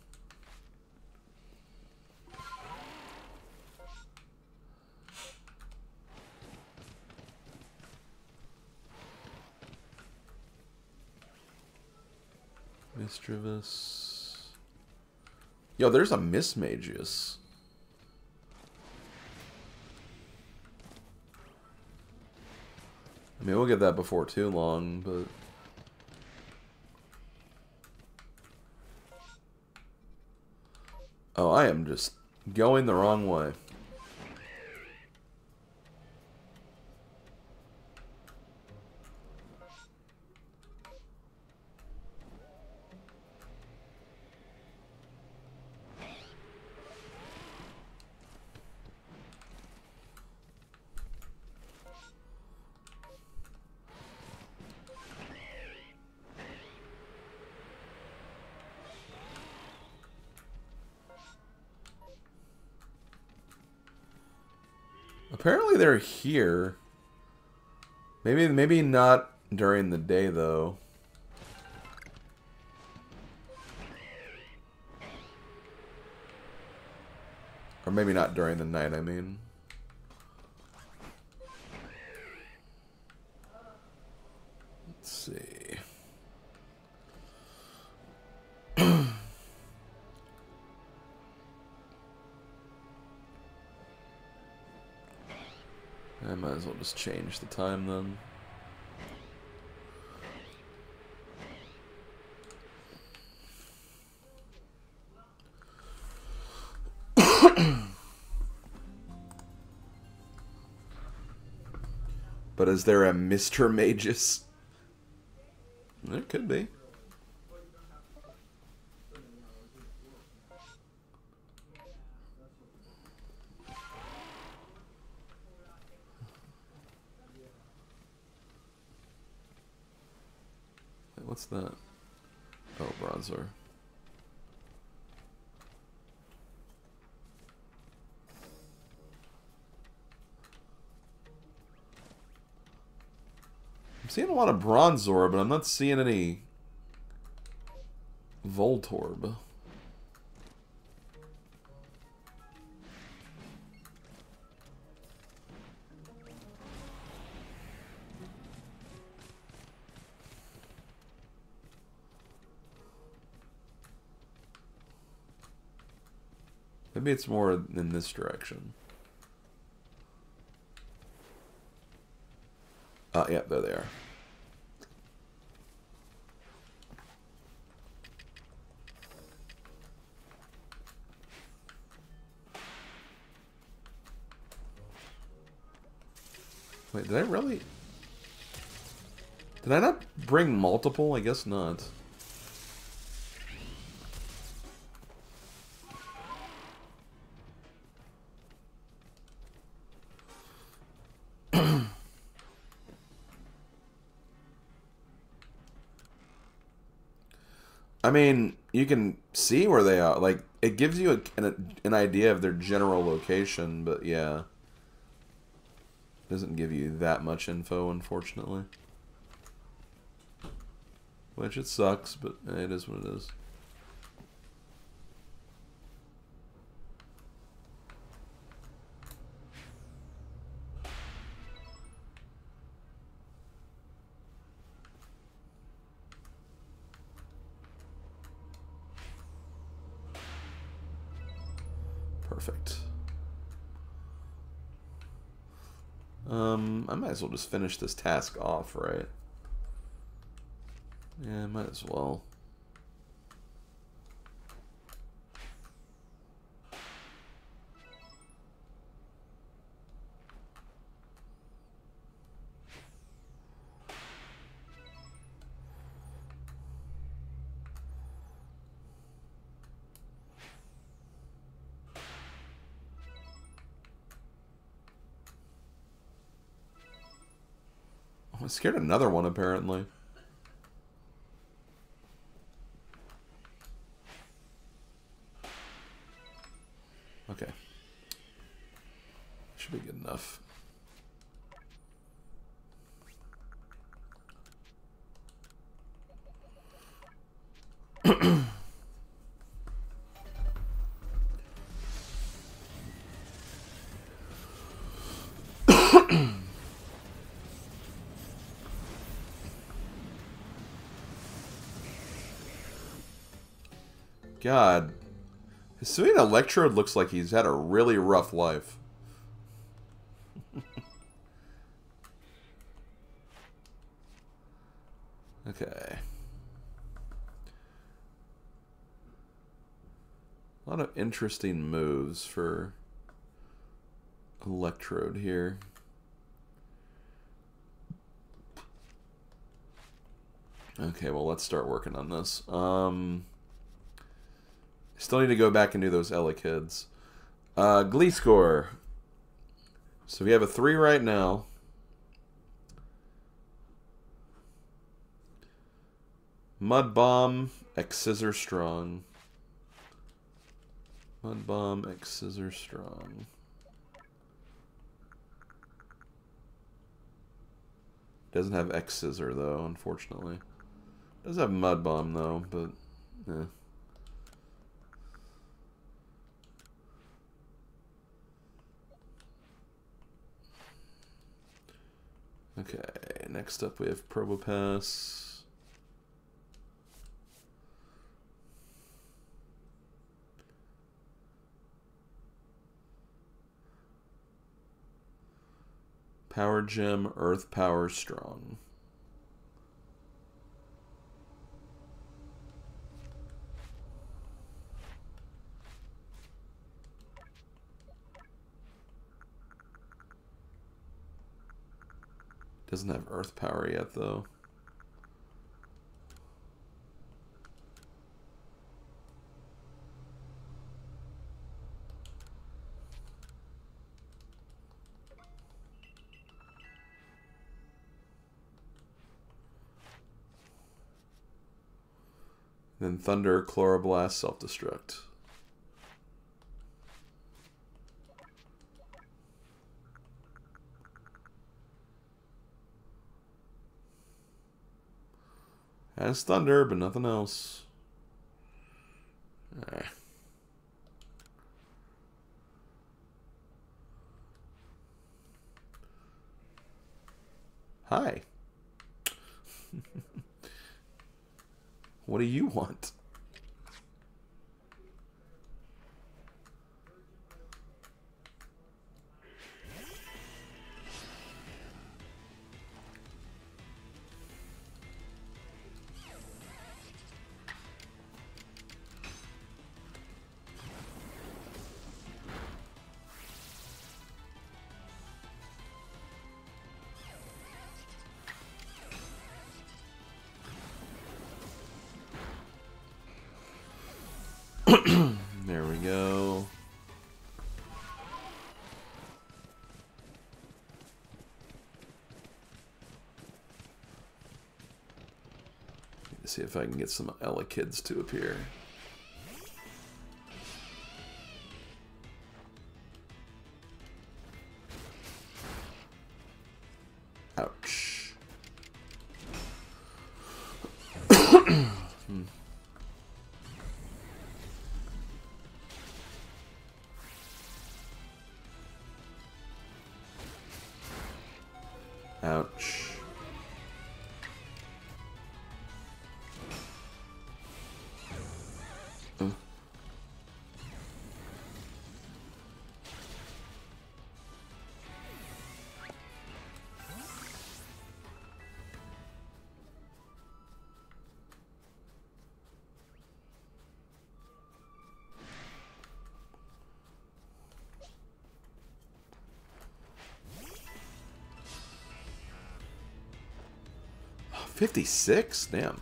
Mischievous. Yo, there's a Mismagius. I mean, we'll get that before too long, but... Oh, I am just going the wrong way. Apparently they're here. Maybe not during the day, though. Or maybe not during the night, I mean. Let's see. I might as well just change the time then. But is there a Mr. Magus? There could be. Wait, what's that? Oh, bronzer. I'm seeing a lot of Bronzor, but I'm not seeing any Voltorb. Maybe it's more in this direction. Yeah, there they are. Wait, did I really... Did I not bring multiple? I guess not. I mean, you can see where they are. Like, it gives you an idea of their general location, but yeah. Doesn't give you that much info, unfortunately. Which, it sucks, but it is what it is. Perfect. I might as well just finish this task off, right? Yeah, I might as well. I scared another one, apparently. Okay. Should be good enough. God. Hisuian Electrode looks like he's had a really rough life. Okay. A lot of interesting moves for Electrode here. Okay, well, let's start working on this. Still need to go back and do those Elekid's. Glee score. So we have a 3 right now. Mud Bomb, X Scissor Strong. Mud Bomb, X Scissor Strong. Doesn't have X Scissor though, unfortunately. Does have Mud Bomb though, but yeah. Okay, next up we have Probopass. Power Gem, Earth Power Strong. Doesn't have Earth Power yet, though. Then Thunder, Chloroblast, Self-Destruct. Has Thunder, but nothing else. Hi. What do you want? There we go. Let's see if I can get some Ella kids to appear. Ouch. Ouch. $56? Damn.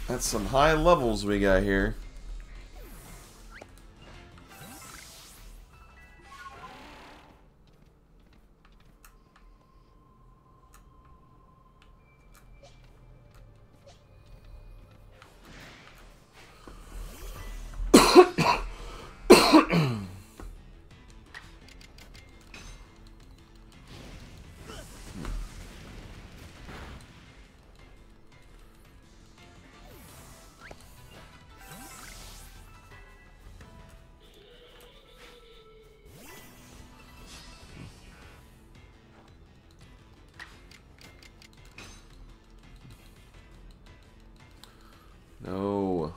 That's some high levels we got here. No.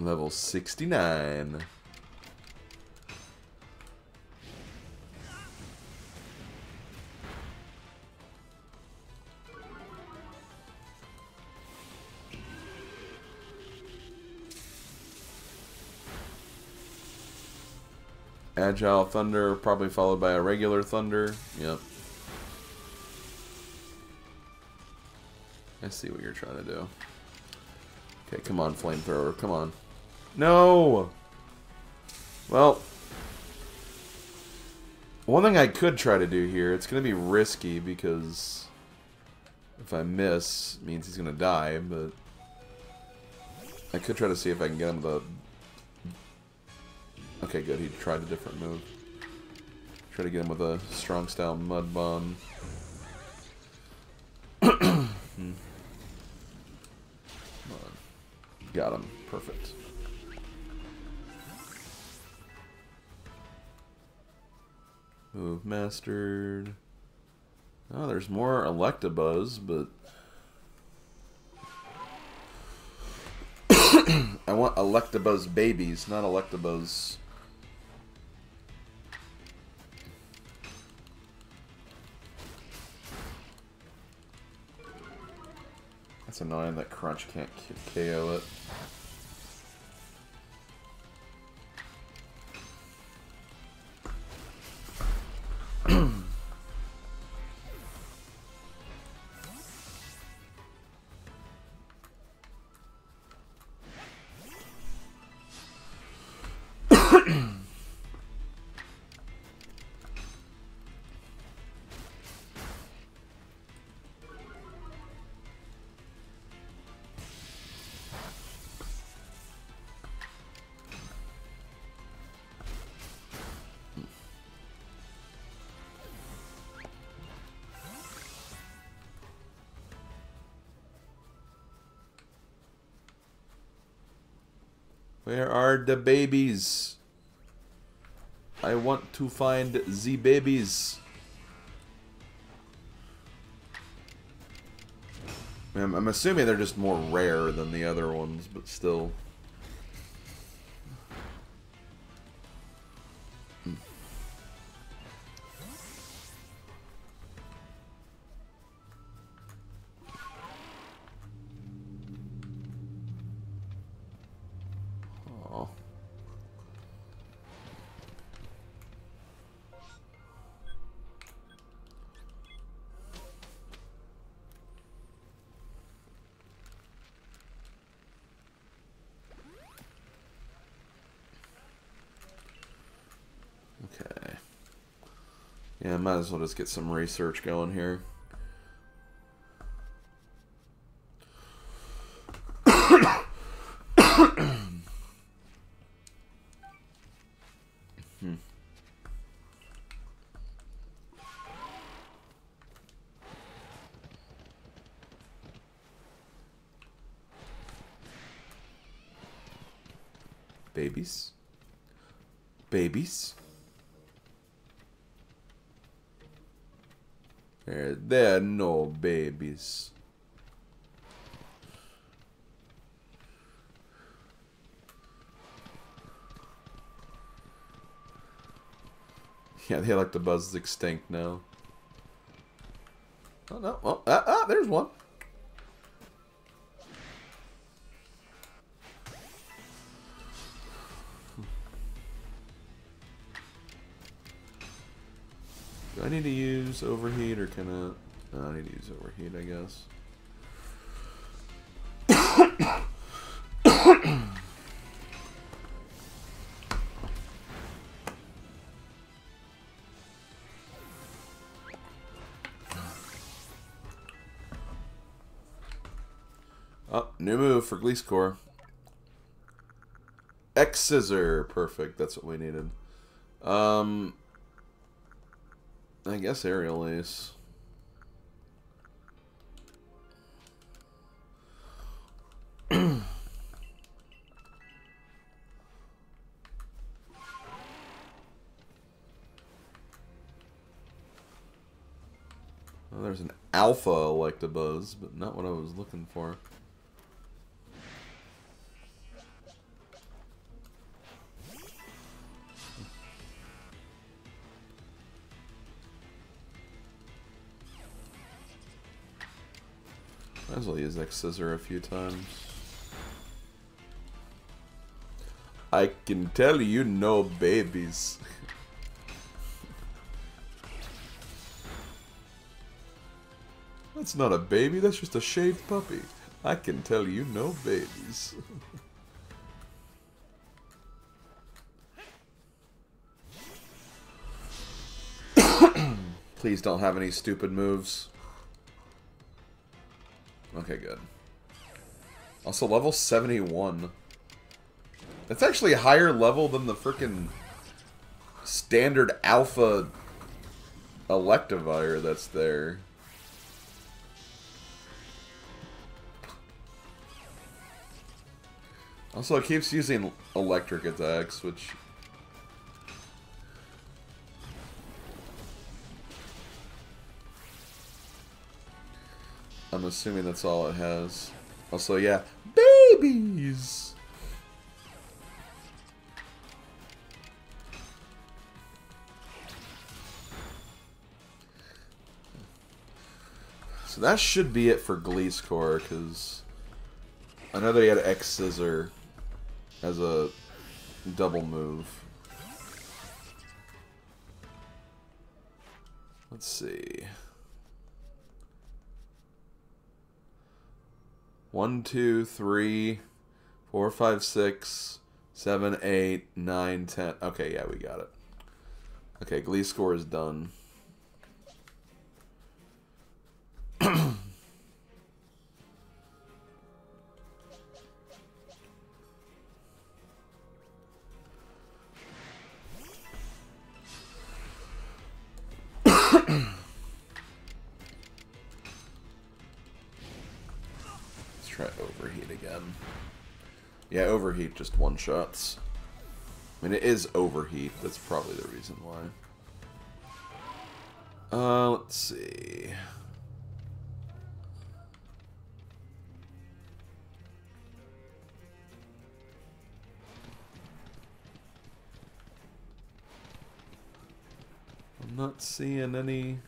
Level 69. Agile Thunder, probably followed by a regular Thunder. Yep. I see what you're trying to do. Okay, come on, flamethrower. Come on. No! Well, one thing I could try to do here, it's going to be risky because if I miss, it means he's going to die, but I could try to see if I can get him with a... Okay, good. He tried a different move. Try to get him with a strong style mud bomb. Got him. Perfect. Move mastered. Oh, there's more Electabuzz, but I want Electabuzz babies, not Electabuzz. That's annoying that Crunch can't KO it. Where are the babies? I want to find the babies. I'm assuming they're just more rare than the other ones, but still. Okay. Yeah, might as well just get some research going here. Babies. Babies. There are no babies. Yeah, they like the buzz is extinct now. Oh no! Oh, there's one. Do I need to use overheat or can I? No, I need to use overheat, I guess. Oh, new move for Gleescore. X-Scissor. Perfect. That's what we needed. I guess Aerial Ace. Well, there's an Alpha Electabuzz, but not what I was looking for. Might as well use X-Scissor a few times. I can tell you no babies. That's not a baby, that's just a shaved puppy. I can tell you no babies. Please don't have any stupid moves. Okay, good. Also, level 71. That's actually a higher level than the frickin' standard alpha Electivire that's there. Also, it keeps using electric attacks, which... I'm assuming that's all it has. Also, yeah, babies! So that should be it for Gleescore, because I know they had X-Scissor as a double move. Let's see. 1, 2, 3, 4, 5, 6, 7, 8, 9, 10. Okay, yeah, we got it. Okay, Gleescore is done. Try Overheat again. Yeah, Overheat just one-shots. I mean, it is Overheat. That's probably the reason why. Let's see. I'm not seeing any...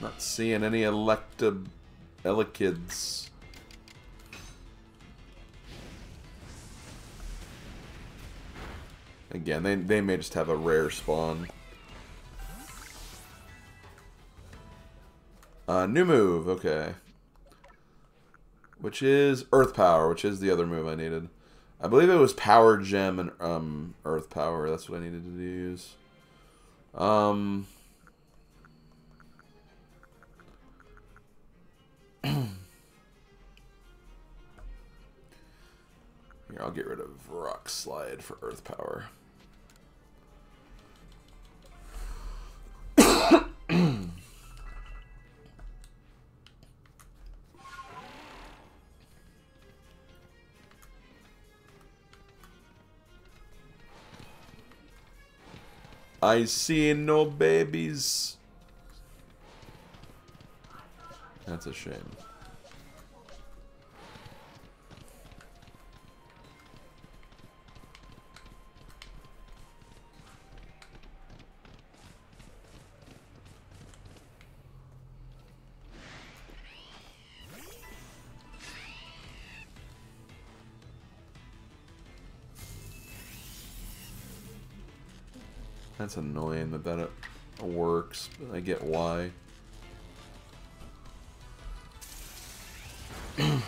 Not seeing any Elekkids. Again, they may just have a rare spawn. New move, okay. Which is Earth Power, which is the other move I needed. I believe it was Power Gem and Earth Power. That's what I needed to use. Here, I'll get rid of Rock Slide for Earth Power. I see no babies. That's a shame. That's annoying that it works, but I get why. Can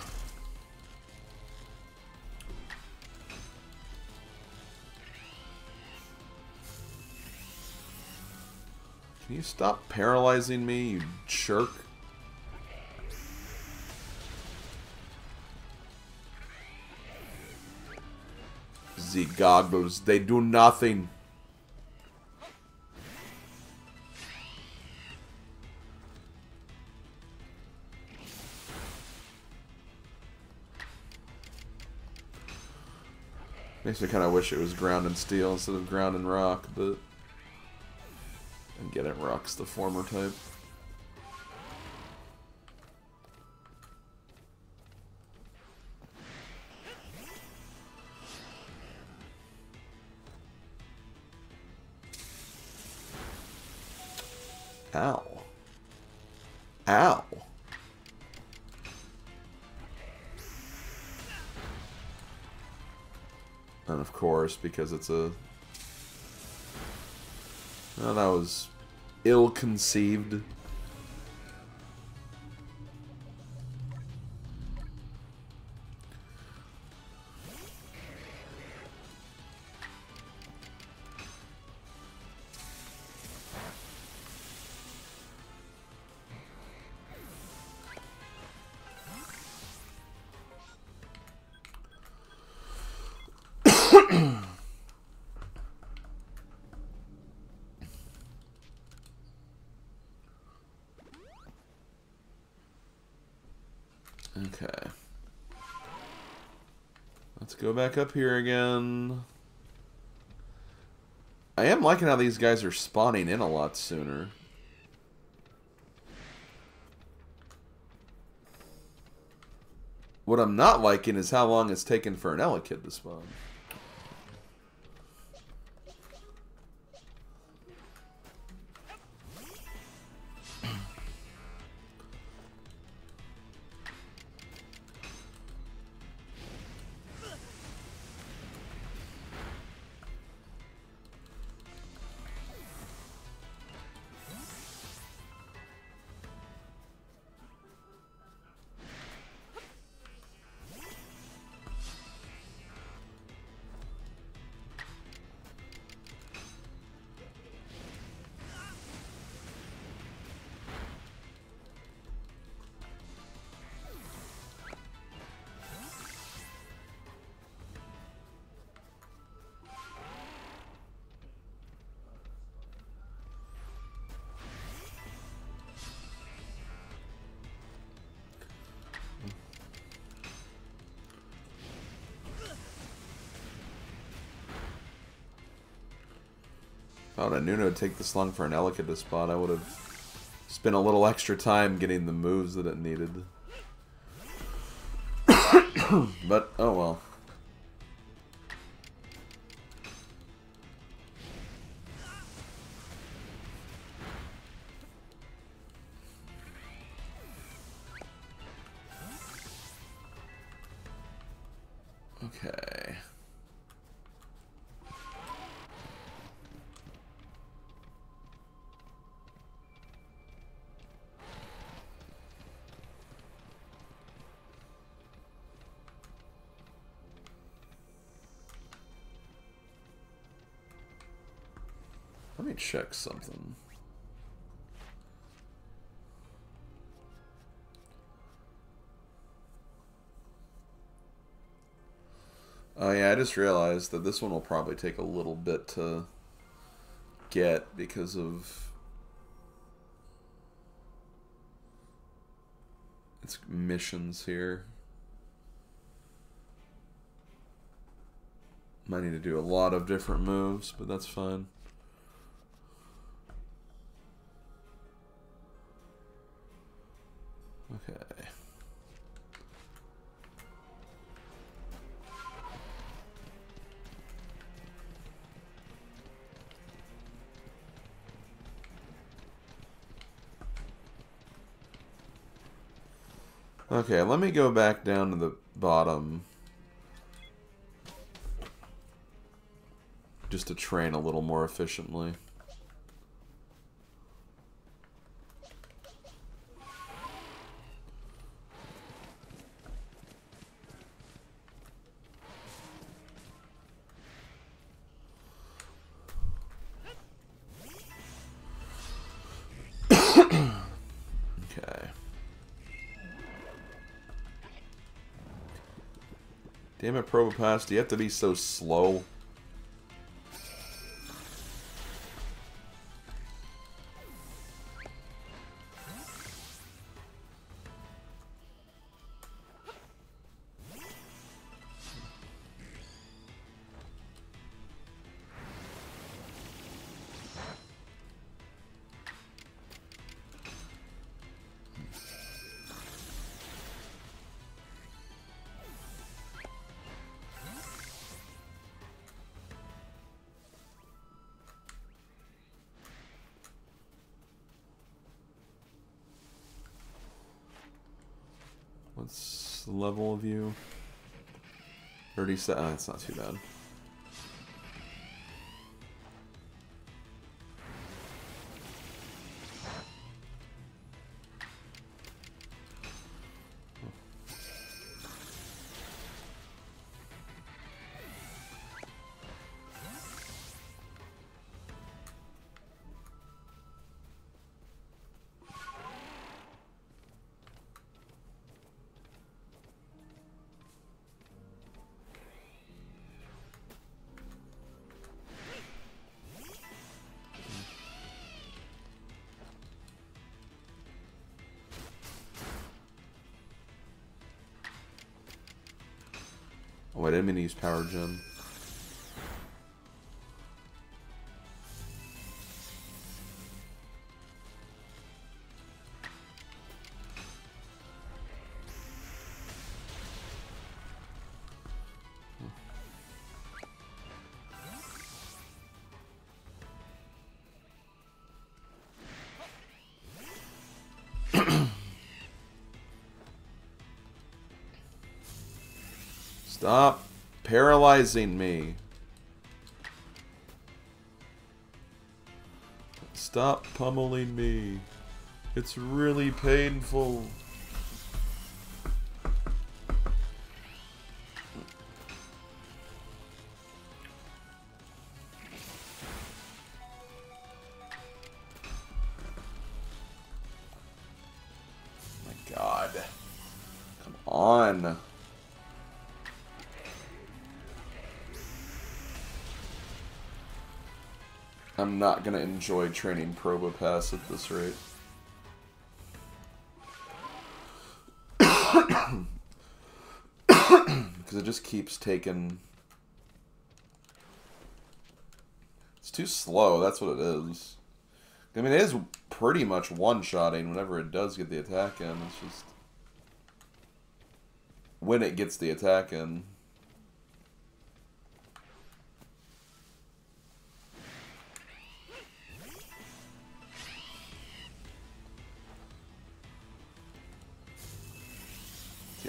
you stop paralyzing me, you jerk? The goggles, they do nothing. Makes me kind of wish it was ground and steel instead of ground and rock, but I get it, rock's the former type. Ow. Ow. And of course, because it's a... Oh, that was ill-conceived. Okay. Let's go back up here again. I am liking how these guys are spawning in a lot sooner. What I'm not liking is how long it's taken for an Elekid to spawn. If I knew it would take this long for an Elekid to spawn, I would have spent a little extra time getting the moves that it needed. But, oh well. Okay. Let me check something. Oh yeah, I just realized that this one will probably take a little bit to get because of its missions here. Might need to do a lot of different moves, but that's fine. Okay. Okay, let me go back down to the bottom just to train a little more efficiently. Okay. Damn it, Probopass, do you have to be so slow? What's the level of you? 37. Oh, that's not too bad. I didn't mean to use Power Gem. Stop paralyzing me. Stop pummeling me. It's really painful. My God. Come on. I'm not gonna enjoy training Probopass at this rate. Because it just keeps taking... It's too slow, that's what it is. I mean, it is pretty much one-shotting whenever it does get the attack in. It's just... when it gets the attack in.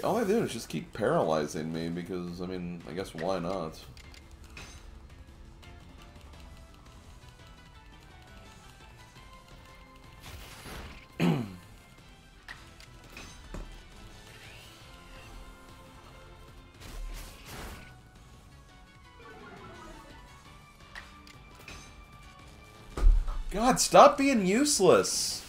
All I do is just keep paralyzing me because, I mean, I guess why not? God, stop being useless!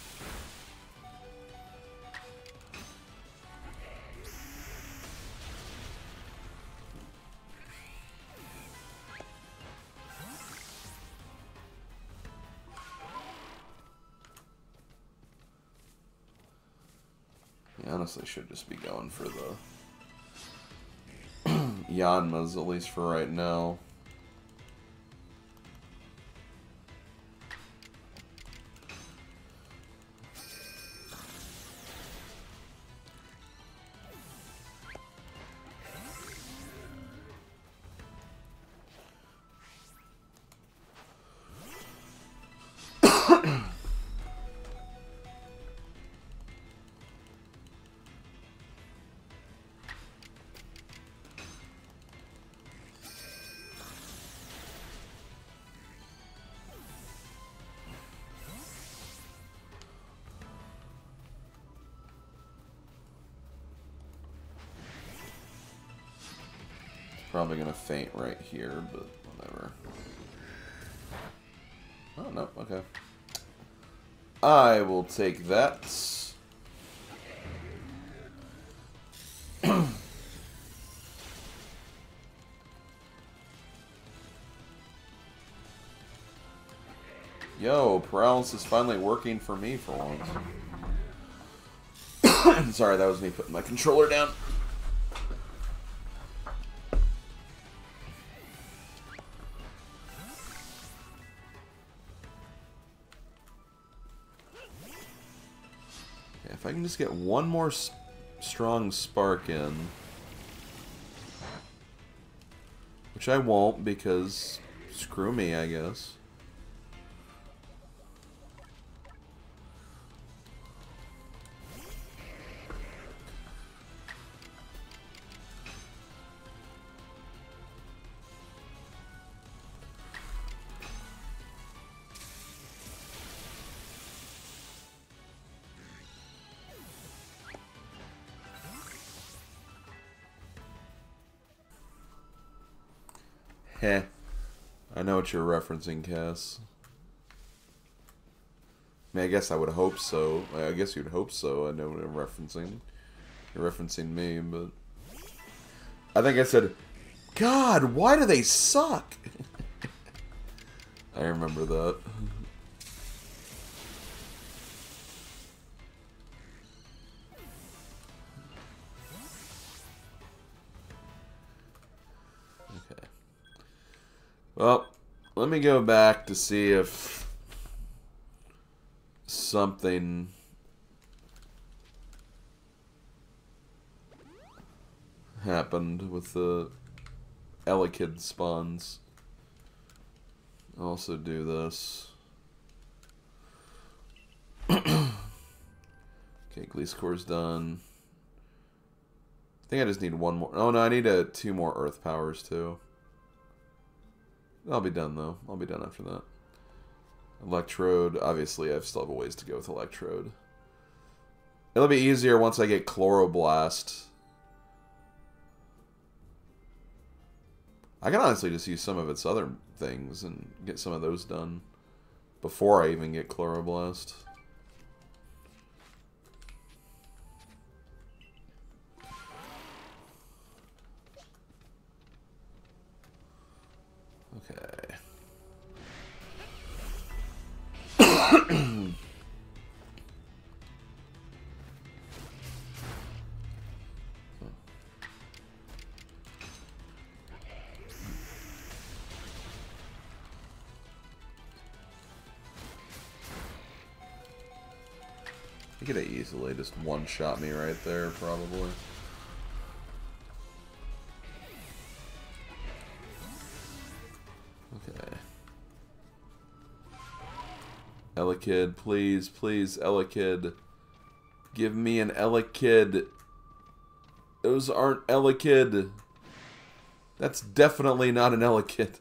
Honestly, should just be going for the Yanmas, at least for right now. Probably gonna faint right here, but whatever. Oh, no, okay. I will take that. Yo, paralysis finally working for me for once. Sorry, that was me putting my controller down. If I can just get one more strong spark in, which I won't because screw me, I guess. Heh. I know what you're referencing, Cass. I mean, I guess I would hope so. I guess you'd hope so. I know what I'm referencing. You're referencing me, but... I think I said, God, why do they suck? I remember that. Well, let me go back to see if something happened with the Elekid spawns. I'll also do this. Okay, Gleescore's done. I think I just need one more. Oh no, I need 2 more Earth Powers too. I'll be done though. I'll be done after that. Electrode. Obviously, I still have a ways to go with Electrode. It'll be easier once I get Chloroblast. I can honestly just use some of its other things and get some of those done before I even get Chloroblast. Okay. He could have easily just one-shot me right there, probably. Okay. Elekid, please, please, Elekid. Give me an Elekid. Those aren't Elekid. That's definitely not an Elekid.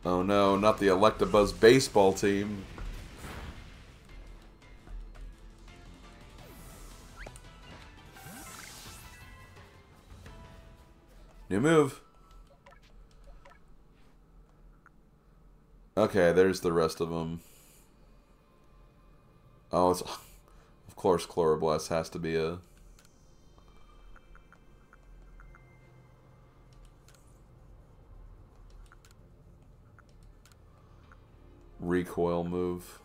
Oh no, not the Electabuzz baseball team. New move. Okay, there's the rest of them. Oh, it's, of course Chloroblast has to be a... recoil move.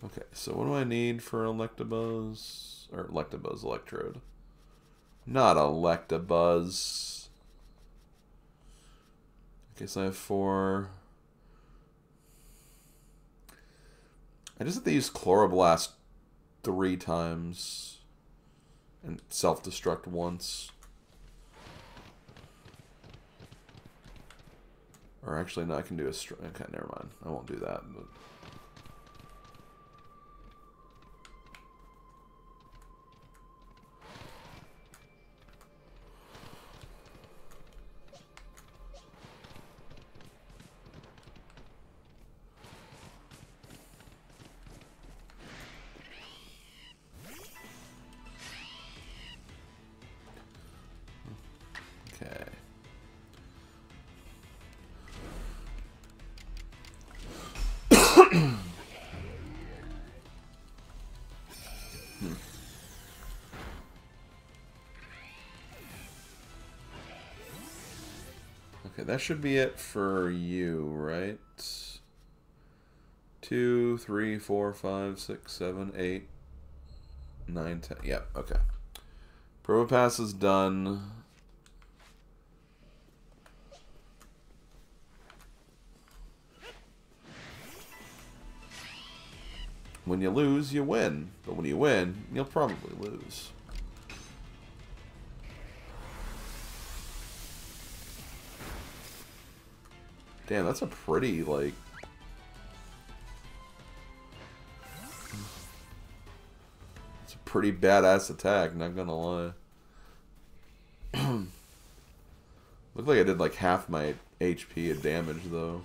Okay, so what do I need for Electabuzz? Or Electabuzz Electrode. Not Electabuzz. I guess I have 4. I just have to use Chloroblast 3 times. And self-destruct once. Or actually, no, I can do a... Okay, never mind. I won't do that, but... Okay. Okay, that should be it for you, right? 2, 3, 4, 5, 6, 7, 8, 9, 10. Yep, okay. Probopass is done. When you lose, you win. But when you win, you'll probably lose. Damn, that's a pretty, like... It's a pretty badass attack, not gonna lie. Looked like I did like half my HP of damage, though.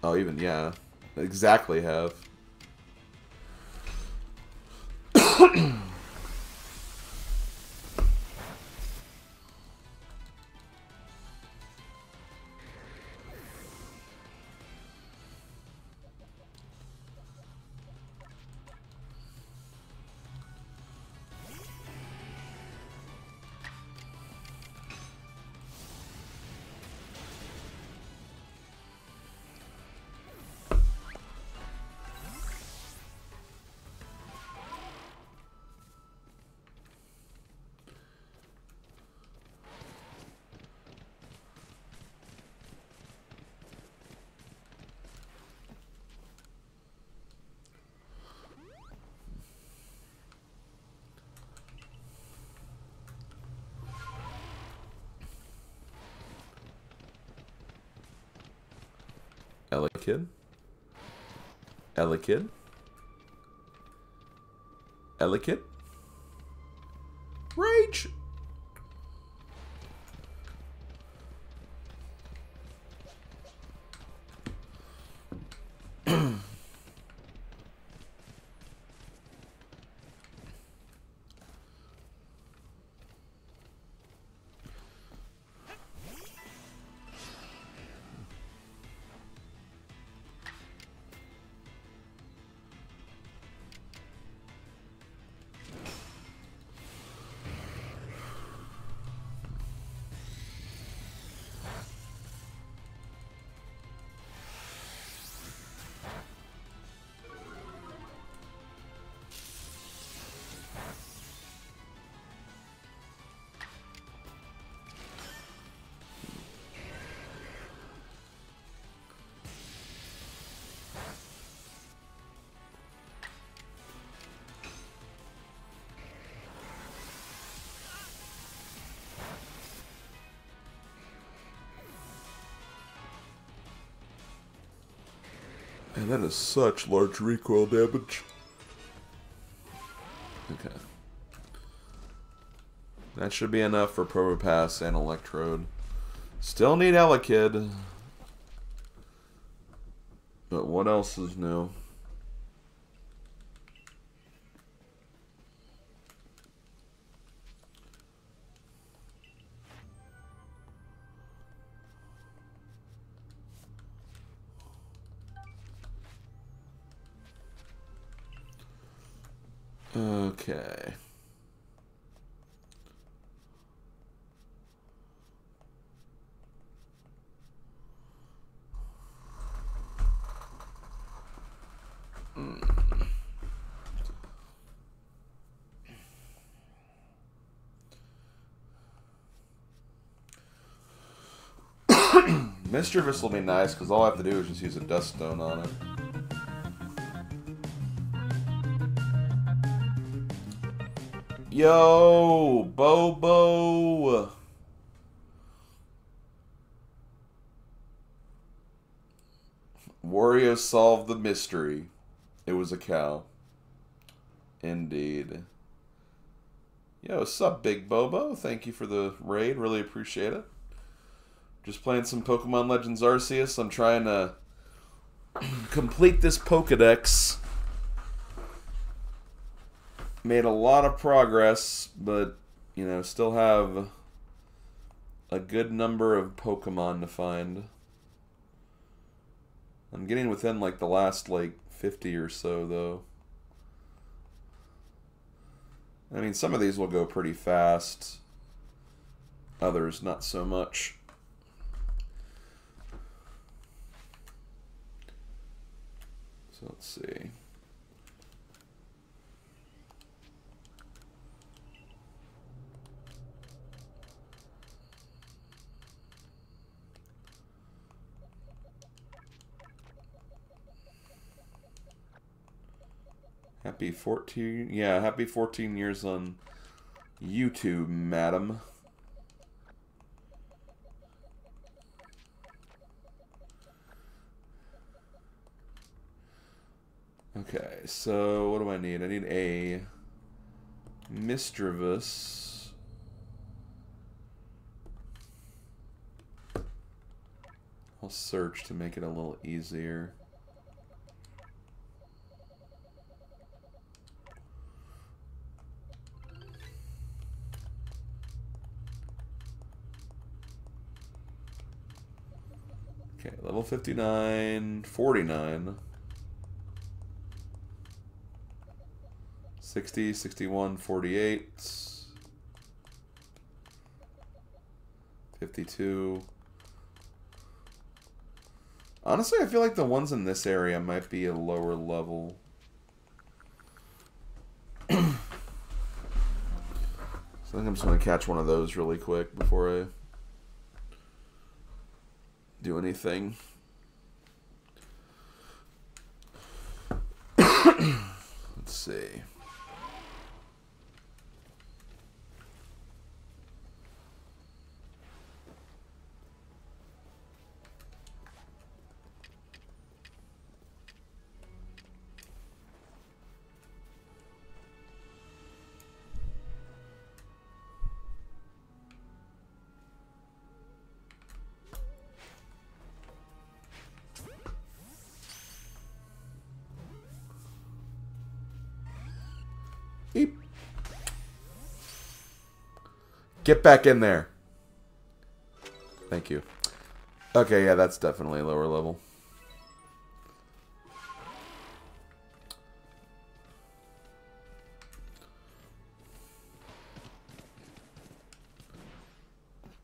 Oh, even, yeah. Exactly half. Elekid? Elekid? Elekid? Rage! And that is such large recoil damage. Okay. That should be enough for Probopass and Electrode. Still need Elekid. But what else is new? Okay. Mischievous will be nice, because all I have to do is just use a Dust Stone on it. Yo, Bobo! Wario solved the mystery. It was a cow. Indeed. Yo, what's up, Big Bobo? Thank you for the raid. Really appreciate it. Just playing some Pokemon Legends Arceus. I'm trying to complete this Pokedex. Made a lot of progress, but, you know, still have a good number of Pokemon to find. I'm getting within, like, the last, like, 50 or so, though. I mean, some of these will go pretty fast. Others, not so much. So let's see. Happy 14, yeah, happy 14 years on YouTube, madam. Okay, so what do I need? I need a Mischievous. I'll search to make it a little easier. Okay, level 59, 49. 60, 61, 48. 52. Honestly, I feel like the ones in this area might be a lower level. So I think I'm just going to catch one of those really quick before I do anything. Let's see. Beep. Get back in there. Thank you. Okay, yeah, that's definitely lower level.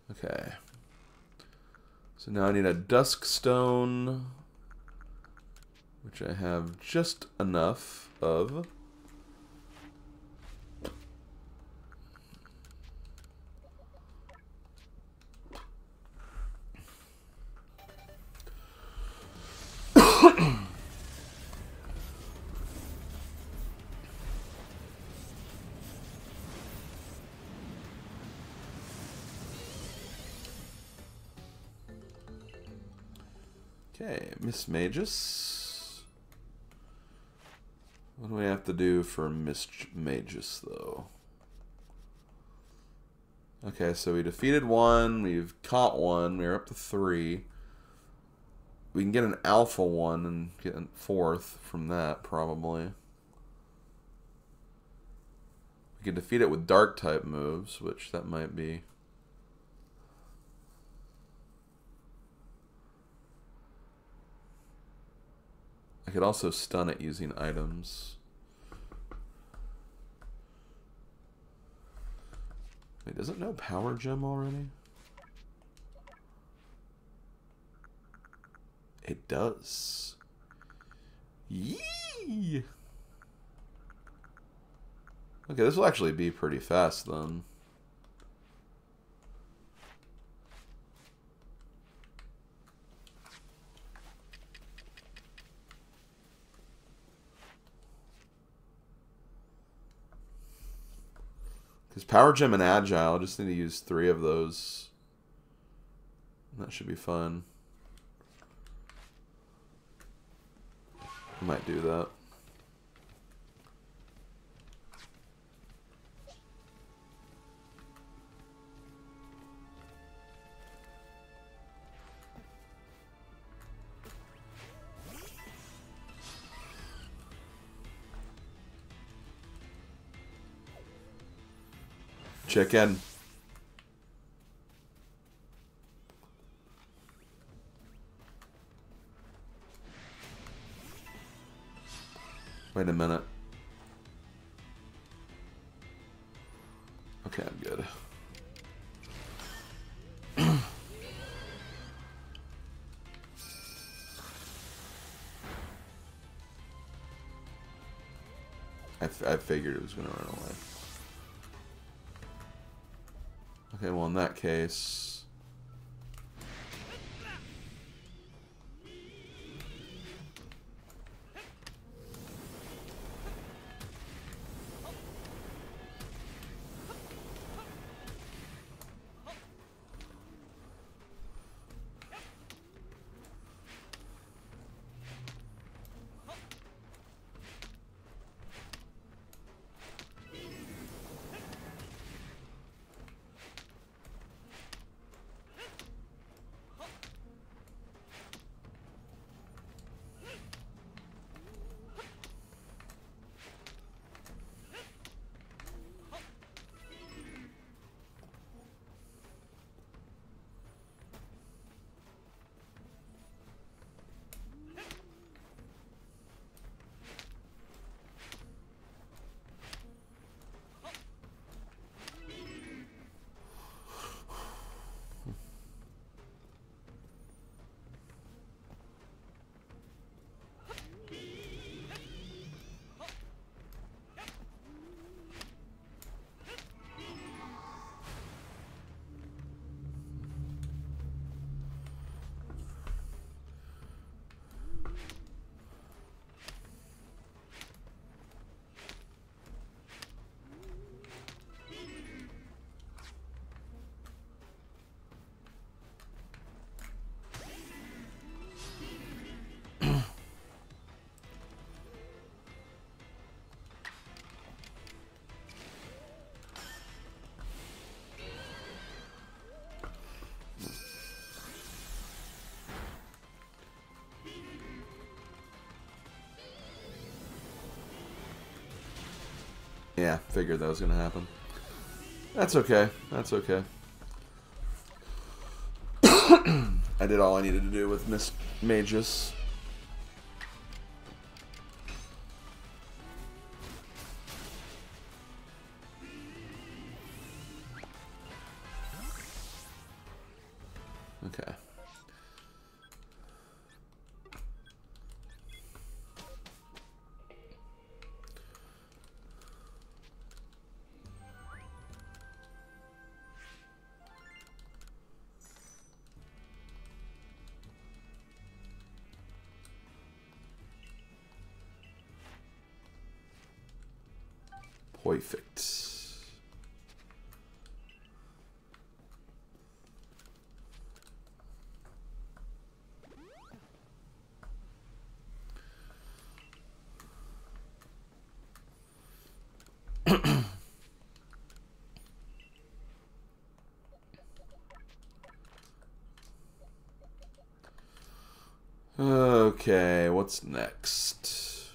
Okay. So now I need a Dusk Stone, which I have just enough of. Okay, Miss Magus. What do we have to do for Miss Magus, though? Okay, so we defeated one, we've caught one, we're up to 3. We can get an alpha one and get a 4th from that, probably. We can defeat it with dark type moves, which that might be. I could also stun it using items. Wait, does it know Power Gem already? It does. Yee! Okay, this will actually be pretty fast then. Because Power Gem and Agile, I just need to use 3 of those. That should be fun. I might do that. Chicken. Wait a minute. Okay, I'm good. I figured it was going to run away. Okay, well in that case... Yeah, figured that was going to happen. That's okay. That's okay. I did all I needed to do with Miss Magus. Okay. Perfect. Okay, what's next?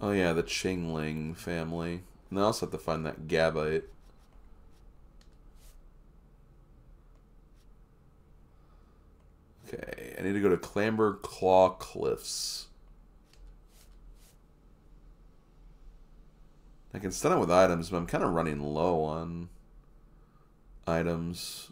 Oh yeah, the Chingling family. And I also have to find that Gabite. Okay, I need to go to Clamber Claw Cliffs. I can stun it with items, but I'm kind of running low on items.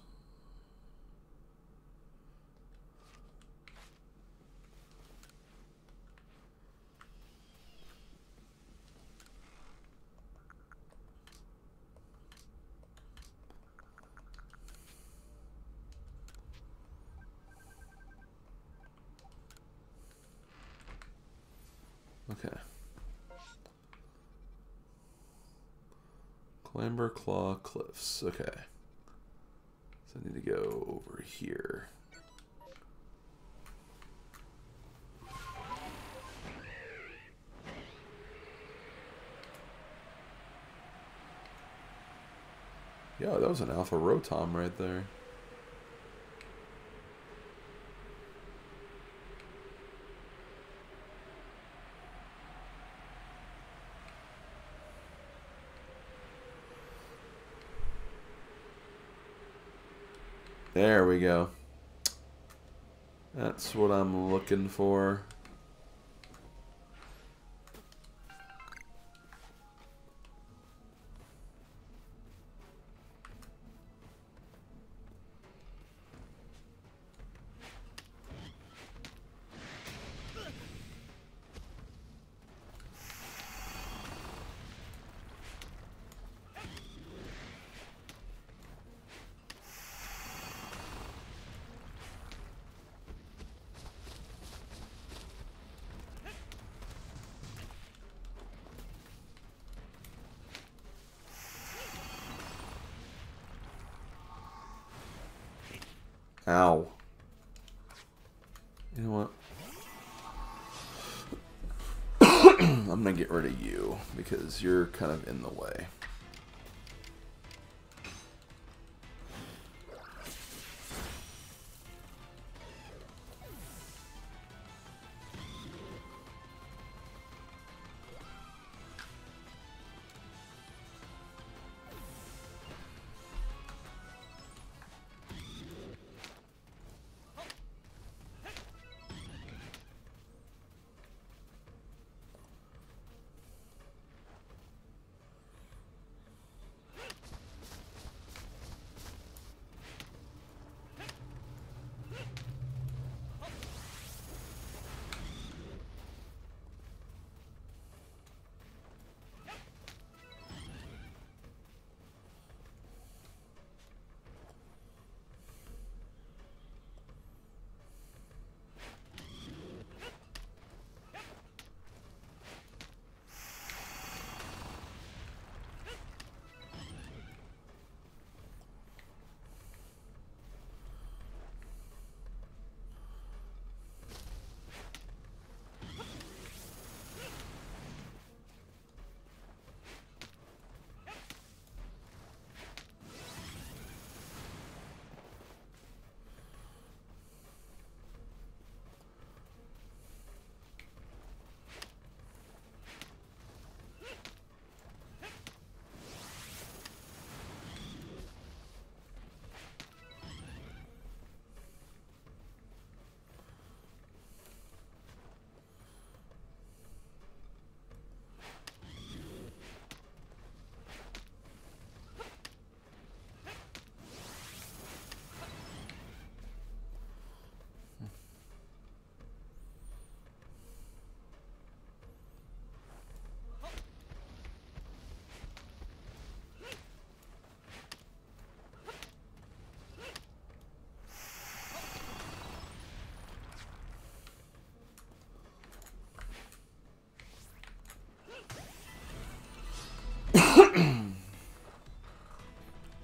Okay. Clamberclaw Cliffs. Okay. So I need to go over here. Yo, that was an Alpha Rotom right there. There we go. That's what I'm looking for. Ow. You know what? I'm gonna get rid of you because you're kind of in the way.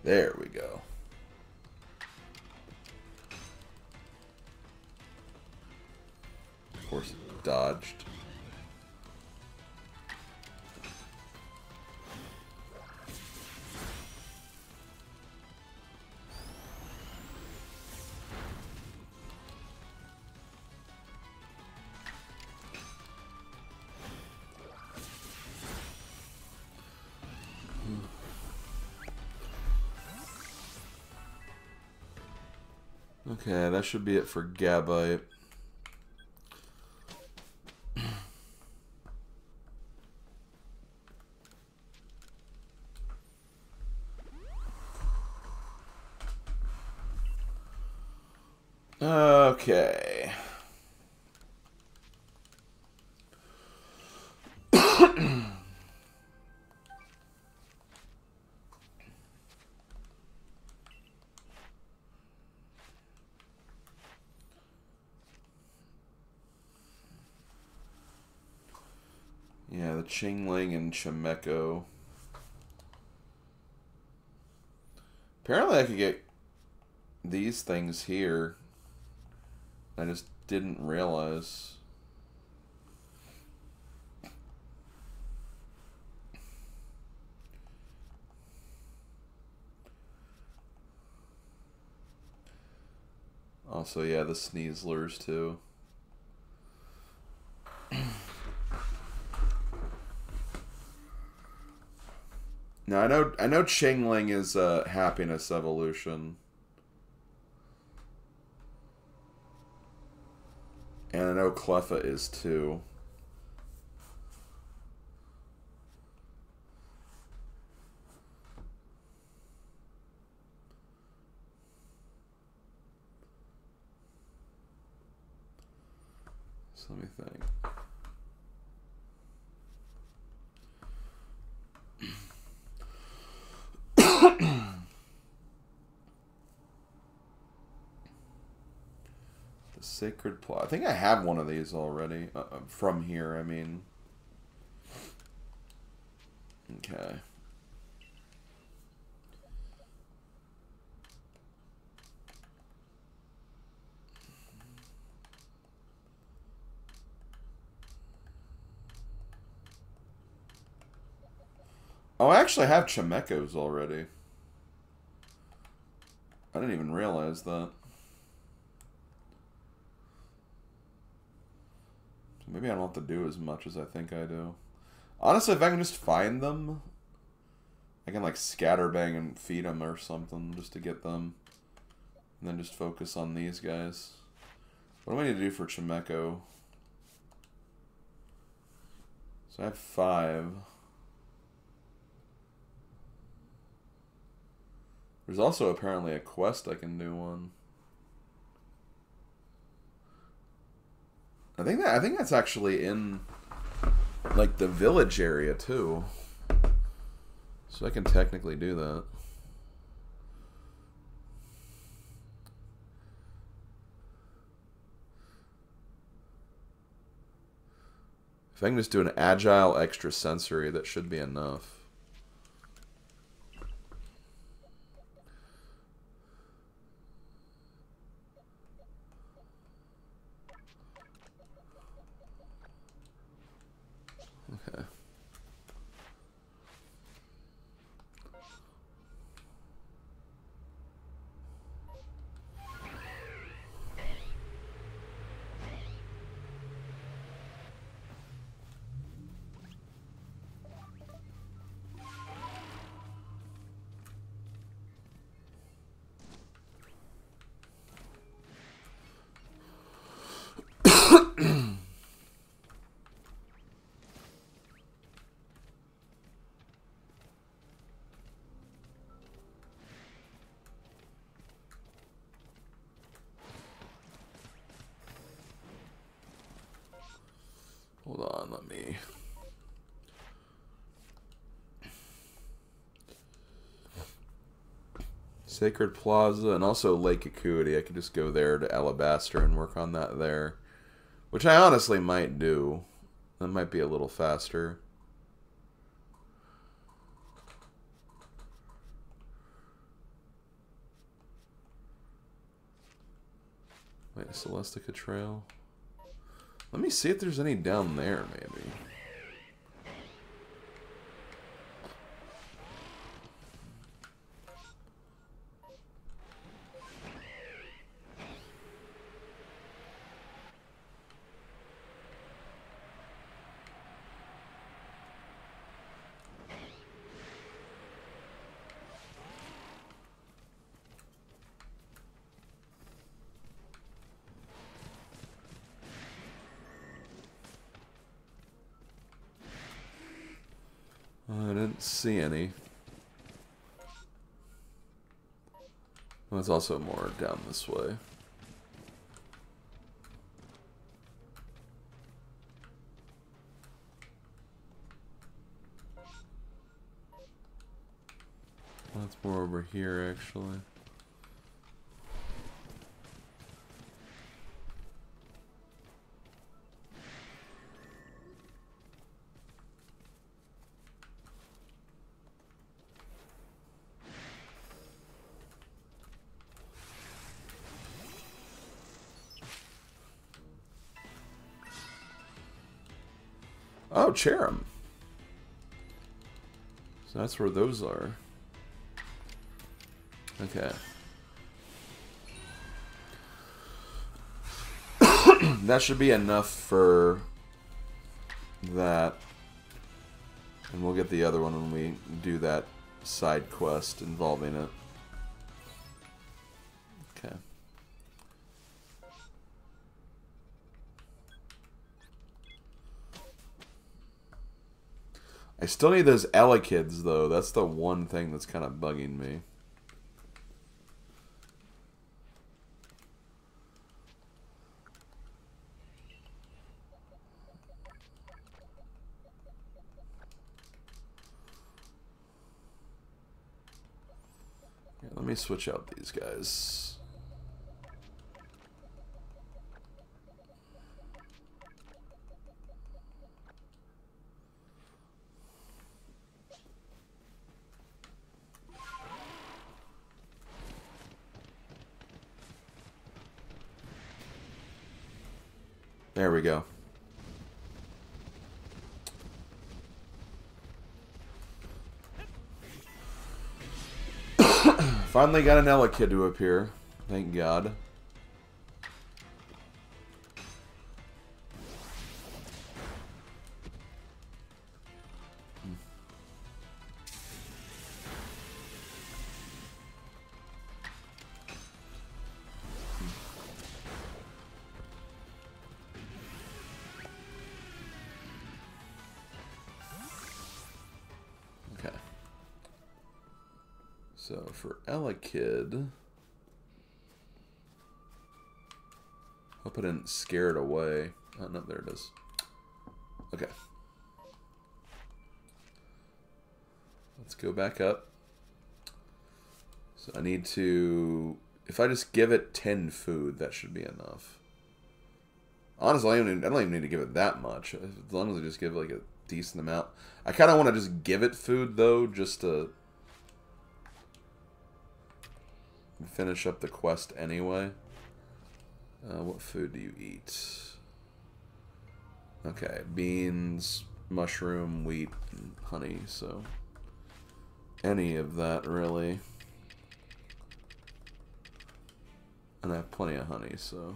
There we go. Of course, it dodged. Okay, that should be it for Gabite. Okay. Yeah, the Chingling and Chimecho. Apparently I could get these things here. I just didn't realize. Also, yeah, the Sneaslers too. Now I know Chingling is a happiness evolution. And I know Cleffa is too. So let me think. The Sacred Plot. I think I have one of these already. From here, I mean. Okay. Oh, I actually have Chimekos already. I didn't even realize that. So maybe I don't have to do as much as I think I do. Honestly, if I can just find them, I can like scatterbang and feed them or something just to get them. And then just focus on these guys. What do I need to do for Chimeko? So I have 5. There's also apparently a quest I can do on. I think that's actually in like the village area too. So I can technically do that. If I can just do an agile extrasensory, that should be enough. Okay. Hold on, let me... Sacred Plaza and also Lake Acuity. I could just go there to Alabaster and work on that there. Which I honestly might do. That might be a little faster. Wait, Celestica Trail? Let me see if there's any down there, maybe. I didn't see any. Well, there's also more down this way. That's more over here, actually. Oh, Cherim. So that's where those are. Okay. That should be enough for that. And we'll get the other one when we do that side quest involving it. Okay. I still need those Elekkids, though. That's the one thing that's kind of bugging me. Yeah, let me switch out these guys. There we go. Finally got an Elekid to appear. Thank God. So for Elekid, hope I didn't scare it away. Oh no, there it is. Okay. Let's go back up. So I need to, if I just give it 10 food, that should be enough. Honestly, I don't even need to give it that much. As long as I just give it like a decent amount. I kind of want to just give it food though, just to finish up the quest anyway. What food do you eat? Okay, beans, mushroom, wheat, and honey, so any of that really. And I have plenty of honey, so.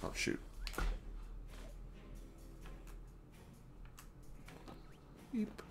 Oh, shoot. Beep.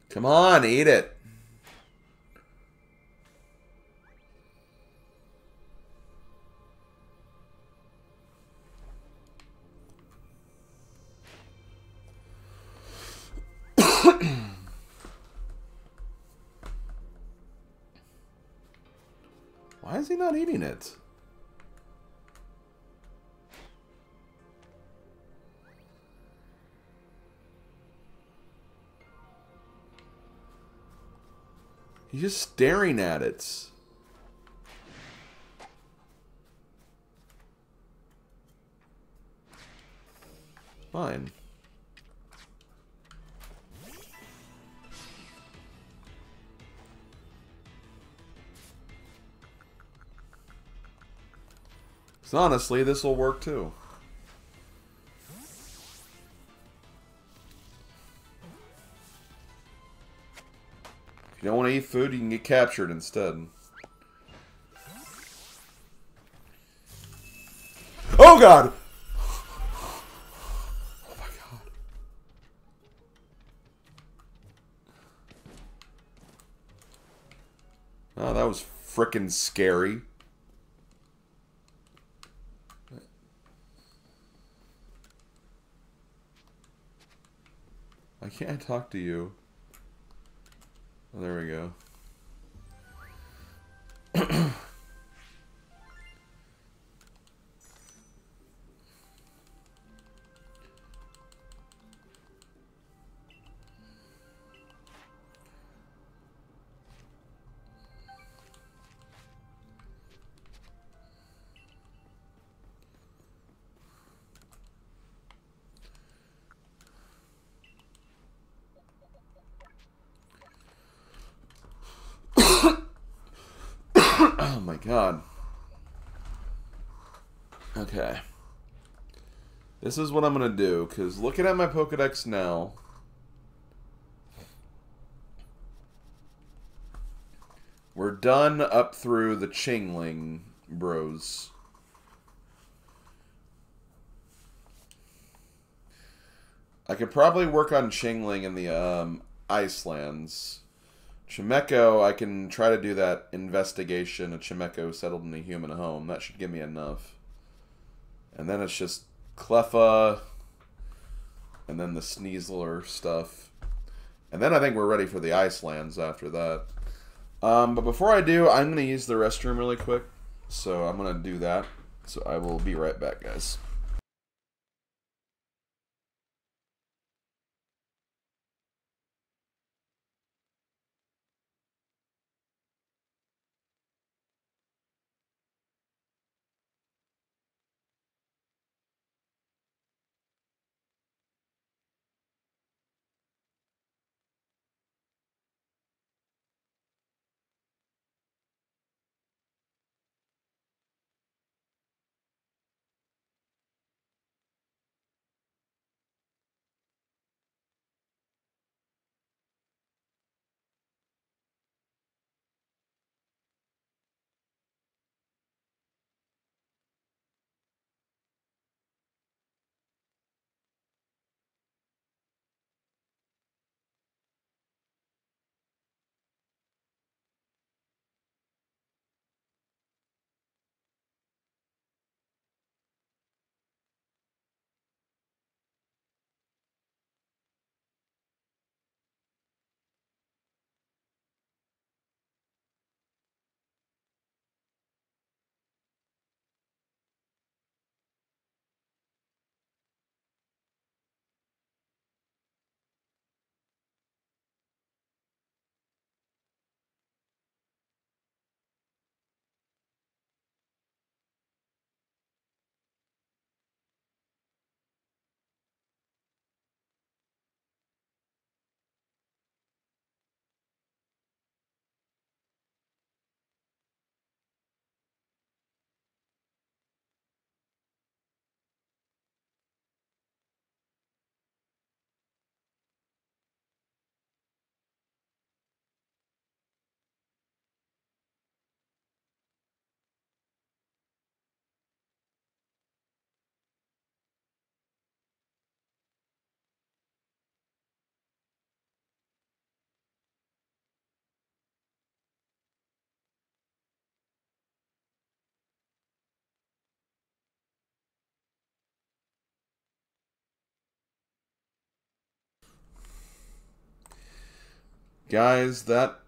Come on, eat it. Why is he not eating it? He's just staring at it. Fine. Because honestly, this will work too. If you don't want to eat food, you can get captured instead. Oh god! Oh my god. Oh, that was frickin' scary. Why can't I talk to you? Oh, there we go. Oh my god. Okay. This is what I'm going to do, because looking at my Pokedex now, we're done up through the Chingling bros. I could probably work on Chingling in the Icelands. Chimecho, I can try to do that investigation of Chimecho settled in a human home. That should give me enough. And then it's just Cleffa, and then the Sneasler stuff. And then I think we're ready for the Icelands after that. But before I do, I'm going to use the restroom really quick. So I'm going to do that. So I will be right back, guys. Guys, that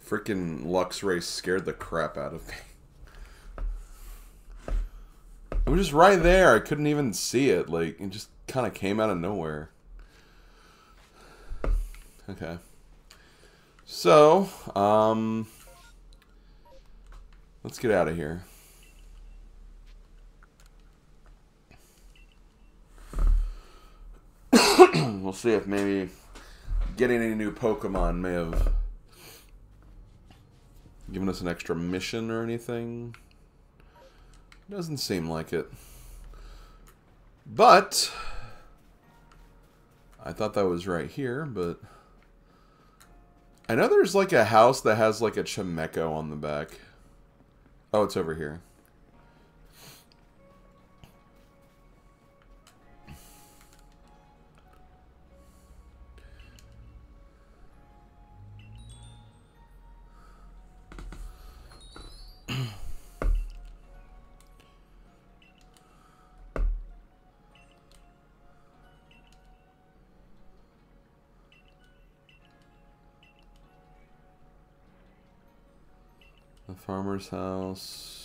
Freaking Luxray scared the crap out of me. It was just right there. I couldn't even see it. Like, it just kind of came out of nowhere. Okay. So, let's get out of here. We'll see if maybe getting any new Pokemon may have given us an extra mission or anything. Doesn't seem like it. But I thought that was right here, but I know there's like a house that has like a Chimecho on the back. Oh, it's over here. The farmer's house.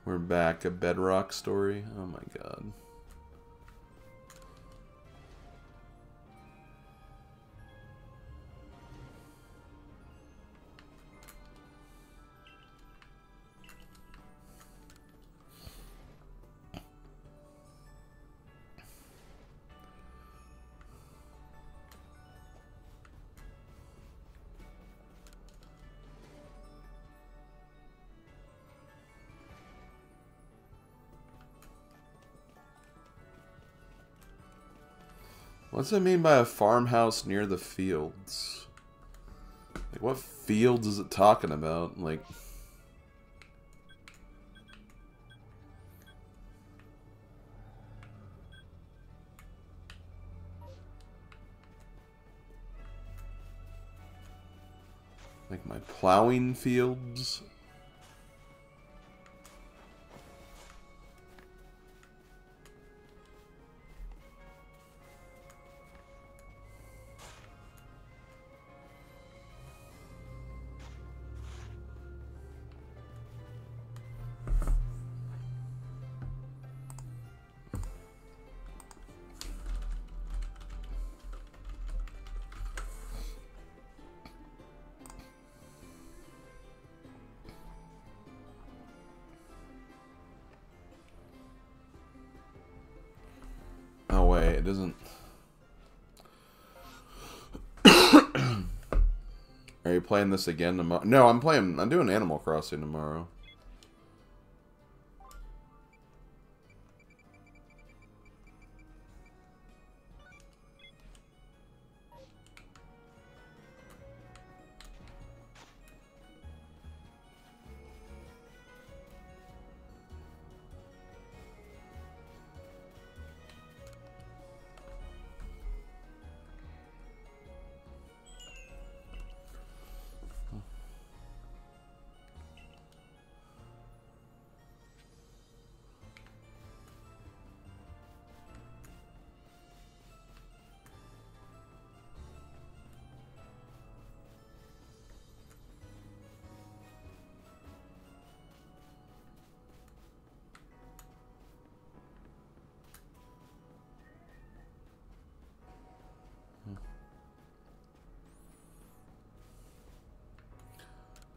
We're back. A Bedrock story. Oh my god. What's it mean by a farmhouse near the fields? Like, what fields is it talking about? Like, my plowing fields? Oh wait, it doesn't. Are you playing this again tomorrow? No, I'm doing Animal Crossing tomorrow.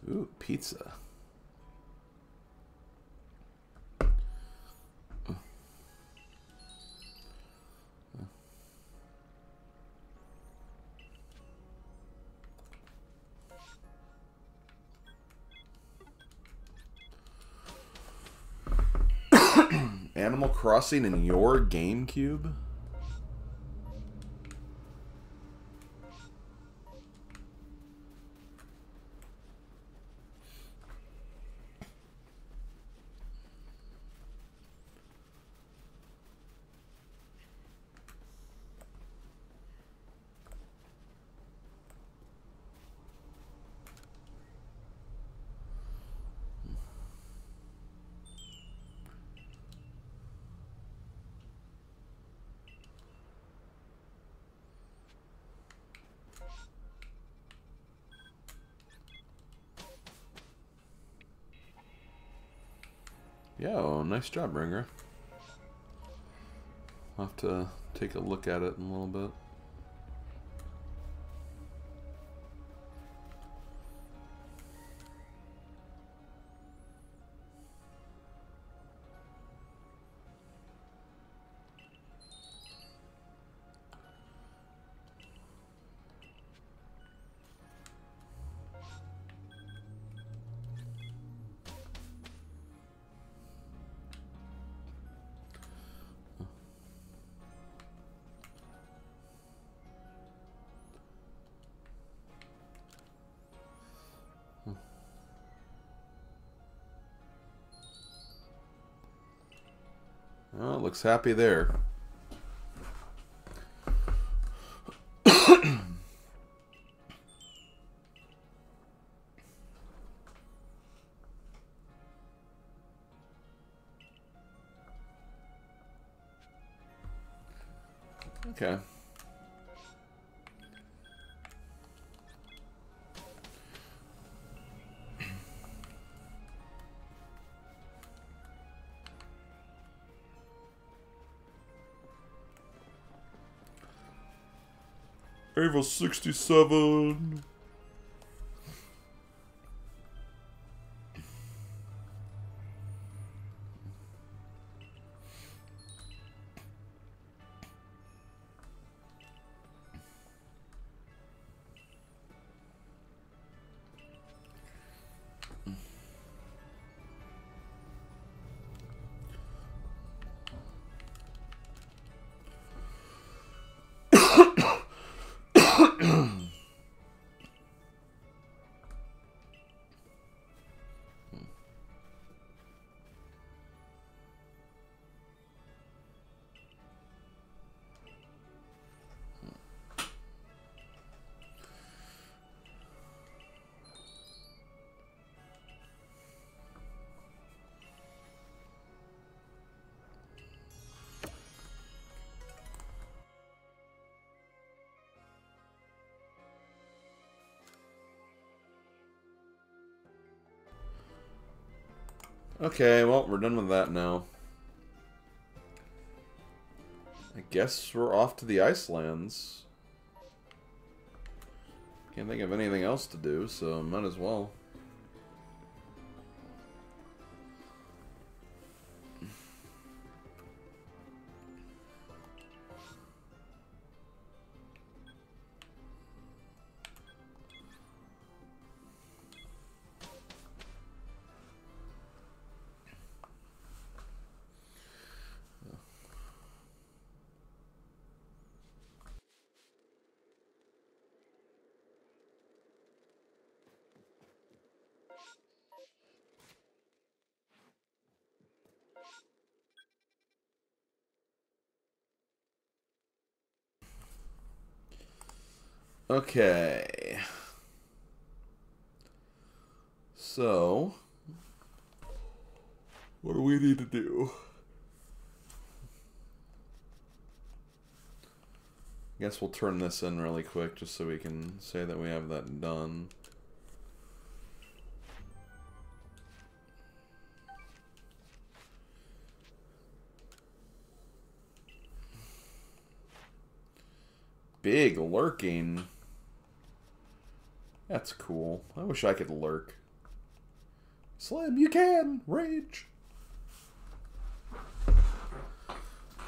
Ooh, pizza. Animal Crossing in your GameCube? Yo, nice job, Ringer. I'll have to take a look at it in a little bit. Oh, looks happy there. Okay. Ava 67. Okay, well, we're done with that now. I guess we're off to the Icelands. Can't think of anything else to do, so might as well. Okay. So, what do we need to do? I guess we'll turn this in really quick just so we can say that we have that done. Big lurking. That's cool. I wish I could lurk. Slim, you can! Rage!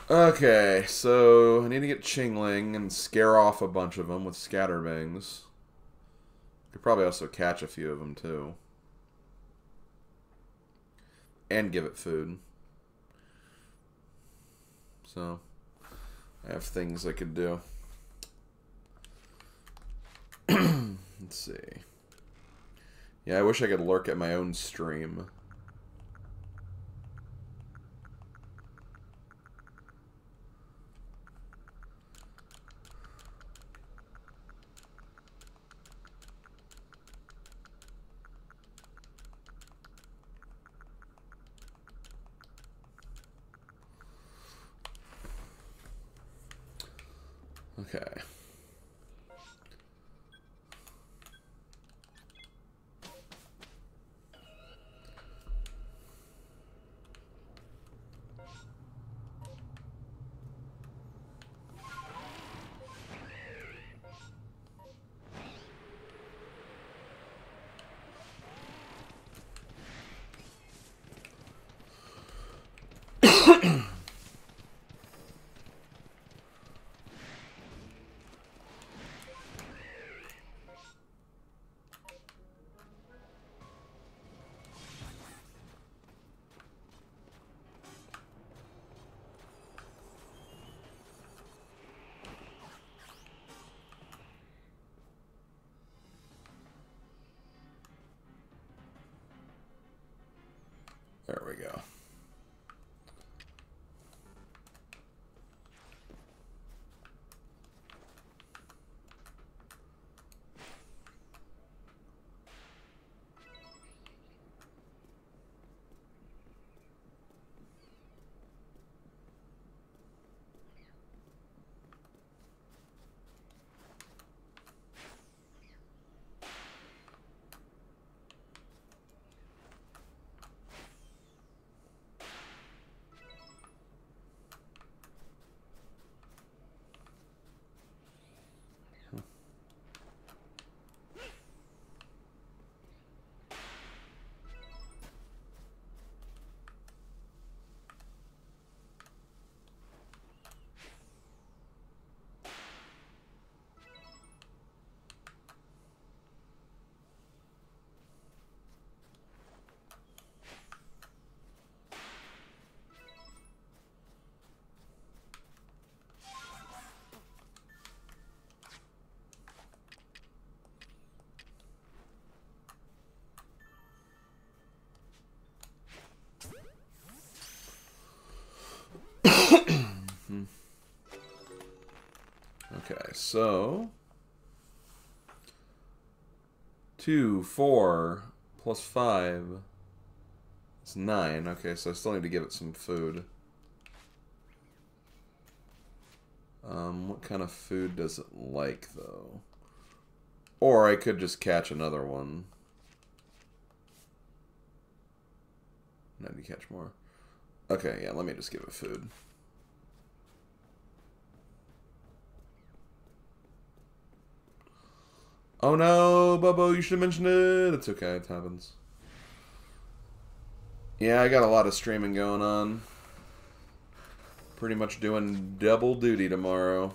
Okay, so I need to get Chingling and scare off a bunch of them with Scatterbangs. Could probably also catch a few of them, too. And give it food. So I have things I could do. Let's see. Yeah, I wish I could lurk at my own stream. Okay. There we go. Okay, so 2, 4 plus 5 is 9. Okay, so I still need to give it some food. What kind of food does it like, though? Or I could just catch another one. No, you catch more. Okay, yeah, let me just give it food. Oh no, Bubbo, you should have mentioned it. It's okay, it happens. Yeah, I got a lot of streaming going on. Pretty much doing double duty tomorrow.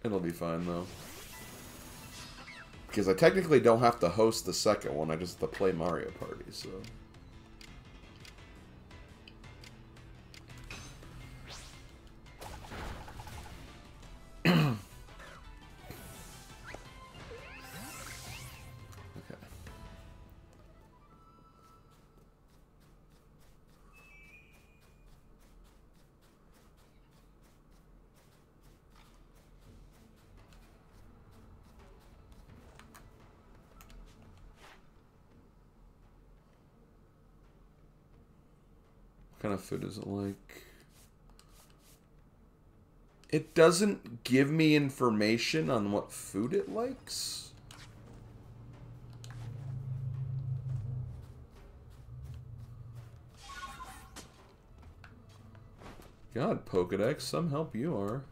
It'll be fine, though. Because I technically don't have to host the second one, I just have to play Mario Party, so... What kind of food is it like? It doesn't give me information on what food it likes. God, Pokedex, some help you are.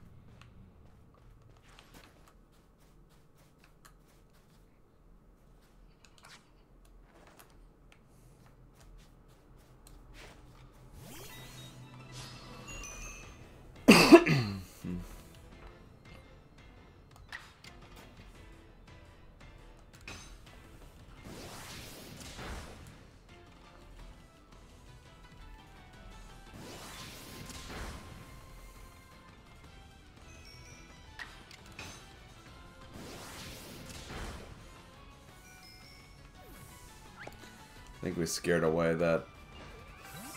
think we scared away that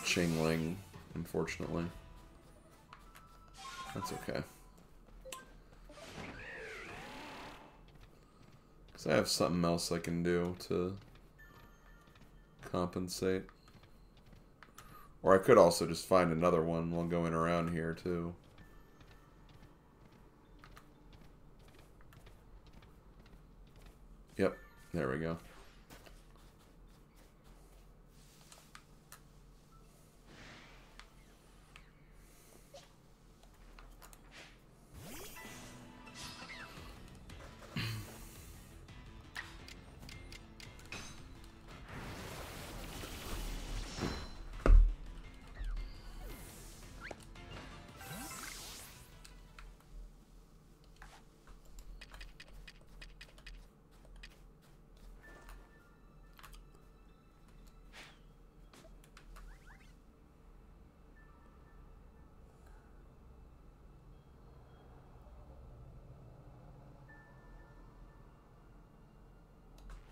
Chingling, unfortunately. That's okay. Because I have something else I can do to compensate. Or I could also just find another one while going around here, too. Yep, there we go.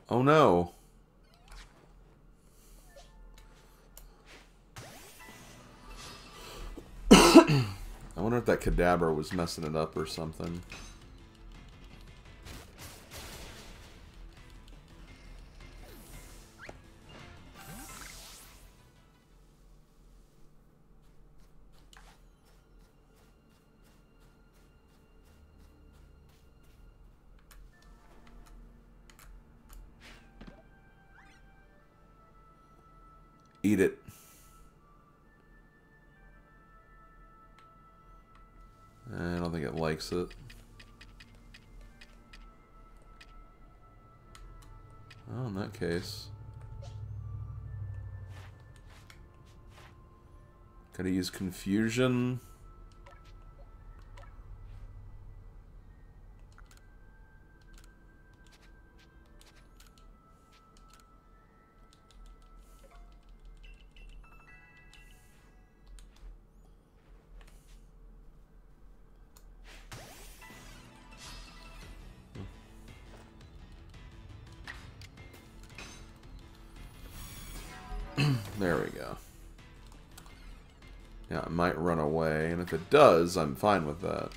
Oh no. I wonder if that Kadabra was messing it up or something. Eat it. I don't think it likes it. Oh, in that case. Gotta use confusion. There we go. Yeah, it might run away, and if it does, I'm fine with that.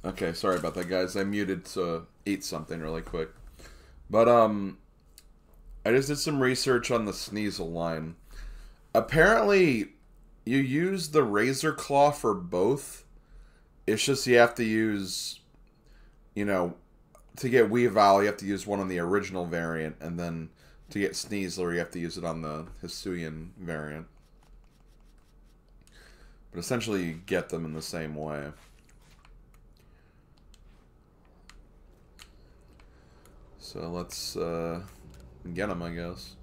Okay, sorry about that, guys. I muted to eat something really quick. But, I just did some research on the Sneasel line. Apparently, you use the Razor Claw for both. It's just you have to use, you know, to get Weavile, you have to use one on the original variant, and then to get Sneasler, you have to use it on the Hisuian variant. But essentially, you get them in the same way. So let's get them, I guess.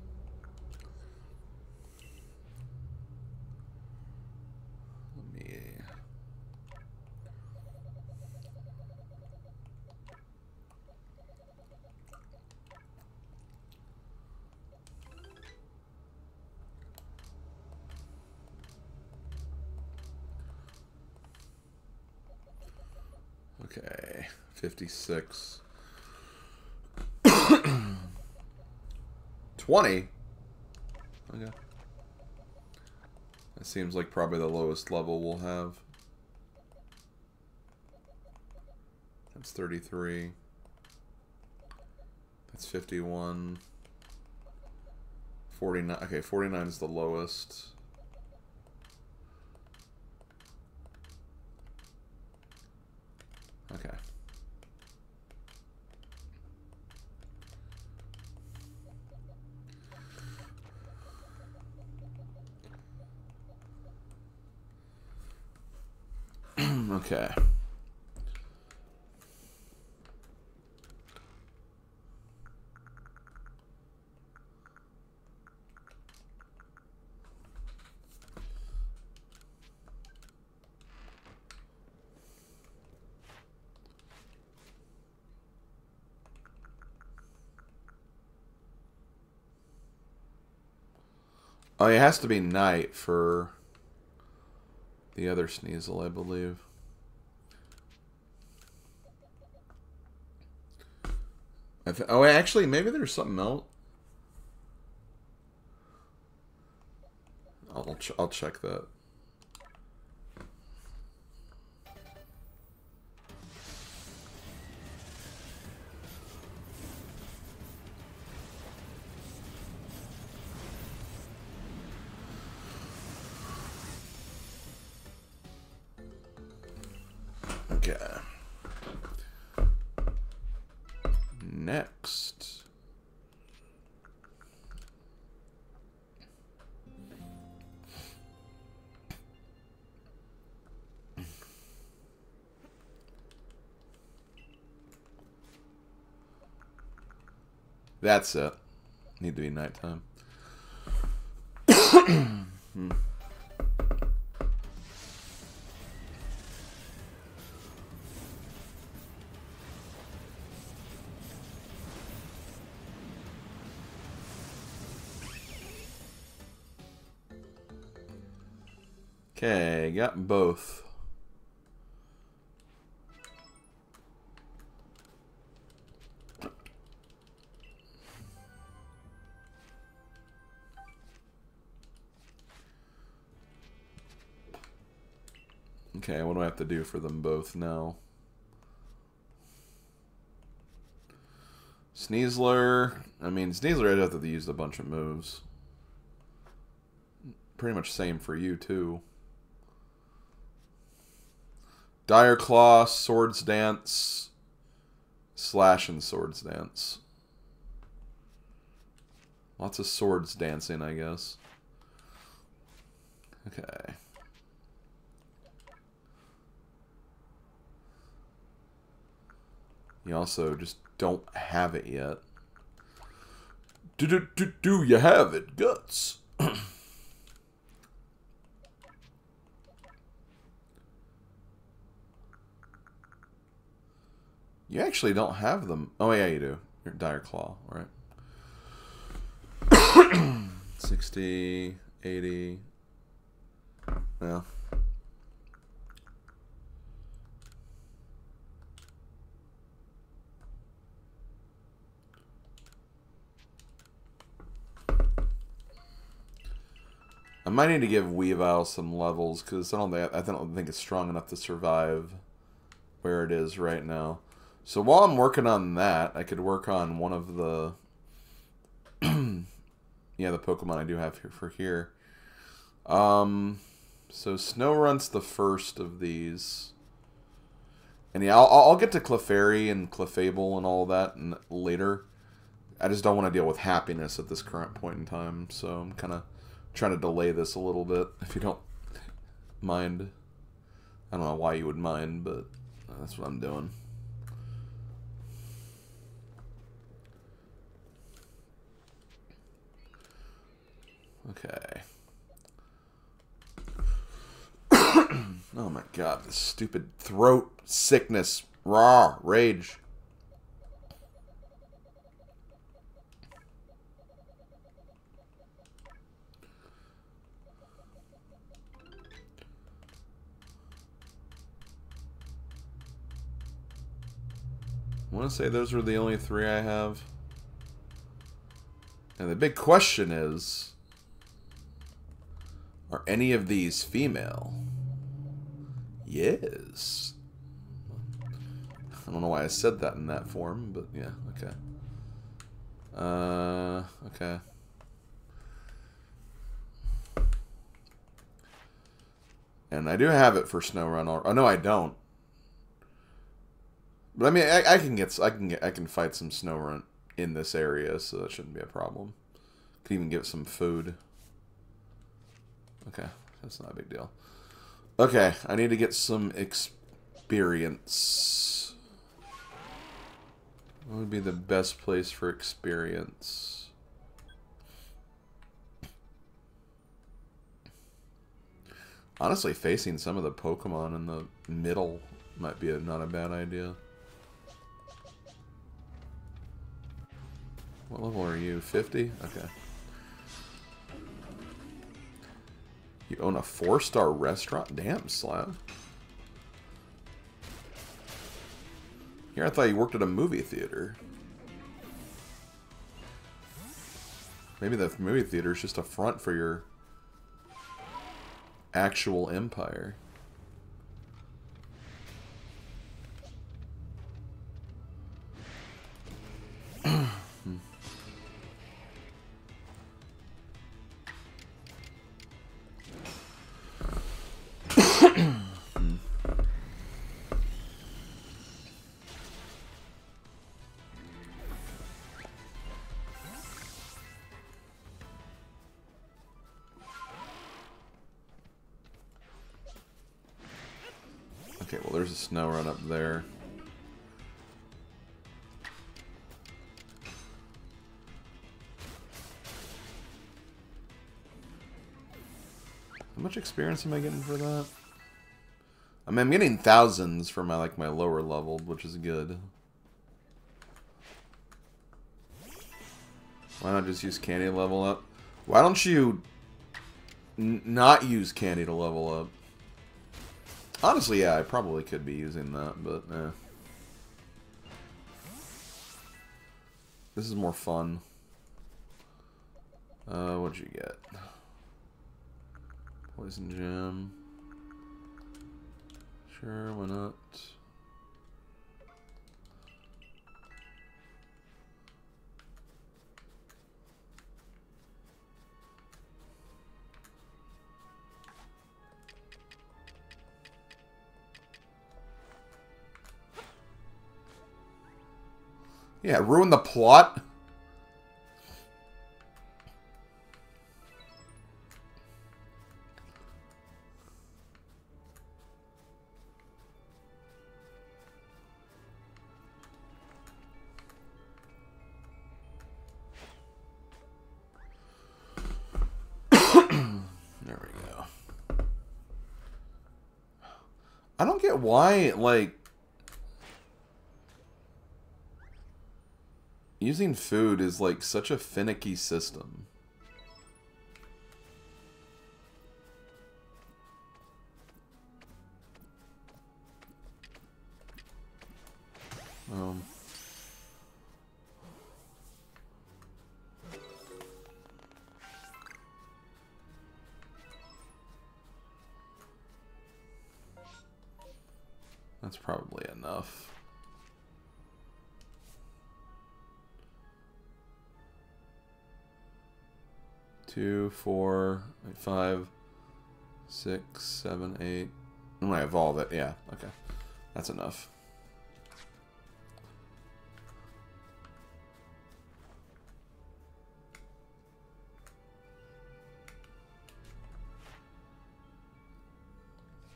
Let me... Okay, 56. 20? Okay. That seems like probably the lowest level we'll have. That's 33. That's 51. 49. Okay, 49 is the lowest. Okay. Okay. Oh, it has to be night for the other Sneasel, I believe. Oh, actually, maybe there's something else. I'll check that. Okay. Next. That's it. Need to be nighttime. Okay, got both. Okay, what do I have to do for them both now? Sneasler. I mean, Sneasler, I'd have to use a bunch of moves. Pretty much same for you, too. Dire Claw, Swords Dance, Slash, and Swords Dance. Lots of swords dancing, I guess. Okay. You also just don't have it yet. Do you have it, Guts? You actually don't have them. Oh, yeah, you do. Your Dire Claw, right? 60, 80. Yeah. I might need to give Weavile some levels because I don't think it's strong enough to survive where it is right now. So while I'm working on that, I could work on one of the yeah, the Pokemon I do have here for here. So Snorunt's the first of these. And yeah, I'll get to Clefairy and Clefable and all that later. I just don't want to deal with happiness at this current point in time, so I'm kind of trying to delay this a little bit, if you don't mind. I don't know why you would mind, but that's what I'm doing. Okay. Oh my god, this stupid throat sickness. Raw rage. I want to say those are the only 3 I have. And the big question is, are any of these female? Yes. I don't know why I said that in that form, but yeah, okay. Okay. And I do have it for Snorunt. Oh no, I don't. But I mean, I can fight some Snorunt in this area, so that shouldn't be a problem. Could even give it some food. Okay, that's not a big deal. Okay, I need to get some experience. What would be the best place for experience? Honestly, facing some of the Pokemon in the middle might be not a bad idea. What level are you? 50? Okay. You own a 4-star restaurant? Damn, Slab. Here I thought you worked at a movie theater. Maybe the movie theater is just a front for your actual empire. Okay, well there's a Snorunt up there. How much experience am I getting for that? I mean, I'm getting thousands for my my lower level, which is good. Why not just use candy to level up? Why don't you not use candy to level up? Honestly, yeah, I probably could be using that, but eh. This is more fun. What'd you get? Poison gem. Sure, why not? Yeah, ruin the plot. There we go. I don't get why, like, using food is like such a finicky system. That's probably enough. Two, 4, 5, 6, 7, 8. I'm gonna evolve it. Yeah, okay. That's enough.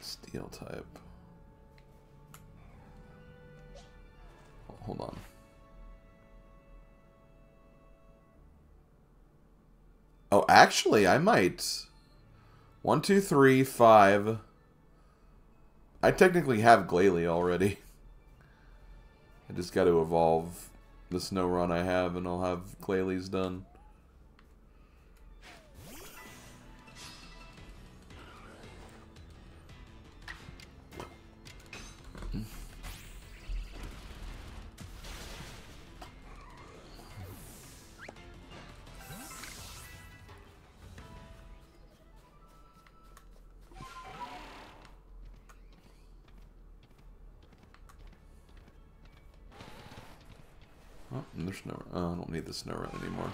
Steel type. Hold on. Oh, actually, I might. 1, 2, 3, 5. I technically have Glalie already. I just got to evolve the snow run I have, and I'll have Glalies done. Oh, there's no. Oh, I don't need the snow run anymore.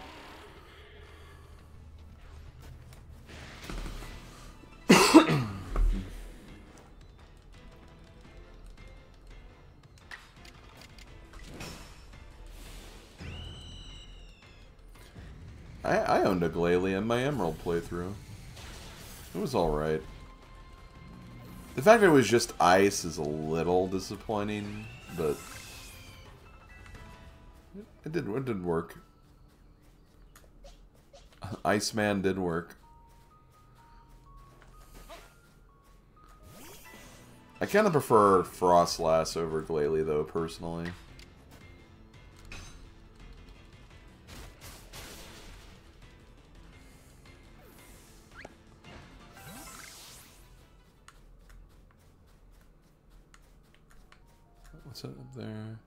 I owned a Glalie in my Emerald playthrough. It was alright. The fact that it was just ice is a little disappointing, but it did work. Iceman did work. I kind of prefer Frostlass over Glalie, though, personally. What's up there?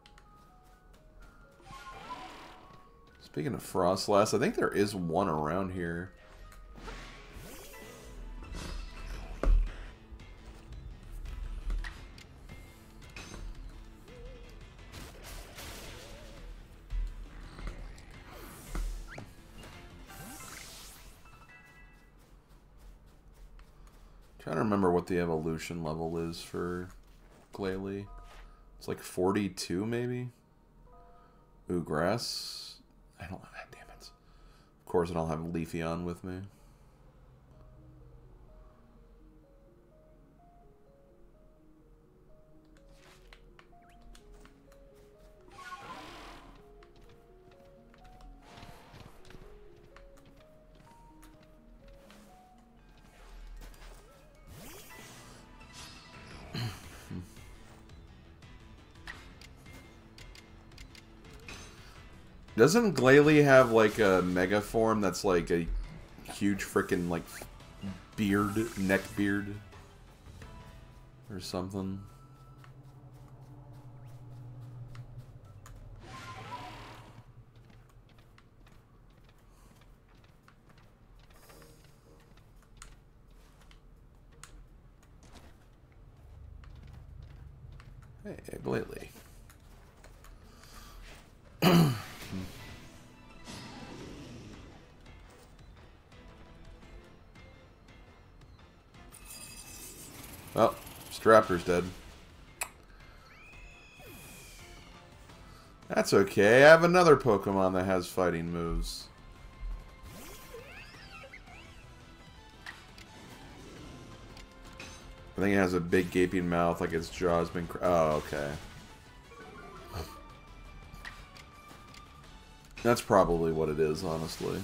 Speaking of Frostlass, I think there is one around here. Trying to remember what the evolution level is for Glalie. It's like 42, maybe? Ooh, grass. I don't... Damn it. Of course I don't have Leafeon with me. Doesn't Glalie have, like, a mega form that's, like, a huge frickin', like, beard, neck beard? Or something? Hey, Glalie. Oh, Strapper's dead. That's okay. I have another Pokemon that has fighting moves. I think it has a big gaping mouth, like its jaw's been... Oh, okay. That's probably what it is, honestly.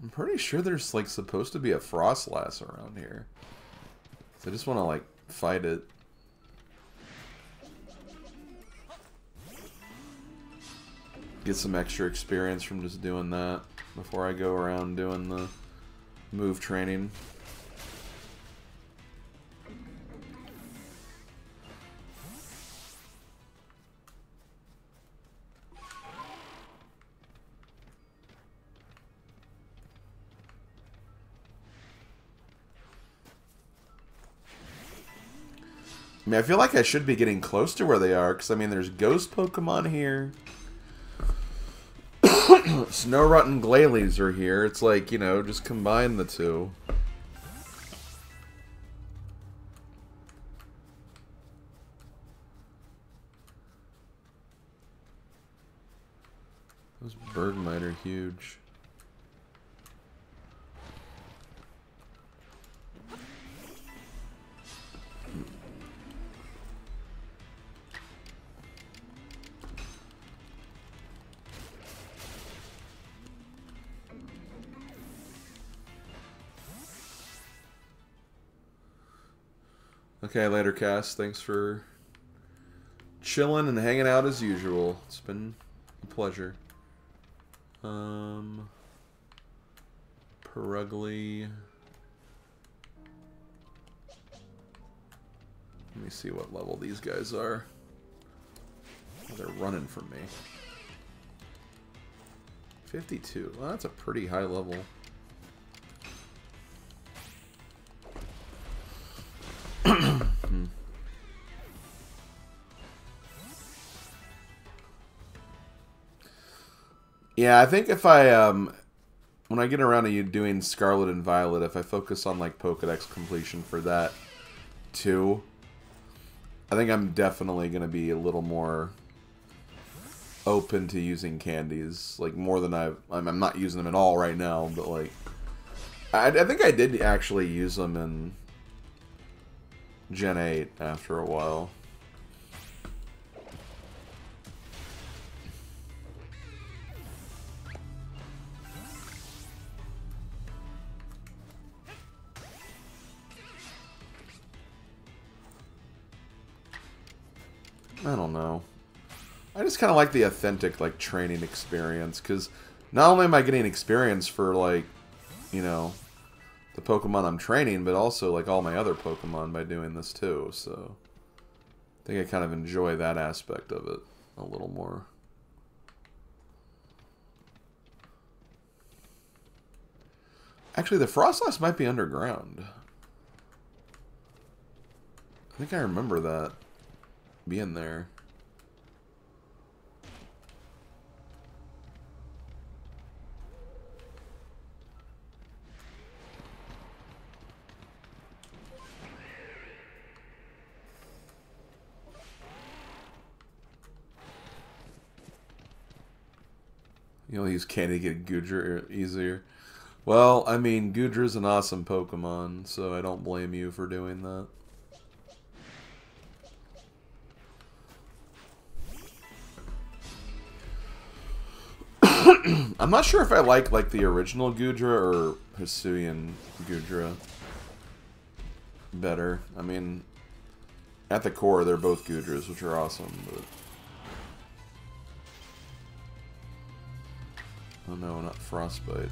I'm pretty sure there's, like, supposed to be a Frostlass around here. So I just want to, like, fight it. Get some extra experience from just doing that before I go around doing the move training. I mean, I feel like I should be getting close to where they are, because, I mean, there's ghost Pokemon here. Snorunt and Glalie are here. It's like, you know, just combine the two. Those Bergmite are huge. Okay, later, Cass. Thanks for chilling and hanging out as usual. It's been a pleasure. Perugly. Let me see what level these guys are. Oh, they're running from me. 52. Well, that's a pretty high level. Yeah, I think if I, when I get around to you doing Scarlet and Violet, if I focus on, like, Pokedex completion for that, too, I think I'm definitely going to be a little more open to using candies, like, more than I'm not using them at all right now, but, like, I think I did actually use them in Gen 8 after a while. I don't know. I just kind of like the authentic, like, training experience, because not only am I getting experience for, like, you know, the Pokemon I'm training, but also, like, all my other Pokemon by doing this, too, so I think I kind of enjoy that aspect of it a little more. Actually, the Frostlass might be underground. I think I remember that being there. You'll use candy to get Goodra easier. Well, I mean, Goodra's an awesome Pokemon, so I don't blame you for doing that. I'm not sure if I like the original Goodra or Hisuian Goodra better. I mean, at the core, they're both Goodras, which are awesome, but... Oh no, not Frostbite.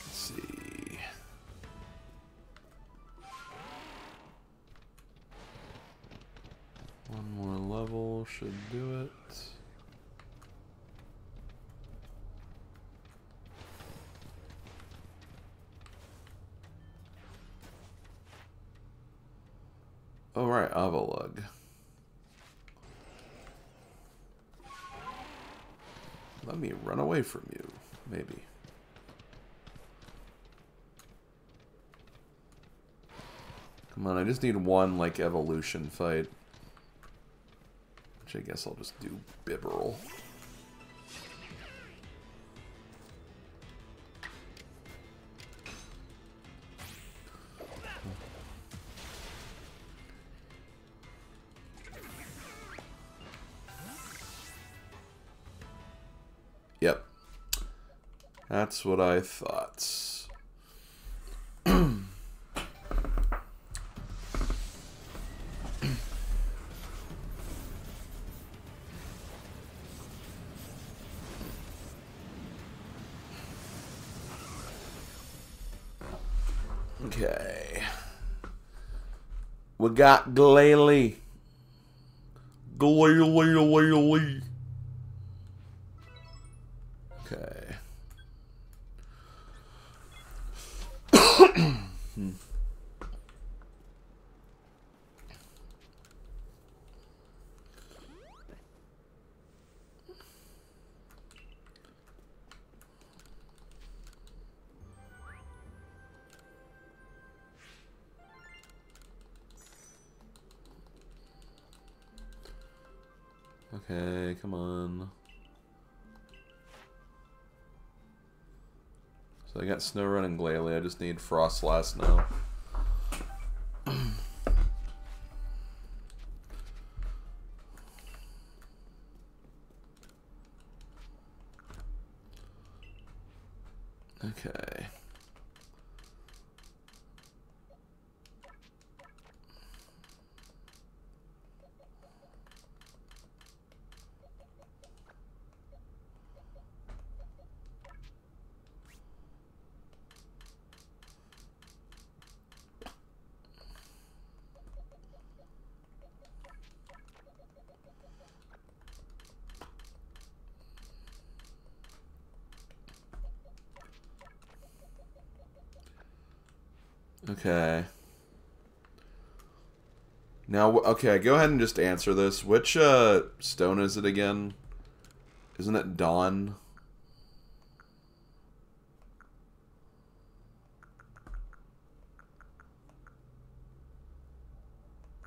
Let's see. One more level should do it. Oh, right, Avalugg. Let me run away from you, maybe. Come on, I just need one, like, evolution fight. Which I guess I'll just do Bibarel. Yep. That's what I thought. Okay. We got Glalie. Glalie. Okay. Okay, come on. So I got Snowrun and Glalie. I just need Frostlass now. Okay. Okay. Now, okay, go ahead and just answer this. Which stone is it again? Isn't it Dawn?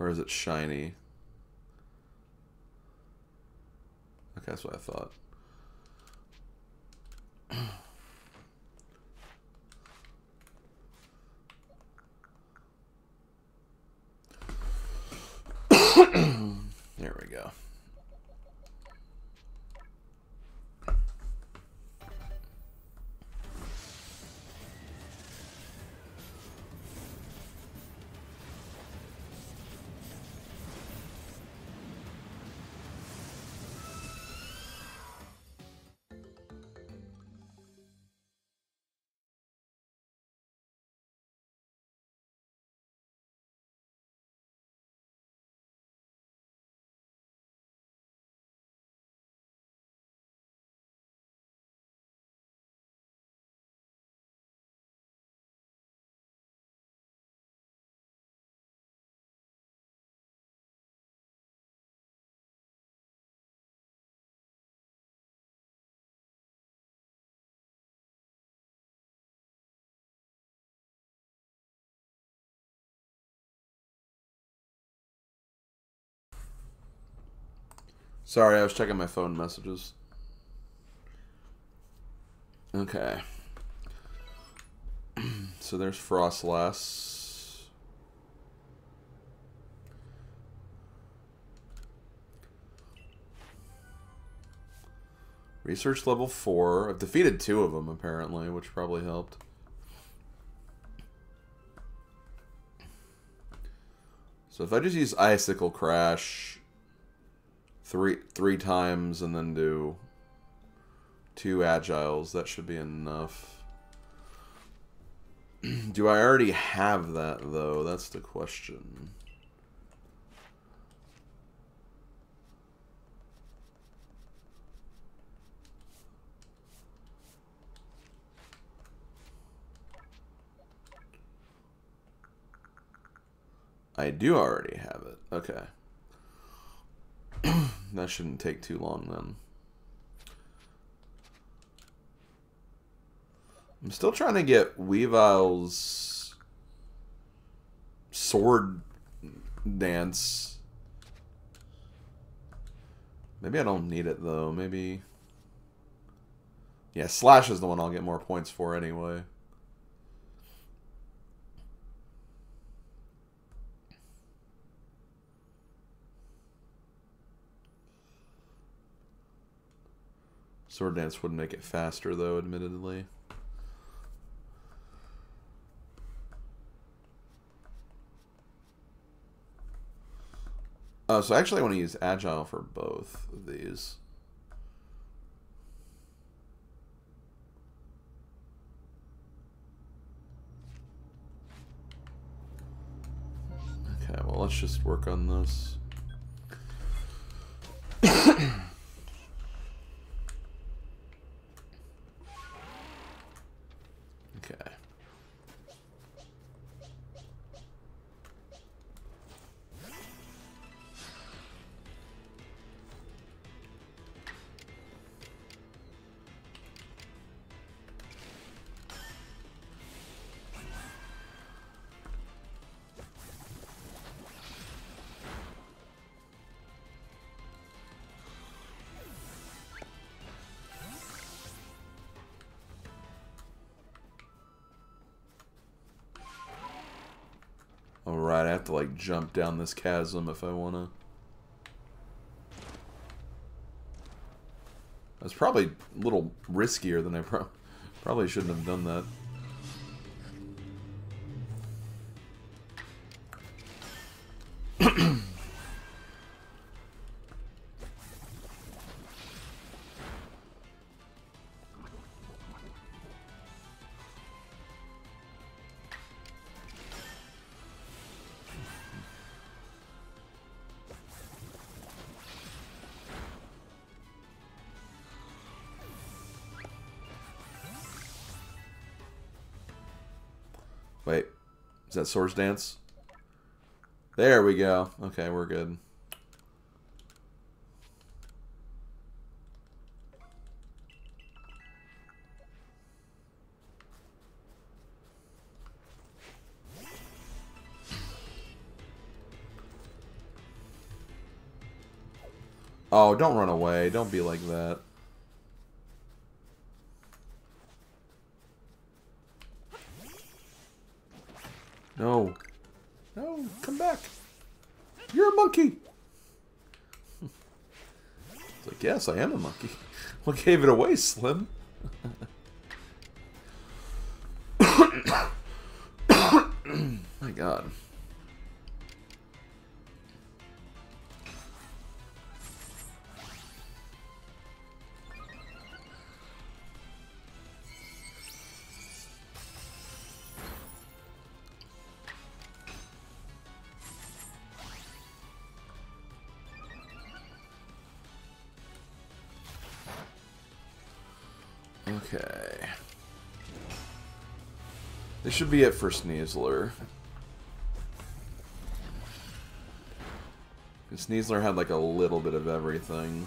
Or is it Shiny? Okay, that's what I thought. There we go. Sorry, I was checking my phone messages. Okay. So there's Frostlass. Research level 4. I've defeated 2 of them, apparently, which probably helped. So if I just use Icicle Crash three times and then do 2 Agiles, that should be enough. Do I already have that, though? That's the question. I do already have it. Okay. That shouldn't take too long, then. I'm still trying to get Weavile's sword dance. Maybe I don't need it, though. Maybe... Yeah, Slash is the one I'll get more points for anyway. Sword Dance would make it faster, though, admittedly. Oh, so actually I want to use Agile for both of these. Okay, well, let's just work on this. Okay. Alright, I have to like jump down this chasm if I wanna. That's probably a little riskier than I probably shouldn't have done that. Wait, is that Swords Dance? There we go. Okay, we're good. Oh, don't run away. Don't be like that. No. No, come back. You're a monkey. It's like, yes, I am a monkey. What gave it away, Slim? My God. Okay. This should be it for Sneasler. Sneasler had like a little bit of everything.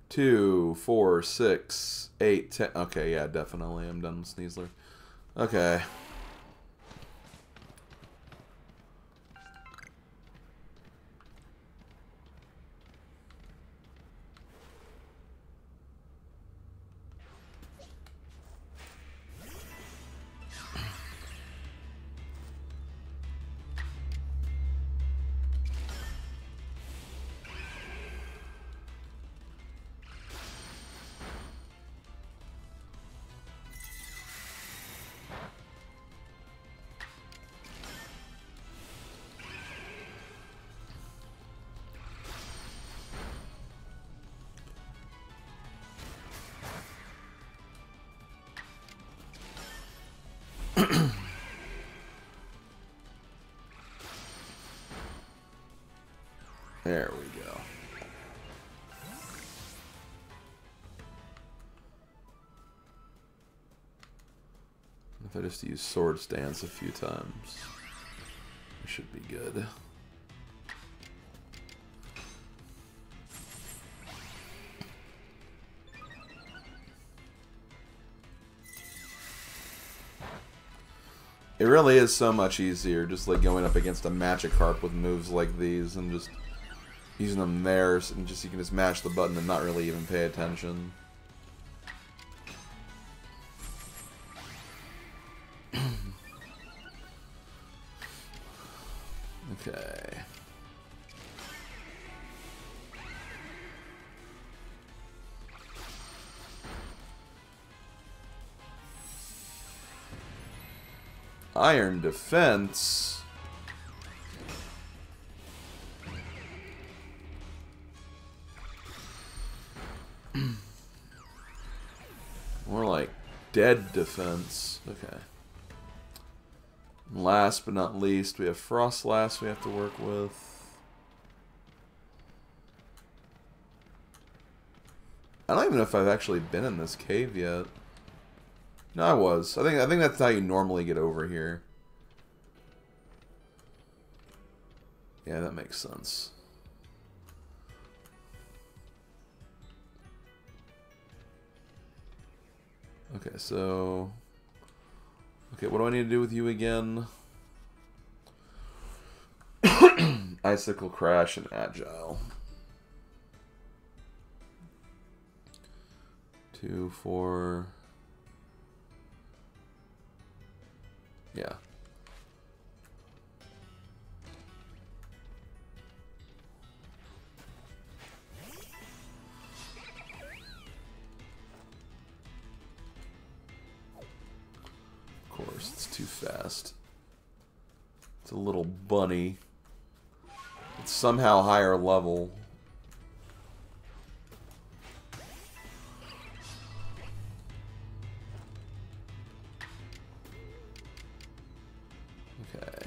Two, 4, 6, 8, 10. Okay, yeah, definitely. I'm done with Sneasler. Okay. There we go. If I just use Swords Dance a few times, I should be good. It really is so much easier just like going up against a Magikarp with moves like these and just using them there, and just you can just mash the button and not really even pay attention. Okay. Iron Defense. More like Dead Defense. Okay. And last but not least, we have Frostlass we have to work with. I don't even know if I've actually been in this cave yet. No, I was. I think that's how you normally get over here. Yeah, that makes sense. Okay, so... Okay, what do I need to do with you again? Icicle Crash and Agile. 2, 4... course, it's too fast. It's a little bunny. It's somehow higher level. Okay.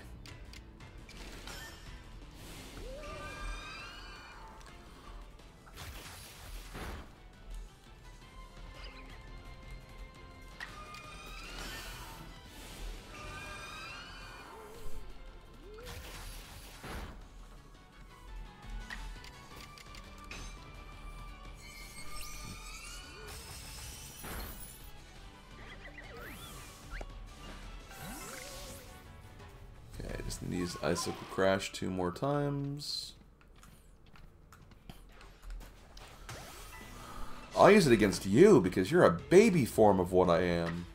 Just need to use Icicle Crash 2 more times. I'll use it against you because you're a baby form of what I am.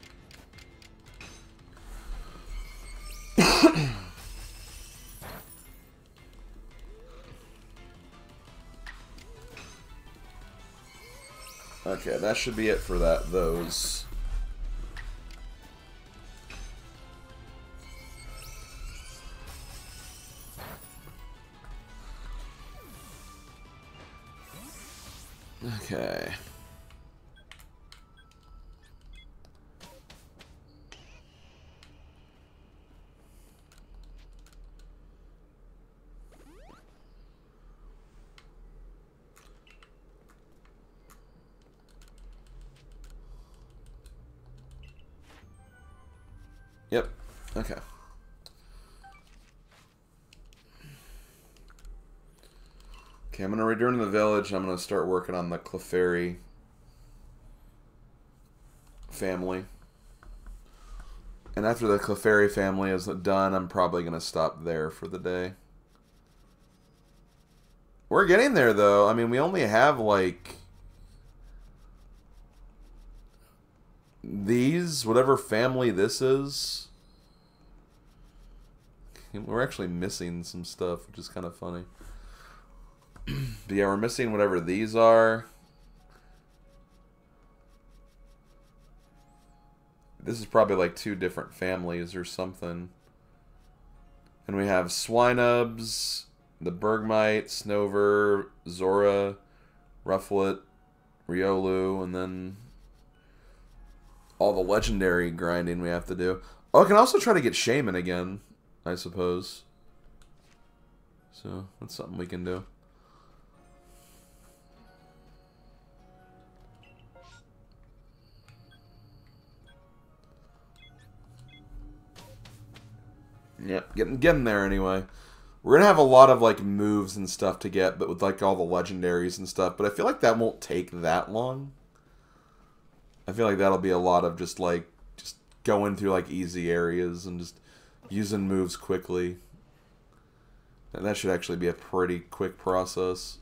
Okay, that should be it for those. Okay. Yep. Okay. Okay, I'm going to return to the village. I'm going to start working on the Clefairy family. And after the Clefairy family is done, I'm probably going to stop there for the day. We're getting there, though. I mean, we only have, like, these, whatever family this is. We're actually missing some stuff, which is kind of funny. But yeah, we're missing whatever these are. This is probably like 2 different families or something. And we have Swinubs, the Bergmite, Snover, Zora, Rufflet, Riolu, and then all the legendary grinding we have to do. Oh, I can also try to get Shaman again, I suppose. So, that's something we can do. Yep, getting there anyway. We're gonna have a lot of like moves and stuff to get, but with like all the legendaries and stuff. But I feel like that won't take that long. I feel like that'll be a lot of just going through like easy areas and just using moves quickly. And that should actually be a pretty quick process.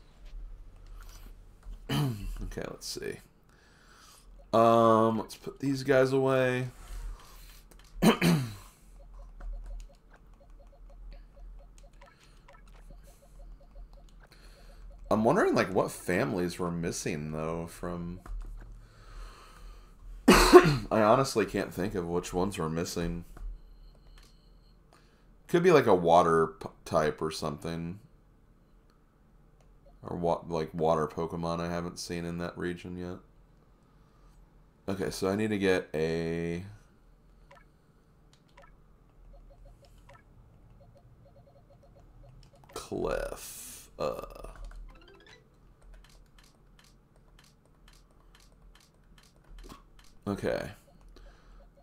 Okay, let's see. Let's put these guys away. I'm wondering, like, what families we're missing, though, from... I honestly can't think of which ones we're missing. Could be, like, a water type or something. Or, like, water Pokemon I haven't seen in that region yet. Okay, so I need to get a... Clef. Okay.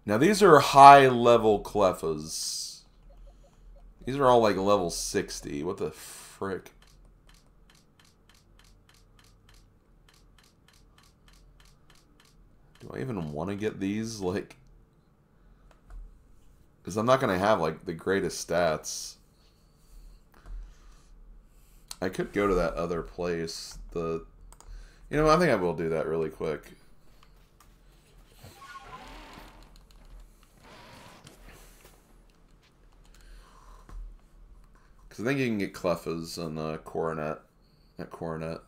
Now these are high-level Clefas. These are all like level 60. What the frick? Do I even want to get these? Like... Because I'm not going to have like the greatest stats. I could go to that other place. You know, I think I will do that really quick. Because I think you can get Clefas on Coronet. At Coronet.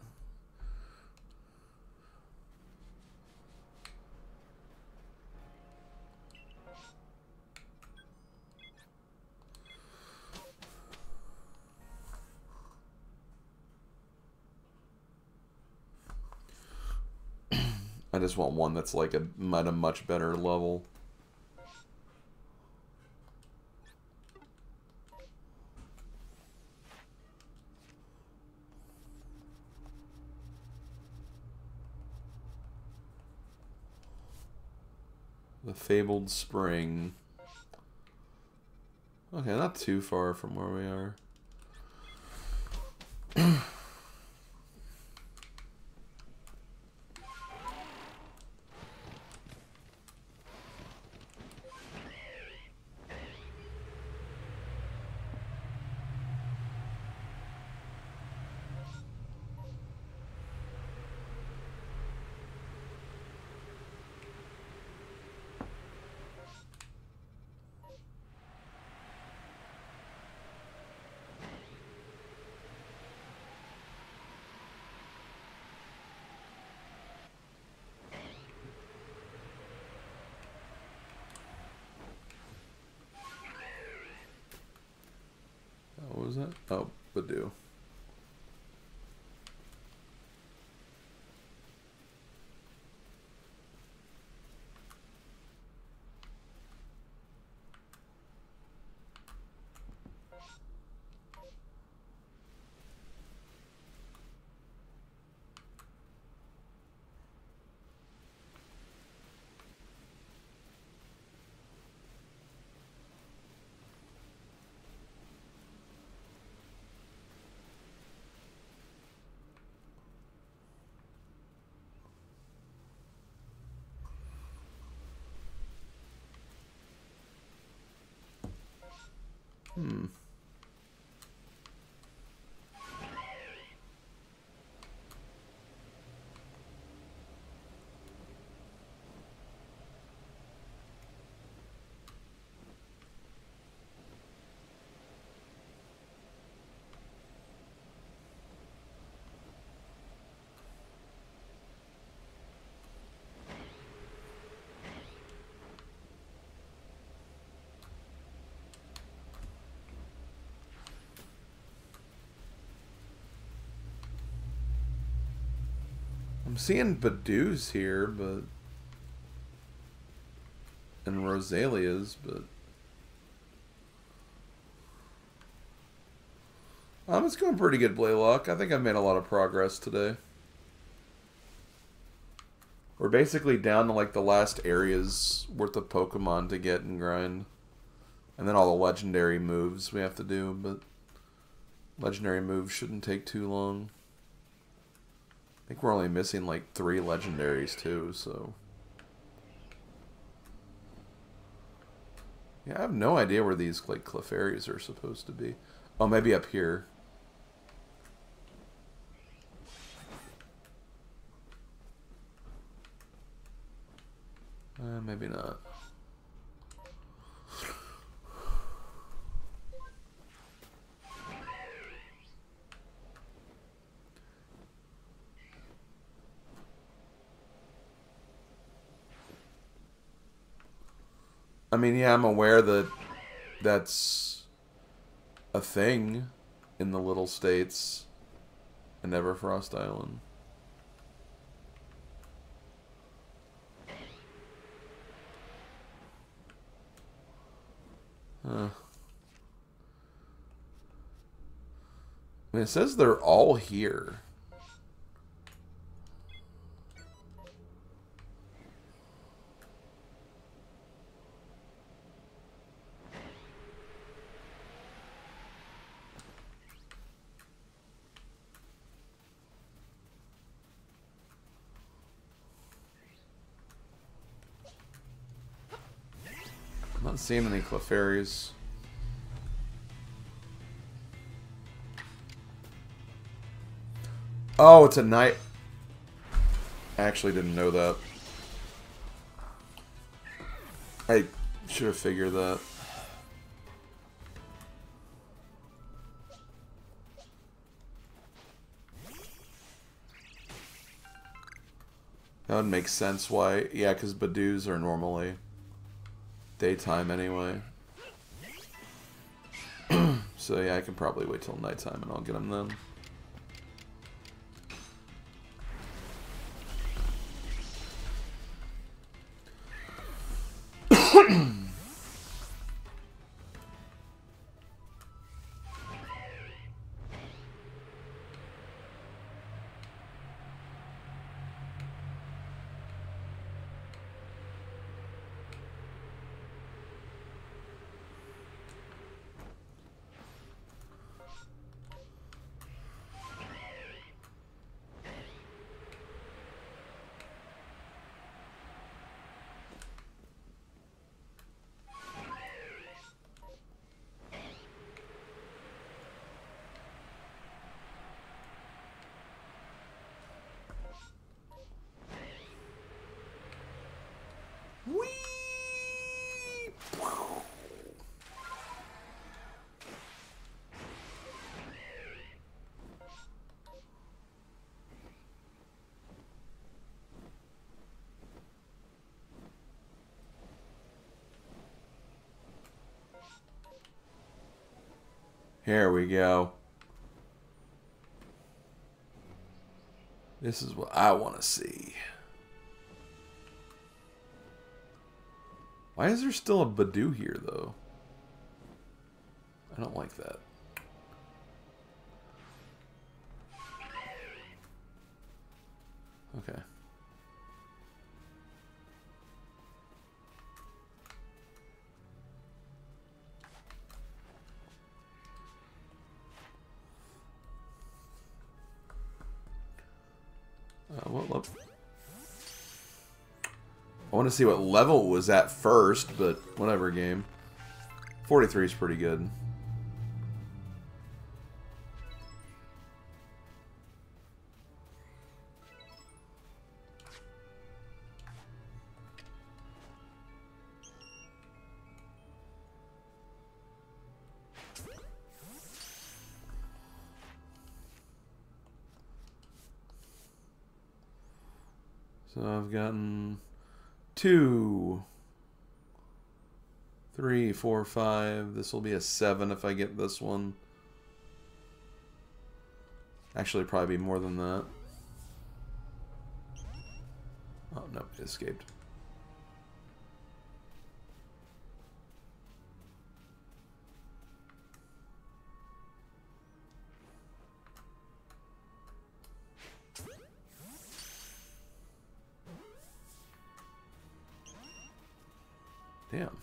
I just want one that's like at a much better level. The Fabled Spring. Okay, not too far from where we are. What was that? Oh, Badoo. I'm seeing Badoos here, but... and Rosalia's, but... it's going pretty good, Blaylock. I think I've made a lot of progress today. We're basically down to like the last area's worth of Pokemon to get and grind. And then all the legendary moves we have to do, but... legendary moves shouldn't take too long. I think we're only missing like 3 legendaries too, so... yeah, I have no idea where these like Clefairies are supposed to be. Oh, maybe up here. Maybe not. I mean, yeah, I'm aware that that's a thing in the little states in Everfrost Island. I mean, it says they're all here. I'm not seeing any Clefairies. Oh, it's a night. I actually didn't know that. I should have figured that. That would make sense why. Yeah, because Badoos are normally daytime anyway. So yeah, I can probably wait till nighttime and I'll get them then. Here we go. This is what I want to see. Why is there still a Badoo here, though? I don't like that. Okay. What level? I want to see what level it was at first, but whatever game. 43 is pretty good. So I've gotten 2, 3, 4, 5. This will be a 7 if I get this one. Actually, probably be more than that. Oh, no, it escaped. Damn.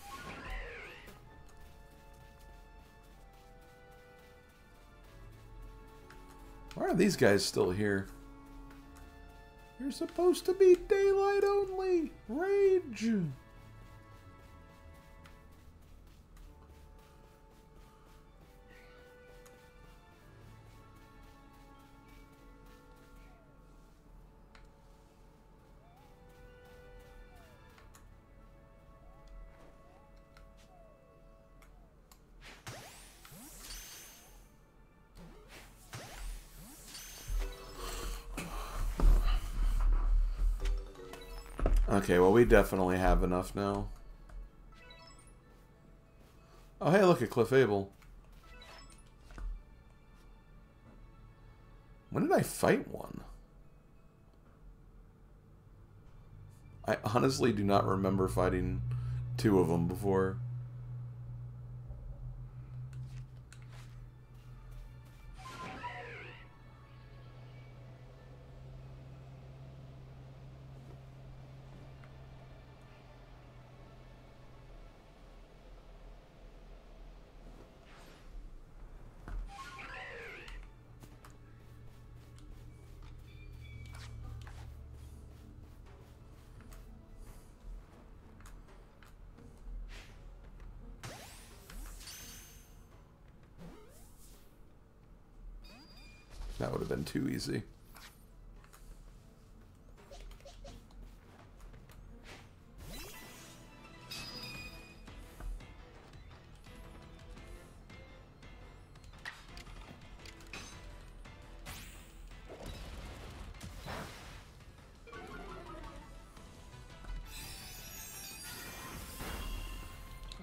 Why are these guys still here? You're supposed to be daylight only. Rage. Okay, well, we definitely have enough now. Oh, hey, look at Cliff Abel. When did I fight one? I honestly do not remember fighting 2 of them before. That would have been too easy.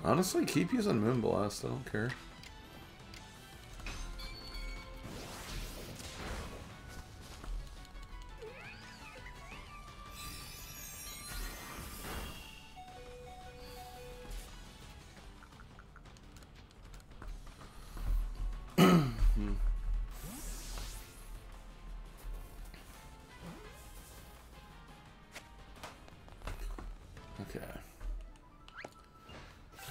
Honestly, keep using Moonblast. I don't care. Okay. There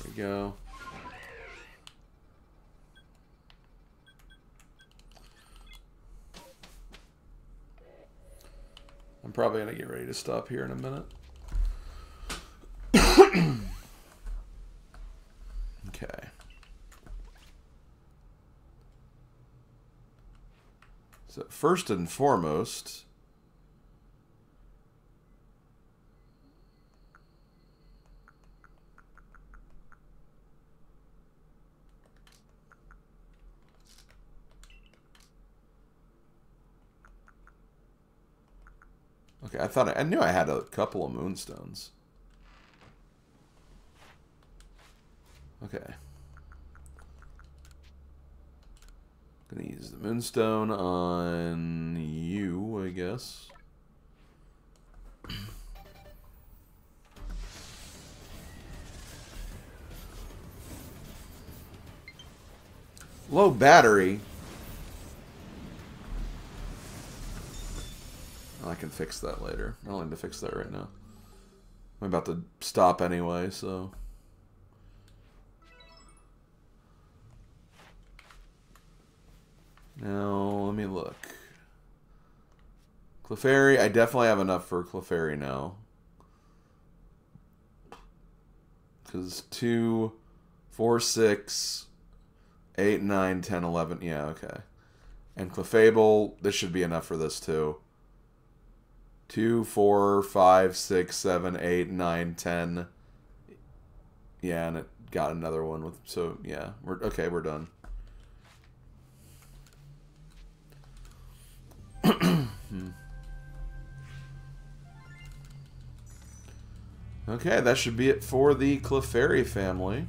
we go. I'm probably going to get ready to stop here in a minute. Okay. So first and foremost, okay, I knew I had a couple of moonstones. Okay. Gonna use the moonstone on you, I guess. Low battery. I can fix that later. I don't need to fix that right now. I'm about to stop anyway, so... Now, let me look. Clefairy, I definitely have enough for Clefairy now. Because 2, 4, 6, 8, 9, 10, 11. Yeah, okay. And Clefable, this should be enough for this too. 2, 4, 5, 6, 7, 8, 9, 10. Yeah, and it got another one with... So, yeah. We're done. Okay, that should be it for the Clefairy family.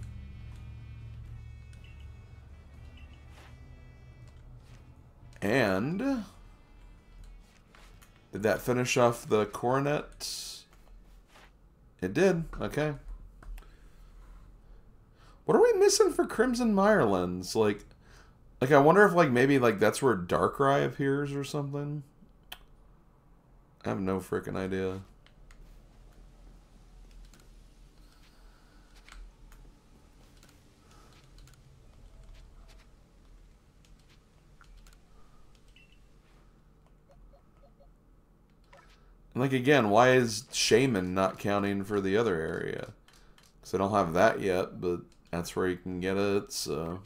And did that finish off the coronet? It did. Okay. What are we missing for Crimson Mirelens? Like I wonder if maybe that's where Darkrai appears or something. I have no freaking idea. Again, why is Shaman not counting for the other area? Because I don't have that yet, but that's where you can get it, so...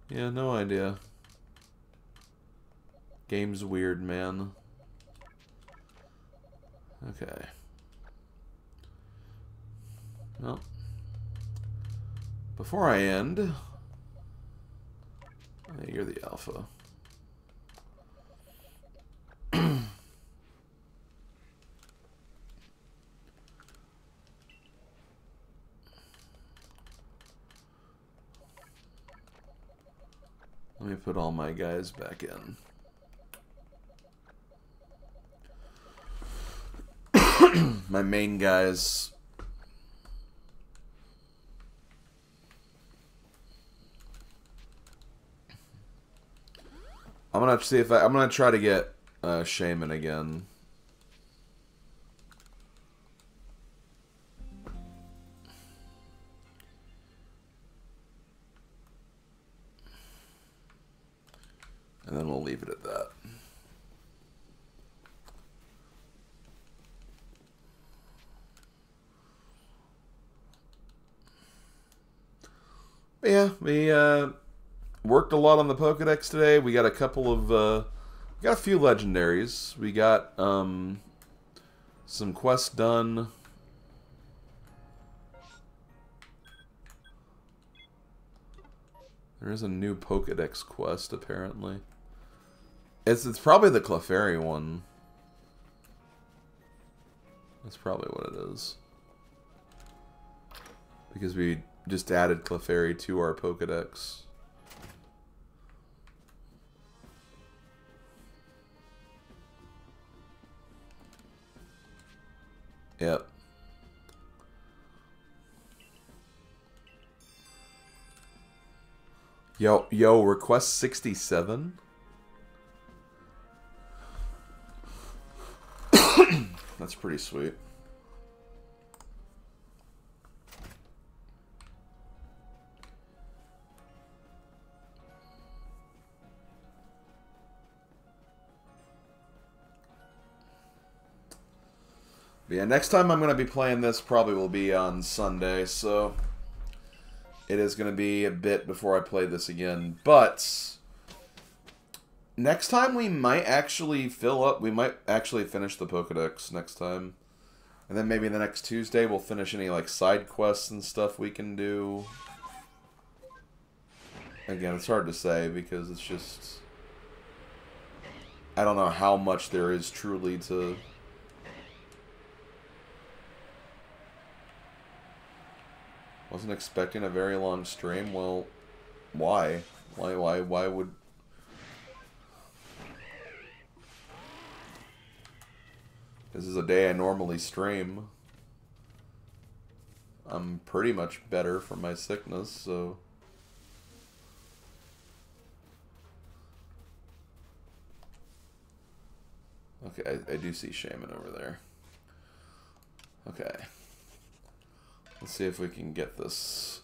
Yeah, no idea. Game's weird, man. Okay. Well. Before I end... Hey, you're the alpha. Let me put all my guys back in. My main guys. I'm gonna see if I'm gonna try to get Shaman again. And then we'll leave it at that. But yeah, we worked a lot on the Pokedex today. We got a couple of, we got a few legendaries. We got some quests done. There is a new Pokedex quest apparently. It's probably the Clefairy one. That's probably what it is. Because we just added Clefairy to our Pokedex. Yep. Yo, request 67? That's pretty sweet. But yeah, next time I'm going to be playing this probably will be on Sunday, so it is going to be a bit before I play this again. But next time we might actually fill up, we might actually finish the Pokedex next time. And then maybe the next Tuesday we'll finish any like side quests and stuff we can do. Again, it's hard to say because it's just... I don't know how much there is truly to... Wasn't expecting a very long stream. Well, why? Why would... This is a day I normally stream. I'm pretty much better from my sickness, so... Okay, I do see Shaman over there. Okay. Let's see if we can get this.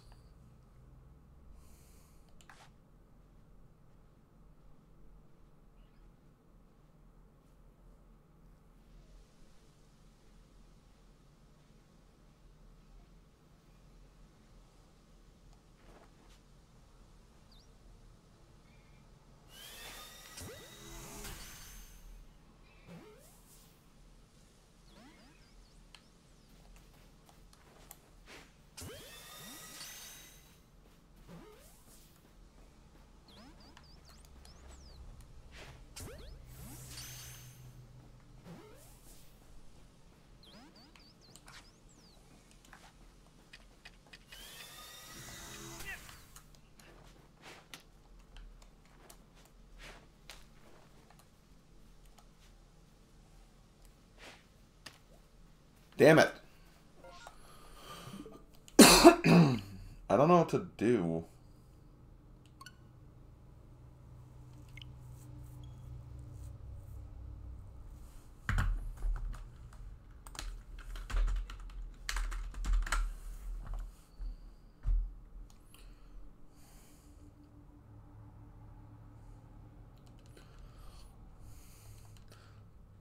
Damn it. I don't know what to do.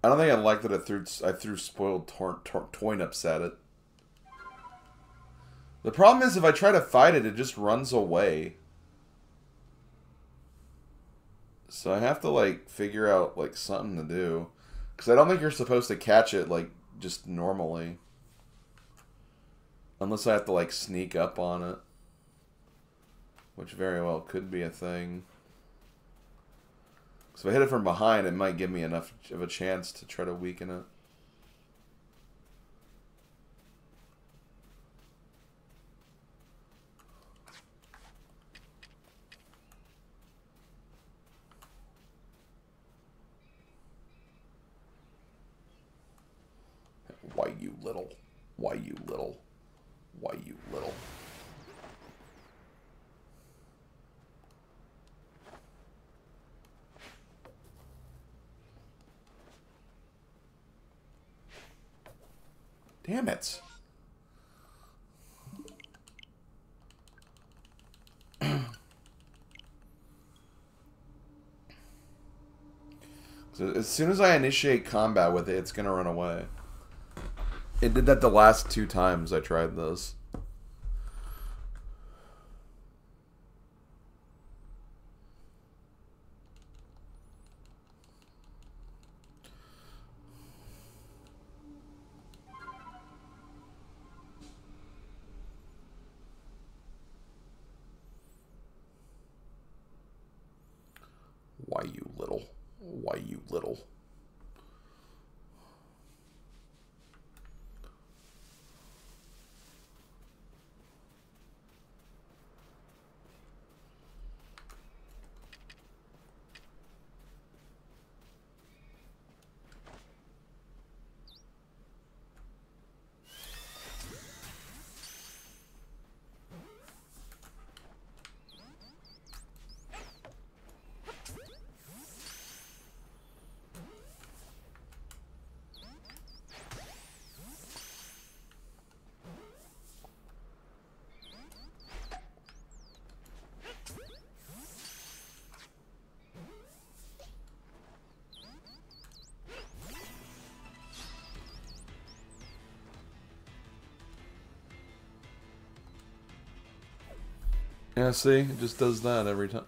I don't think I like that I threw spoiled Toynups at it. The problem is if I try to fight it, it just runs away. So I have to, like, figure out, like, something to do. Because I don't think you're supposed to catch it, like, just normally. Unless I have to, like, sneak up on it. Which very well could be a thing. So if I hit it from behind, it might give me enough of a chance to try to weaken it. Why you little? Why you little? Why you little? Damn it. So as soon as I initiate combat with it, it's going to run away. It did that the last 2 times I tried this. Why you little? Why you little? Yeah, see? It just does that every time.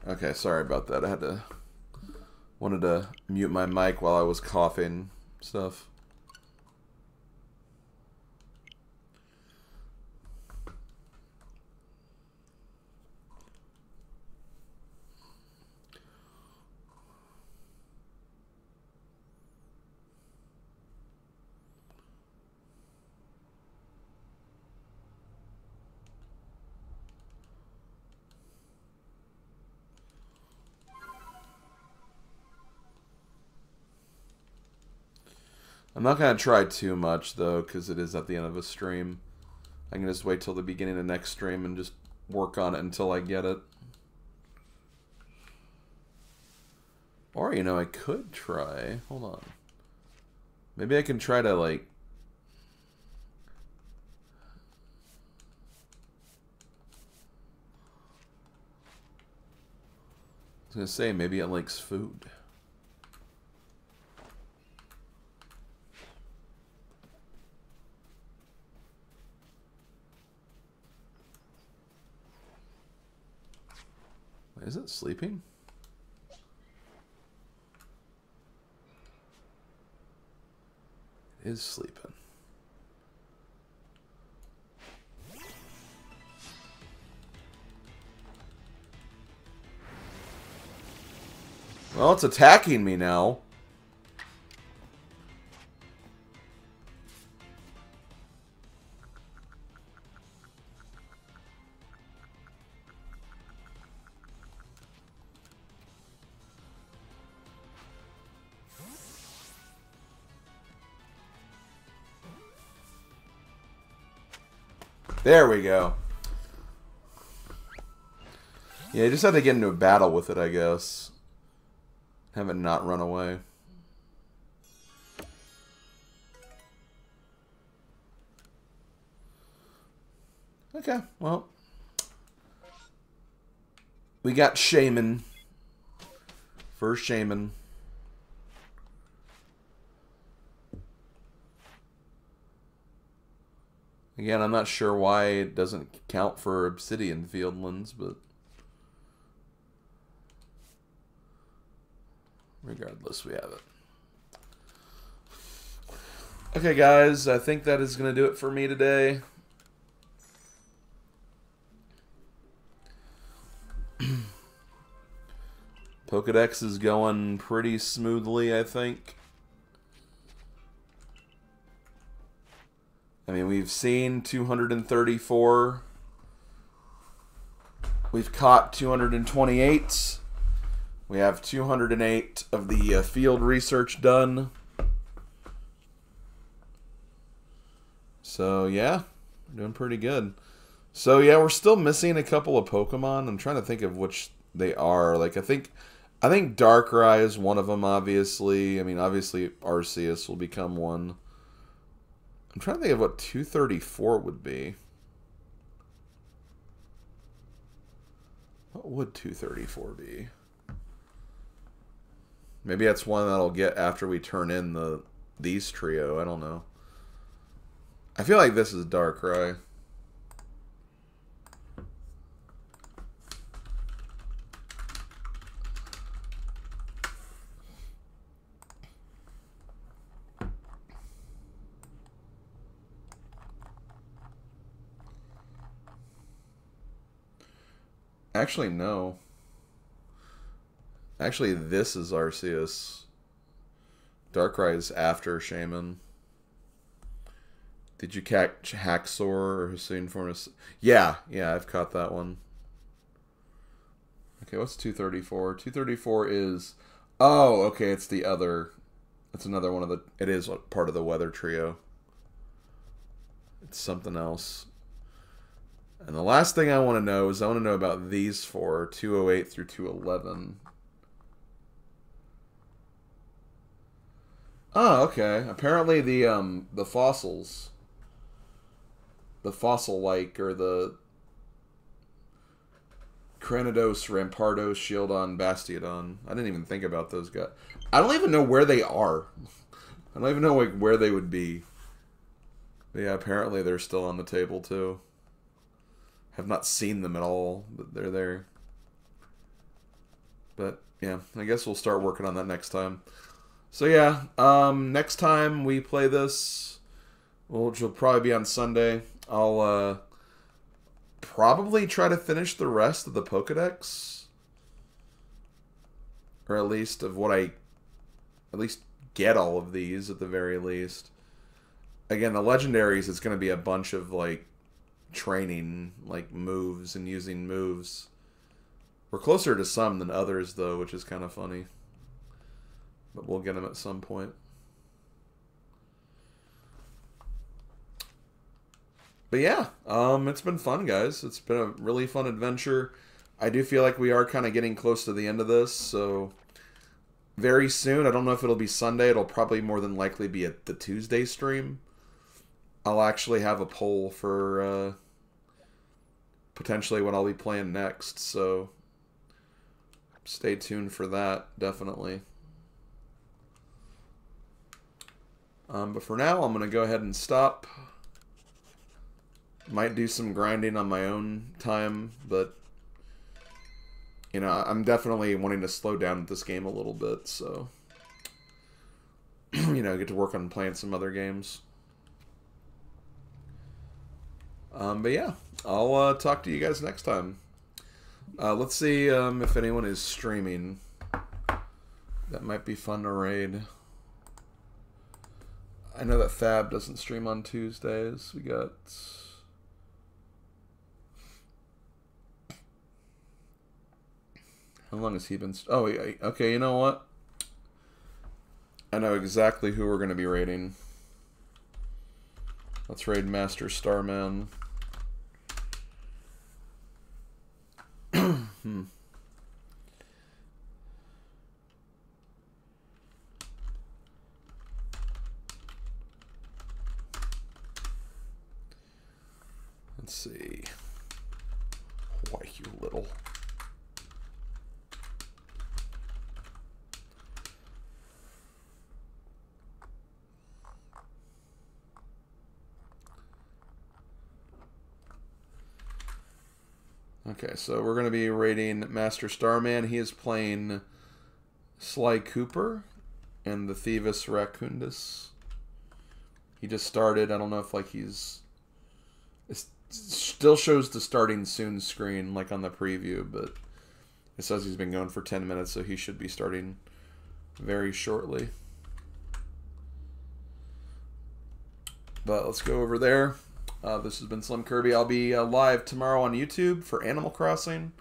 Okay, sorry about that. Wanted to mute my mic while I was coughing stuff. I'm not going to try too much, though, because it is at the end of a stream. I can just wait till the beginning of the next stream and just work on it until I get it. Or, you know, I could try. Hold on. Maybe I can try to, like... I was going to say, maybe it likes food. Is it sleeping? It is sleeping. Well, it's attacking me now. There we go. Yeah, you just have to get into a battle with it, I guess. Have it not run away. Okay, well. We got Shaman. First Shaman. Again, I'm not sure why it doesn't count for Obsidian Fieldlands, but... regardless, we have it. Okay, guys, I think that is going to do it for me today. Pokedex is going pretty smoothly, I think. I mean, we've seen 234. We've caught 228. We have 208 of the field research done. So, yeah, we're doing pretty good. So, yeah, we're still missing a couple of Pokemon. I'm trying to think of which they are. Like, I think Darkrai is one of them, obviously. I mean, obviously, Arceus will become one. I'm trying to think of what 234 would be. What would 234 be? Maybe that's one that I'll get after we turn in these trio. I don't know. I feel like this is Darkrai. Actually, no. Actually, this is Arceus. Darkrai is after Shaman. Did you catch Haxor or Hussein Fornus? Yeah, I've caught that one. Okay, what's 234? 234 is... Oh, okay, it's the other... It's another one of the... It is part of the weather trio. It's something else. And the last thing I want to know is I want to know about these four, 208 through 211. Oh, okay. Apparently the fossils... The fossil-like, or the Cranidos, Rampardos, Shieldon, Bastiodon. I didn't even think about those guys. I don't even know where they are. I don't even know like where they would be. But yeah, apparently they're still on the table too. Have not seen them at all, but they're there. But yeah, I guess we'll start working on that next time. So yeah, next time we play this, which will probably be on Sunday, I'll probably try to finish the rest of the Pokedex. Or at least of what at least get all of these at the very least. Again, the legendaries, it's going to be a bunch of like training, like moves and using moves. We're closer to some than others though, which is kind of funny. But we'll get them at some point. But yeah, it's been fun, guys. It's been a really fun adventure. I do feel like we are kind of getting close to the end of this, so very soon, I don't know if it'll be Sunday, it'll probably more than likely be at the Tuesday stream. I'll actually have a poll for potentially what I'll be playing next, so stay tuned for that, definitely. But for now, I'm going to go ahead and stop. Might do some grinding on my own time, but you know, I'm definitely wanting to slow down this game a little bit, so you know, get to work on playing some other games. But yeah, I'll talk to you guys next time. Let's see if anyone is streaming. That might be fun to raid. I know that Fab doesn't stream on Tuesdays. We got... How long has he been... Oh, okay, you know what? I know exactly who we're going to be raiding. Let's raid Master Starman. Let's see. Why, you little... Okay, so we're going to be rating Master Starman. He is playing Sly Cooper and the Thievis Raccoondus. He just started. I don't know if like he's... It still shows the starting soon screen like on the preview, but it says he's been going for 10 minutes, so he should be starting very shortly. But let's go over there. This has been Slim Kirby. I'll be live tomorrow on YouTube for Animal Crossing.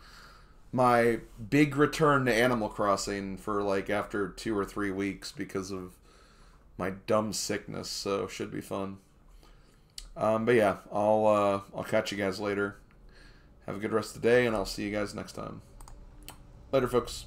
My big return to Animal Crossing for like after 2 or 3 weeks because of my dumb sickness, so should be fun. But yeah, I'll catch you guys later. Have a good rest of the day, and I'll see you guys next time. Later, folks.